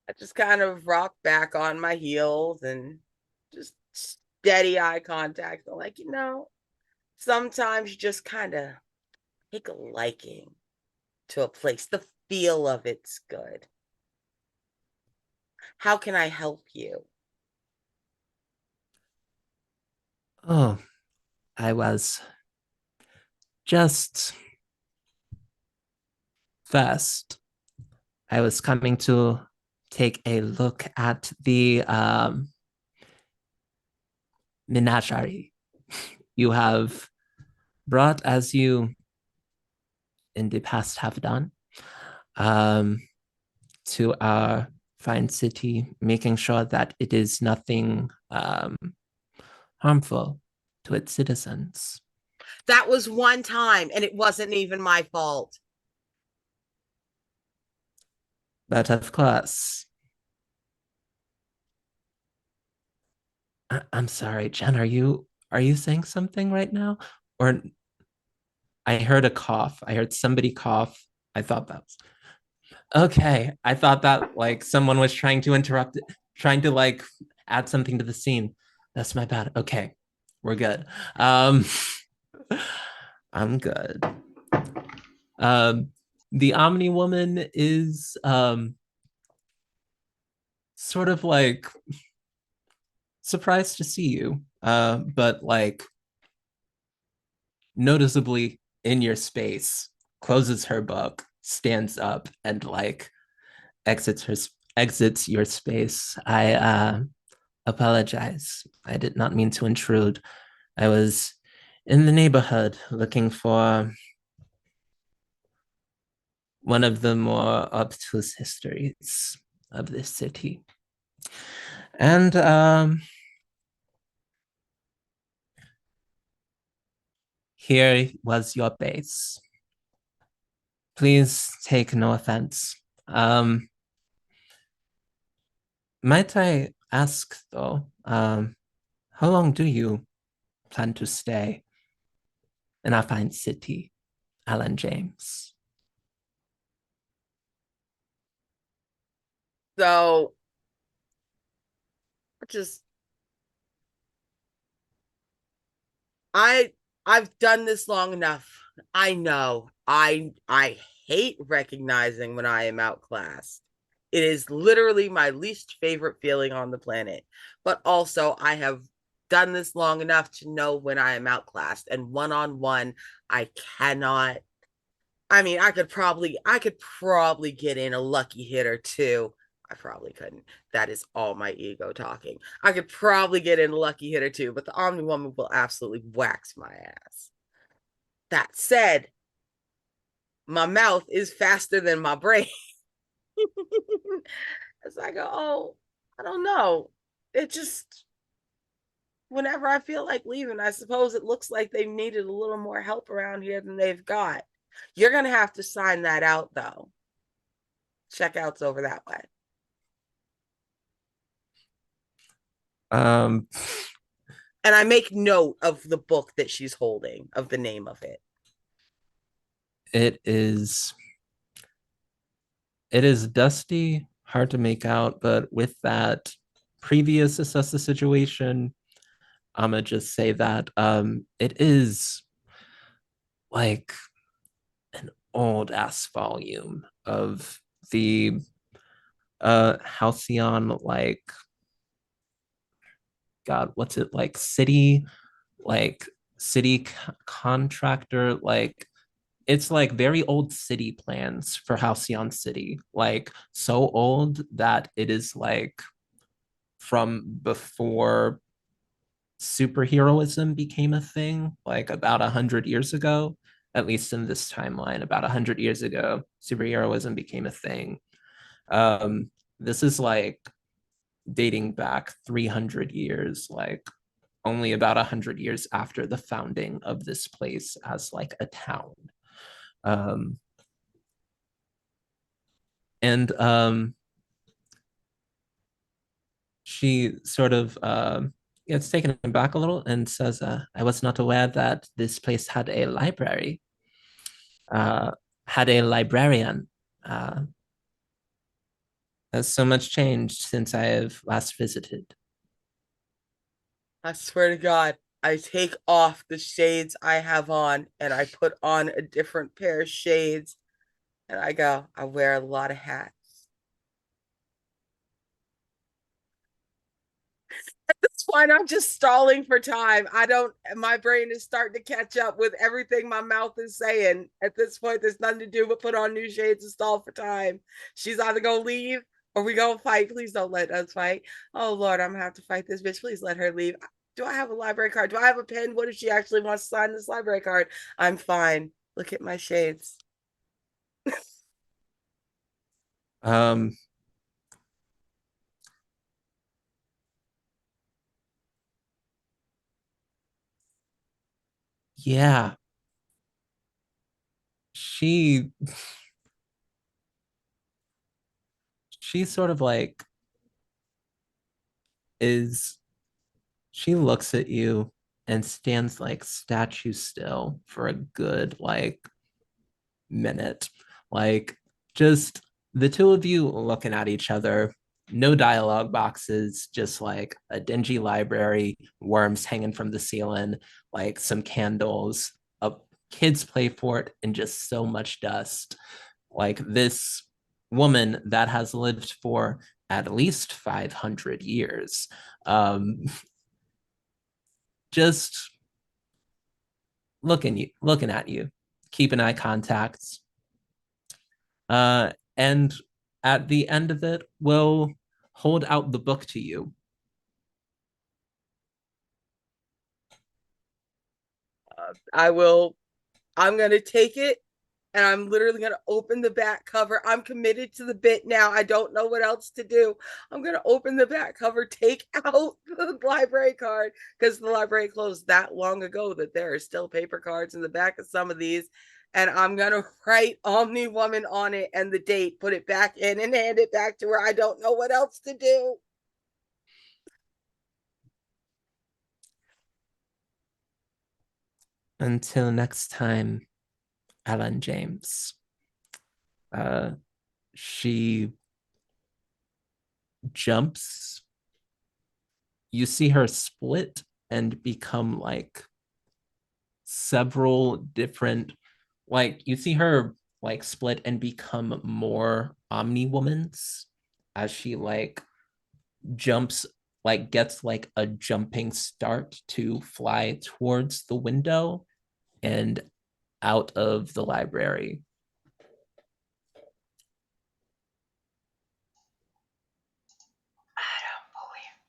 I just kind of rock back on my heels and just steady eye contact. I'm like, sometimes you just kind of take a liking to a place. The feel of it's good. How can I help you? Oh, I was just first. I was coming to take a look at the menagerie you have brought, as you in the past have done, to our fine city, making sure that it is nothing harmful to its citizens. That was one time, and it wasn't even my fault. But of course, I'm sorry, Jen, are you saying something right now? Or I heard a cough. I heard somebody cough. I thought that was okay. I thought that like someone was trying to interrupt it, trying to like add something to the scene. That's my bad. Okay. We're good. I'm good. The Omni woman is sort of like surprised to see you, but like noticeably in your space, closes her book, stands up, and like exits your space. I apologize. I did not mean to intrude. I was in the neighborhood looking for one of the more obtuse histories of this city. And here was your base. Please take no offense. Might I ask, though, how long do you plan to stay in our fine city, Alan James? So just I've done this long enough. I know. I hate recognizing when I am outclassed. It is literally my least favorite feeling on the planet. But also I have done this long enough to know when I am outclassed, and one-on-one I cannot. I mean, I could probably get in a lucky hit or two. I probably couldn't. That is all my ego talking. I could probably get in a lucky hit or two, but the Omni Woman will absolutely wax my ass. That said, my mouth is faster than my brain. As I go, oh, I don't know. It just, whenever I feel like leaving, I suppose it looks like they've needed a little more help around here than they've got. You're gonna have to sign that out though. Checkout's over that way. Um, And I make note of the book that she's holding, of the name of it. it is dusty, hard to make out, but with that previous assess the situation, I'm gonna just say that it is like an old ass volume of the Halcyon, like, God, what's it like, like city contractor, like it's like very old city plans for Halcyon City, like so old that it is like from before superheroism became a thing, like about 100 years ago. At least in this timeline, about 100 years ago, superheroism became a thing. This is like dating back 300 years, like only about 100 years after the founding of this place as like a town. Um, and she sort of gets taken aback a little and says, I was not aware that this place had a library, uh, had a librarian. Uh, has so much changed since I have last visited. I swear to God, I take off the shades I have on and I put on a different pair of shades and I go, I wear a lot of hats. At this point, I'm just stalling for time. My brain is starting to catch up with everything my mouth is saying. At this point, there's nothing to do but put on new shades and stall for time. She's either going to leave or we going to fight. Please don't let us fight. Oh, Lord, I'm going to have to fight this bitch. Please let her leave. Do I have a library card? Do I have a pen? What if she actually wants to sign this library card? I'm fine. Look at my shades. Um, yeah, she she sort of like is she looks at you and stands like statue still for a good like minute. Like just the two of you looking at each other, no dialogue boxes, just like a dingy library, worms hanging from the ceiling, like some candles, a kids play fort, and just so much dust. Like this woman that has lived for at least 500 years. Just looking at you, keeping eye contact. And at the end of it, we'll hold out the book to you. I'm going to take it and I'm literally going to open the back cover. I'm committed to the bit now. I don't know what else to do. I'm going to open the back cover, take out the library card because the library closed that long ago that there are still paper cards in the back of some of these. And I'm going to write Omni Woman on it and the date, put it back in and hand it back to her. I don't know what else to do. Until next time, Alan James. Uh, she jumps. You see her split and become like several different, like you see her like split and become more Omni Womans as she like jumps, like gets like a jumping start to fly towards the window and out of the library. I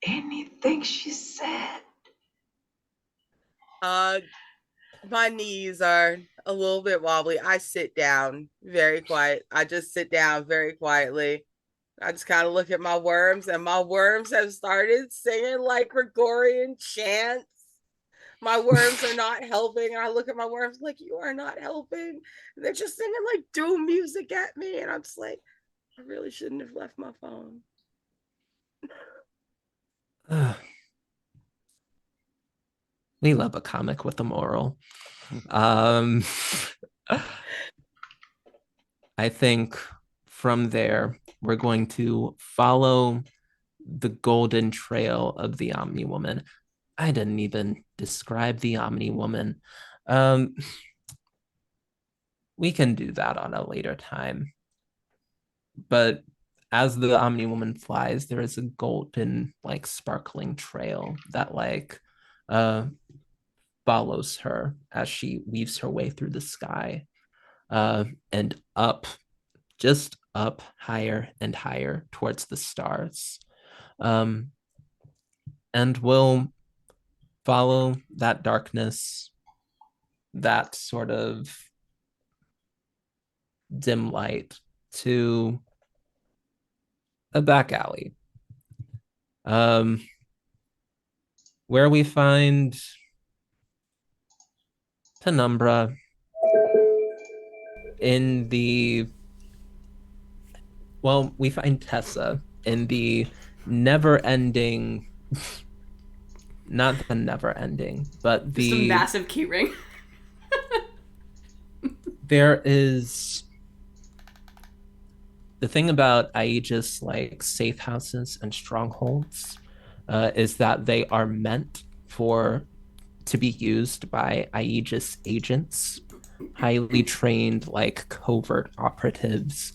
don't believe anything she said. My knees are a little bit wobbly. I sit down very quiet. I just sit down very quietly. I just kind of look at my worms, and my worms have started singing like Gregorian chants. My worms are not helping. I look at my worms like, you are not helping. And they're just singing like doom music at me. And I'm just like, I really shouldn't have left my phone. We love a comic with a moral. Um, I think from there, we're going to follow the golden trail of the Omni Woman. I didn't even describe the Omni Woman. Um, we can do that on a later time. But as the Omni Woman flies, there is a golden, like sparkling trail that uh follows her as she weaves her way through the sky. And up, just up higher and higher towards the stars. Um, and we'll follow that darkness, that sort of dim light to a back alley, um, where we find Penumbra in the we find Tessa in the never ending, not the never ending, but Just a massive keyring. There is the thing about Aegis, like safe houses and strongholds, is that they are meant to be used by Aegis agents, highly trained, like covert operatives.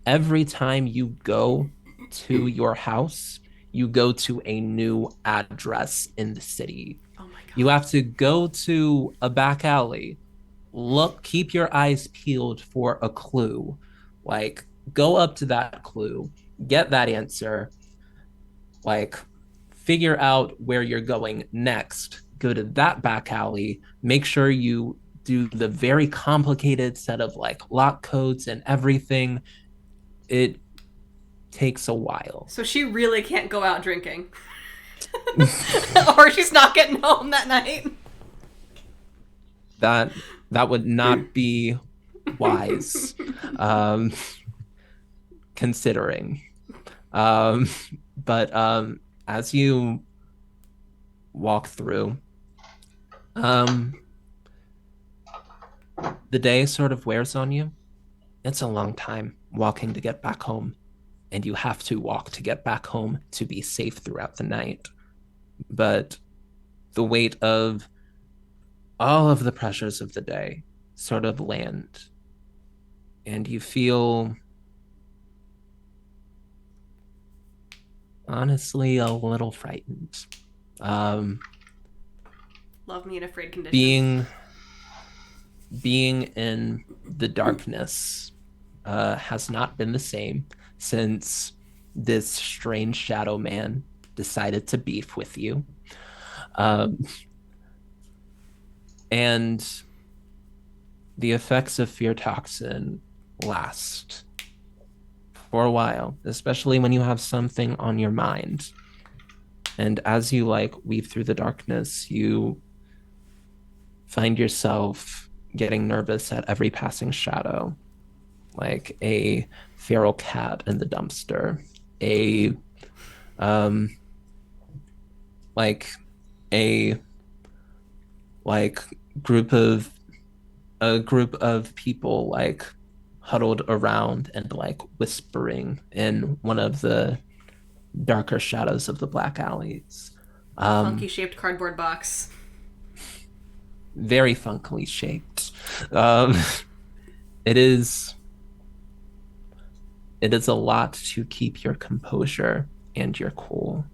Every time you go to your house, you go to a new address in the city. Oh my god. You have to go to a back alley, keep your eyes peeled for a clue. Like, go up to that clue, get that answer, like, figure out where you're going next, go to that back alley, make sure you do the very complicated set of like lock codes and everything. It takes a while. So she really can't go out drinking. Or she's not getting home that night. That would not be wise, considering. But as you walk through, the day sort of wears on you. It's a long time walking to get back home, and you have to walk to get back home to be safe throughout the night. But the weight of all of the pressures of the day sort of land, and you feel honestly a little frightened. Love me in afraid condition. Being in the darkness has not been the same since this strange shadow man decided to beef with you. And the effects of fear toxin last for a while, especially when you have something on your mind. And as you like weave through the darkness, you find yourself getting nervous at every passing shadow, like a feral cat in the dumpster, a group of people like huddled around and like whispering in one of the darker shadows of the black alleys. Funky shaped cardboard box. Very funkily shaped. It is a lot to keep your composure and your cool.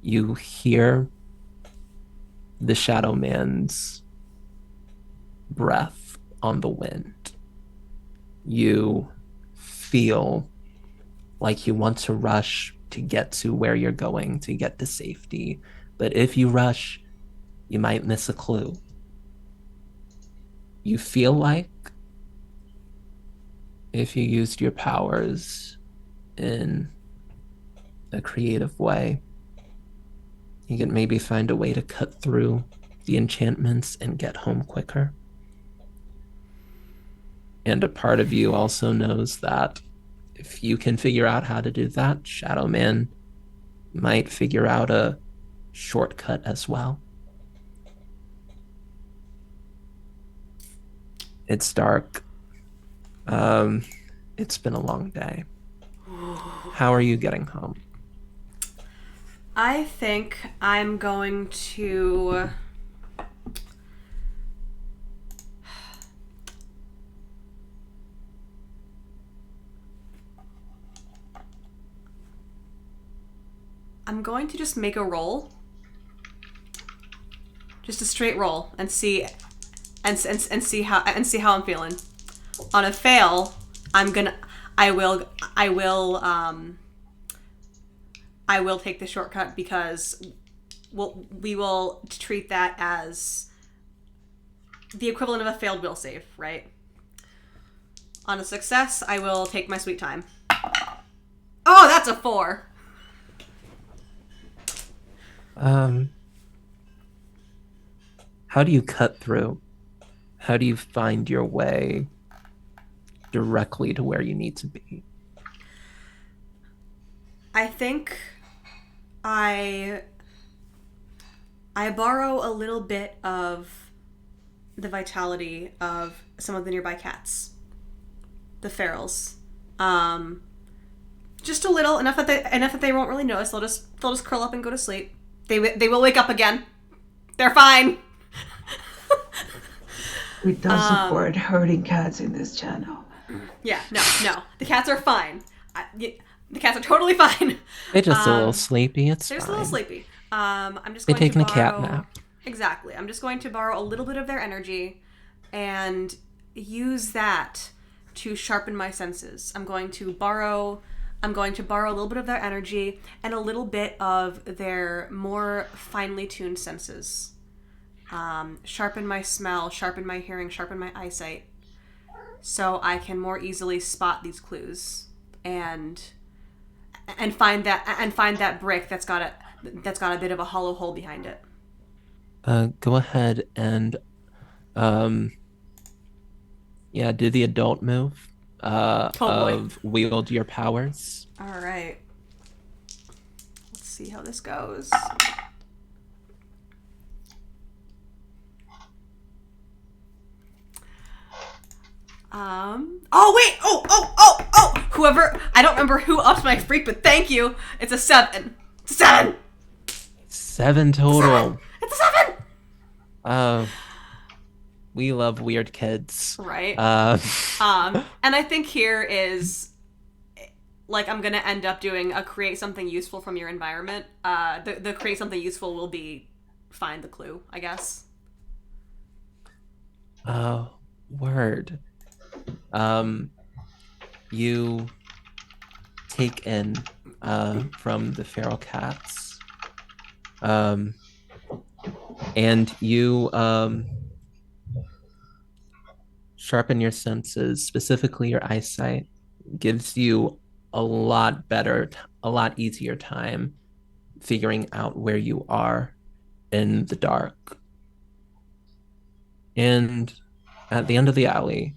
You hear the Shadow Man's breath on the wind. You feel like you want to rush to get to where you're going, to get to safety. But if you rush, you might miss a clue. You feel like if you used your powers in a creative way, You can maybe find a way to cut through the enchantments and get home quicker. And a part of you also knows that if you can figure out how to do that, Shadow Man might figure out a shortcut as well. It's dark. It's been a long day. How are you getting home? I think I'm going to. I'm going to just make a roll. Just a straight roll and see see how I'm feeling. On a fail, I will take the shortcut because we will treat that as the equivalent of a failed will save, right? On a success, I will take my sweet time. Oh, that's a 4. How do you cut through? How do you find your way directly to where you need to be? I think I borrow a little bit of the vitality of some of the nearby cats, the ferals. Just a little, enough that they won't really notice. They'll just curl up and go to sleep. They will wake up again. They're fine. We don't support hurting cats in this channel. Yeah, no. The cats are fine. The cats are totally fine. They're just a little sleepy. It's They're fine. just a little sleepy. I'm just They're going taking to a cat borrow, nap. Exactly. I'm just going to borrow a little bit of their energy and use that to sharpen my senses. I'm going to borrow a little bit of their energy and a little bit of their more finely tuned senses. Sharpen my smell, sharpen my hearing, sharpen my eyesight, so I can more easily spot these clues and find that brick that's got a bit of a hollow hole behind it. Go ahead and do the adult move of wield your powers. All right. Let's see how this goes. Oh wait! Oh! Whoever, I don't remember who upped my freak, but thank you. It's a 7. It's a 7. 7 total. It's a 7. We love weird kids, right? And I think here is, like, I'm gonna end up doing a create something useful from your environment. The create something useful will be find the clue, I guess. Word. You take in from the feral cats, and you sharpen your senses, specifically your eyesight. Gives you a lot easier time figuring out where you are in the dark. And at the end of the alley,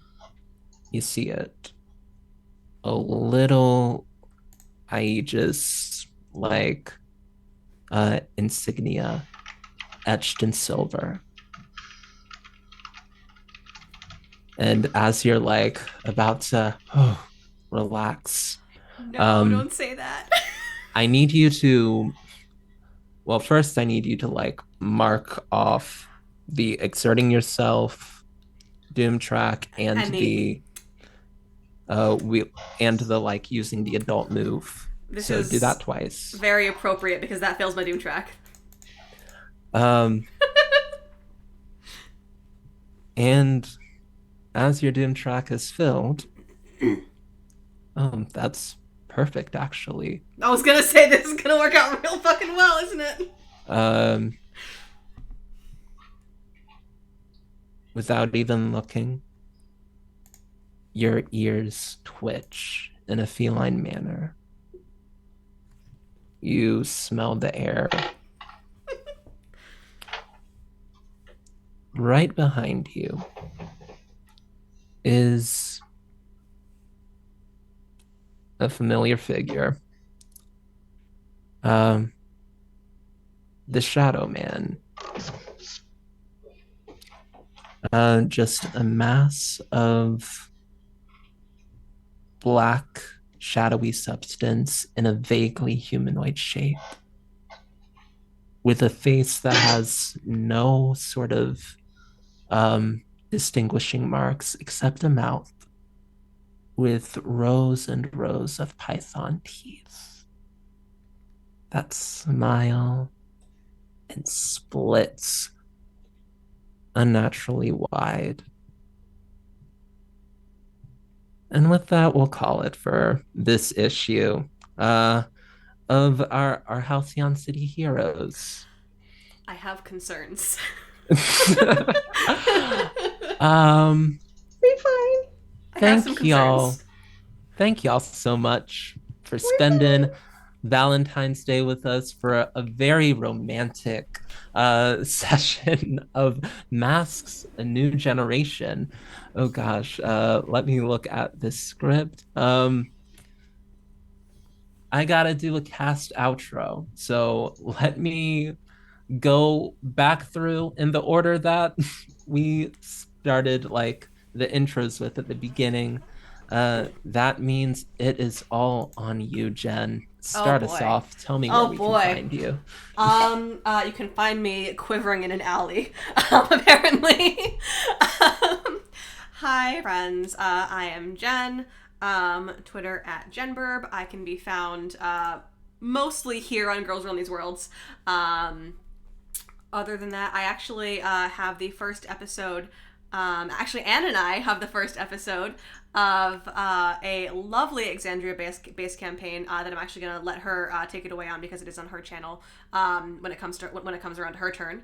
you see it. A little Aegis like insignia etched in silver. And as you're like about to relax, No, don't say that. I need you to, well, first I need you to like mark off the exerting yourself doom track and the like using the adult move. So do that twice. Very appropriate because that fails my doom track. And as your doom track is filled, that's perfect actually. I was gonna say this is gonna work out real fucking well, isn't it? Without even looking, your ears twitch in a feline manner. You smell the air right behind you is a familiar figure. Um, the Shadow Man. Just a mass of black, shadowy substance in a vaguely humanoid shape, with a face that has no sort of distinguishing marks except a mouth with rows and rows of python teeth that smile and splits unnaturally wide. And with that, we'll call it for this issue of our Halcyon City Heroes. I have concerns. um, Be fine. I have some thank y'all. concerns. Thank y'all so much for We're spending fine. Valentine's Day with us for a very romantic session of Masks, a New Generation. Oh gosh, let me look at this script. I gotta do a cast outro, so let me go back through in the order that we started like the intros with at the beginning. That means it is all on you, Jen. Oh Start us boy. off. Tell me where Oh we can boy. find you. You can find me quivering in an alley, apparently. Hi, friends. I am Jen. Twitter at JenBurb. I can be found mostly here on Girls Run These Worlds. Other than that, I actually have the first episode. Actually, Anne and I have the first episode of a lovely Exandria-based campaign that I'm actually going to let her take it away on because it is on her channel when it comes around to her turn.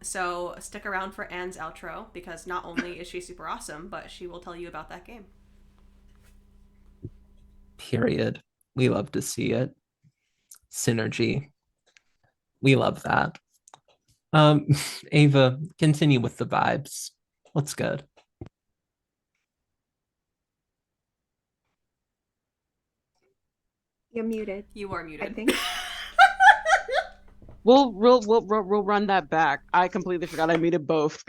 So stick around for Anne's outro because not only is she super awesome, but she will tell you about that game. Period. We love to see it. Synergy. We love that. Um, Ava, continue with the vibes. What's good? You're muted, You are I muted. think. We'll run that back. I completely forgot I muted both.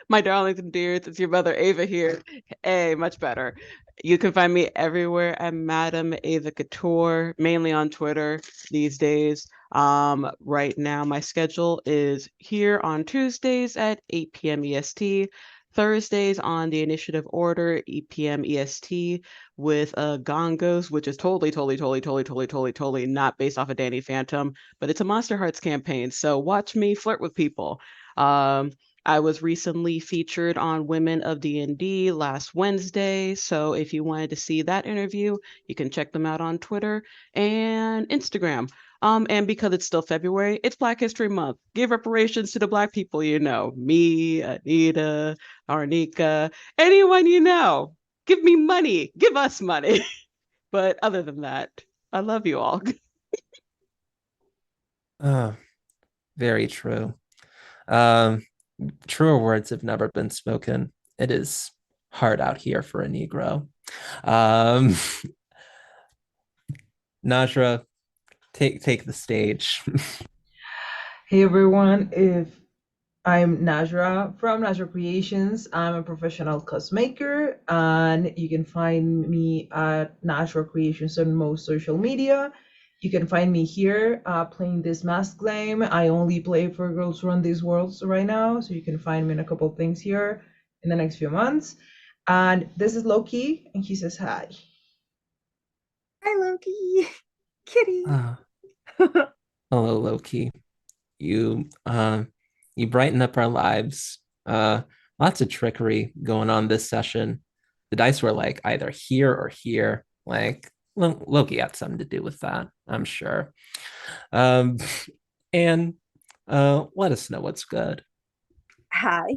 My darlings and dears, it's your mother Ava here. Hey, much better. You can find me everywhere at Madam Ava Couture, mainly on Twitter these days. Right now, my schedule is here on Tuesdays at 8 p.m. EST, Thursdays on the Initiative Order, 8 p.m. EST, with Gongos, which is totally not based off of Danny Phantom, but it's a Monster Hearts campaign. So watch me flirt with people. I was recently featured on Women of D&D last Wednesday, so if you wanted to see that interview, you can check them out on Twitter and Instagram. And because it's still February, it's Black History Month. Give reparations to the Black people you know. Me, Anita, Arnika, anyone you know. Give me money. Give us money. But other than that, I love you all. Uh, very true. Um, Truer words have never been spoken. It is hard out here for a Negro. Um, Najra, take the stage. Hey everyone, if I'm Najra from Najra Creations. I'm a professional cosmaker, and you can find me at Najra Creations on most social media. You can find me here playing this mask game. I only play for Girls Run These Worlds right now, so you can find me in a couple of things here in the next few months. And this is Loki, and he says hi. Hi, Loki. Kitty. Hello, Loki. You brighten up our lives. Lots of trickery going on this session. The dice were like either here or here. Like Loki had something to do with that, I'm sure. Um, and let us know what's good. Hi,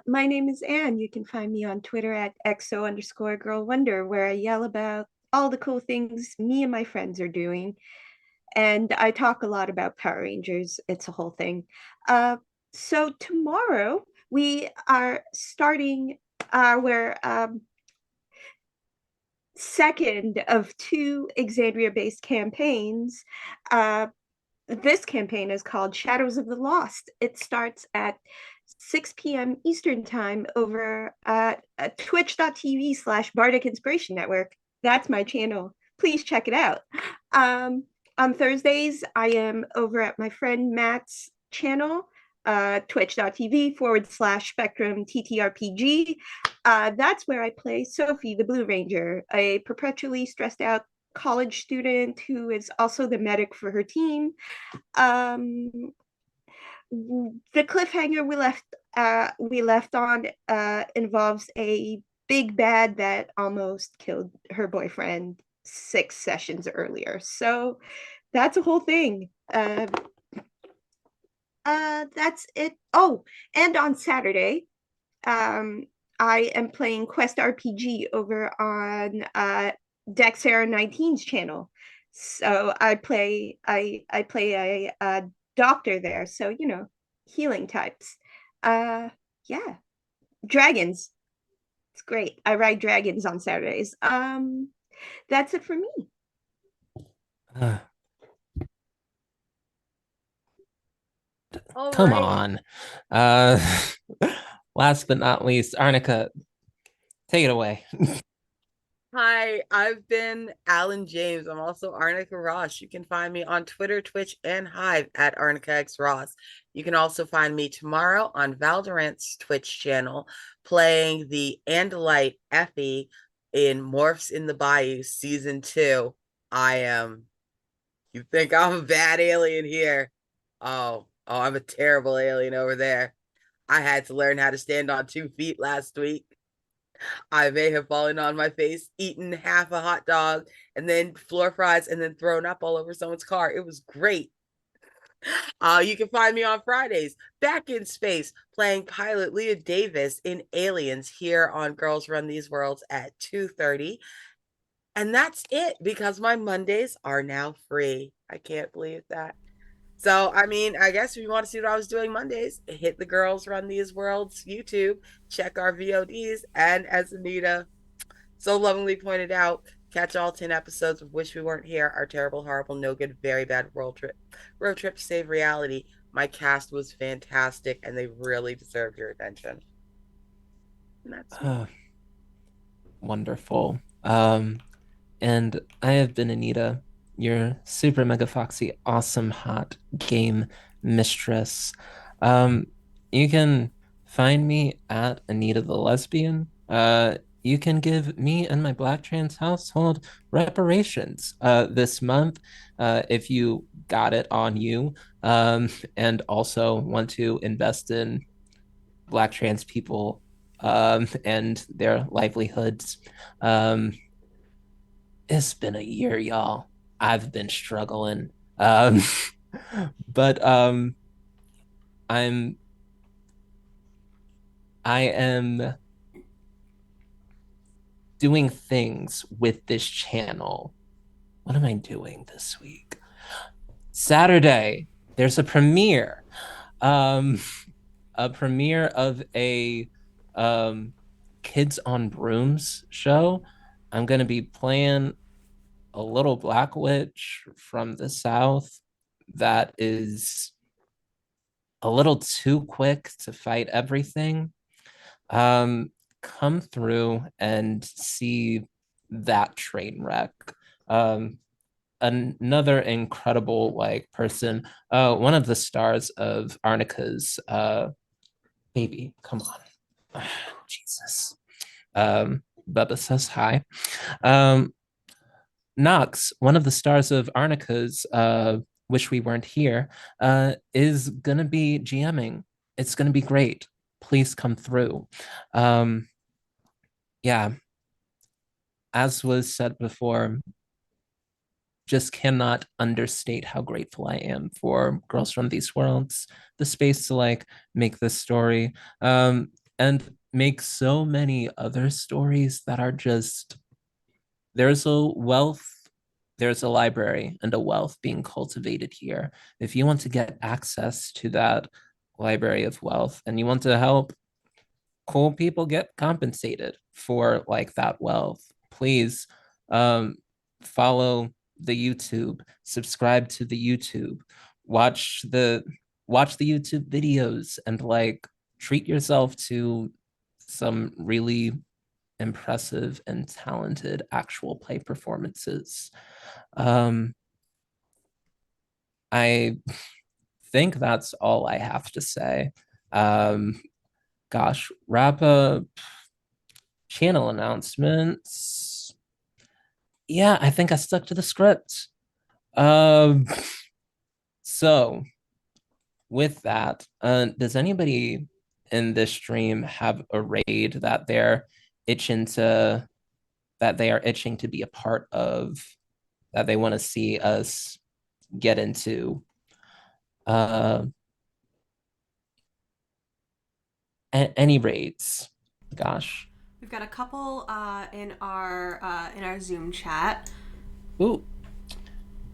my name is Anne. You can find me on Twitter at XO_Girl Wonder, where I yell about all the cool things me and my friends are doing. And I talk a lot about Power Rangers. It's a whole thing. So tomorrow we are starting our second of two Exandria-based campaigns. Uh, this campaign is called Shadows of the Lost. It starts at 6 p.m. Eastern Time over at twitch.tv/Bardic Inspiration Network. That's my channel. Please check it out. On Thursdays, I am over at my friend Matt's channel, twitch.tv/Spectrum TTRPG. That's where I play Sophie, the Blue Ranger, a perpetually stressed out college student who is also the medic for her team. Um, the cliffhanger we left on involves a big bad that almost killed her boyfriend 6 sessions earlier. So that's a whole thing. That's it. Oh, and on Saturday, um, I am playing Quest RPG over on Dexera 19's channel. So I play a doctor there. So healing types. Uh, yeah, dragons. It's great. I ride dragons on Saturdays. That's it for me. Uh, All Come right. on. Uh, last but not least, Arnica, take it away. Hi, I've been Alan James. I'm also Arnica Ross. You can find me on Twitter, Twitch, and Hive at Arnica X Ross. You can also find me tomorrow on Valorant's Twitch channel playing the Andalite Effie in Morphs in the Bayou Season 2. You think I'm a bad alien here? I'm a terrible alien over there. I had to learn how to stand on 2 feet last week. I may have fallen on my face, eaten half a hot dog, and then floor fries, and then thrown up all over someone's car. It was great. You can find me on Fridays back in space playing pilot Leah Davis in Aliens here on Girls Run These Worlds at 2:30. And that's it because my Mondays are now free. I can't believe that. So, I mean, I guess if you want to see what I was doing Mondays, hit the Girls Run These Worlds YouTube, check our VODs, and as Anita so lovingly pointed out, catch all 10 episodes of Wish We Weren't Here, our terrible, horrible, no good, very bad road trip to save reality. My cast was fantastic and they really deserved your attention. And that's me. Wonderful. And I have been Anita, your super mega foxy, awesome hot game mistress. Um, you can find me at Anita the Lesbian. You can give me and my Black trans household reparations this month if you got it on you, and also want to invest in Black trans people and their livelihoods. It's been a year, y'all. I've been struggling. Um, but I'm I am doing things with this channel. What am I doing this week? Saturday, there's um a premiere of a um Kids on Brooms show. I'm gonna be playing a little black witch from the south that is a little too quick to fight everything. Come through and see that train wreck. Um, Another incredible person, one of the stars of Arnica's baby. Come on. Jesus. Bubba says hi. Knox, one of the stars of Arnica's Wish We Weren't Here, is going to be GMing. It's going to be great. Please come through. Yeah, as was said before, just cannot understate how grateful I am for Girls from These Worlds, the space to make this story, and make so many other stories that are just there's a wealth, there's a library and a wealth being cultivated here. If you want to get access to that library of wealth and you want to help cool people get compensated for like that wealth, please um, follow the YouTube, subscribe to the YouTube, watch the watch the YouTube videos, and like treat yourself to some really impressive and talented actual play performances. Um, I think that's all I have to say. Um, Gosh, wrap up channel announcements. Yeah, I think I stuck to the script. Um, so with that, does anybody in this stream have a raid that they are itching to be a part of, that they want to see us get into? Uh, any raids? Gosh. We've got a couple in our Zoom chat. Ooh.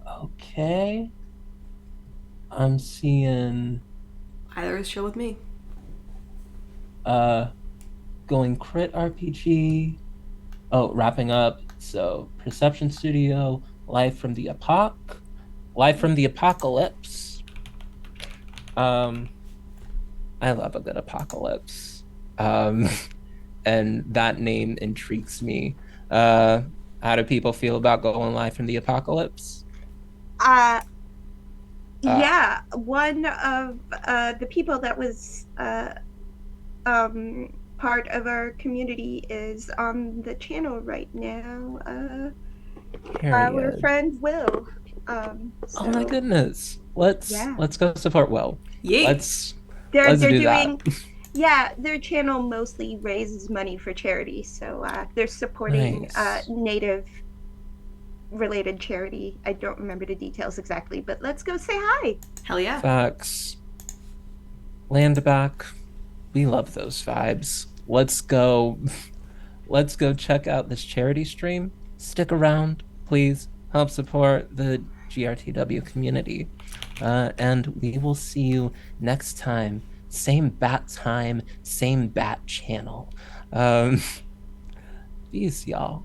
Okay. I'm seeing Either is chill with me. going crit RPG. Oh, wrapping up. So Perception Studio, Live from the Apocalypse. I love a good apocalypse. And that name intrigues me. How do people feel about going live from the apocalypse? Yeah, one of the people that was part of our community is on the channel right now. Our friend Will. Oh my goodness. Let's go support Will. Yeet. Let's they're do doing that. yeah, their channel mostly raises money for charity, so they're supporting Nice. native related charity. I don't remember the details exactly, but let's go say hi. Hell yeah. Facts. Land back. We love those vibes. Let's go check out this charity stream. Stick around, please. Help support the GRTW community. And we will see you next time. Same bat time, same bat channel. Peace, y'all.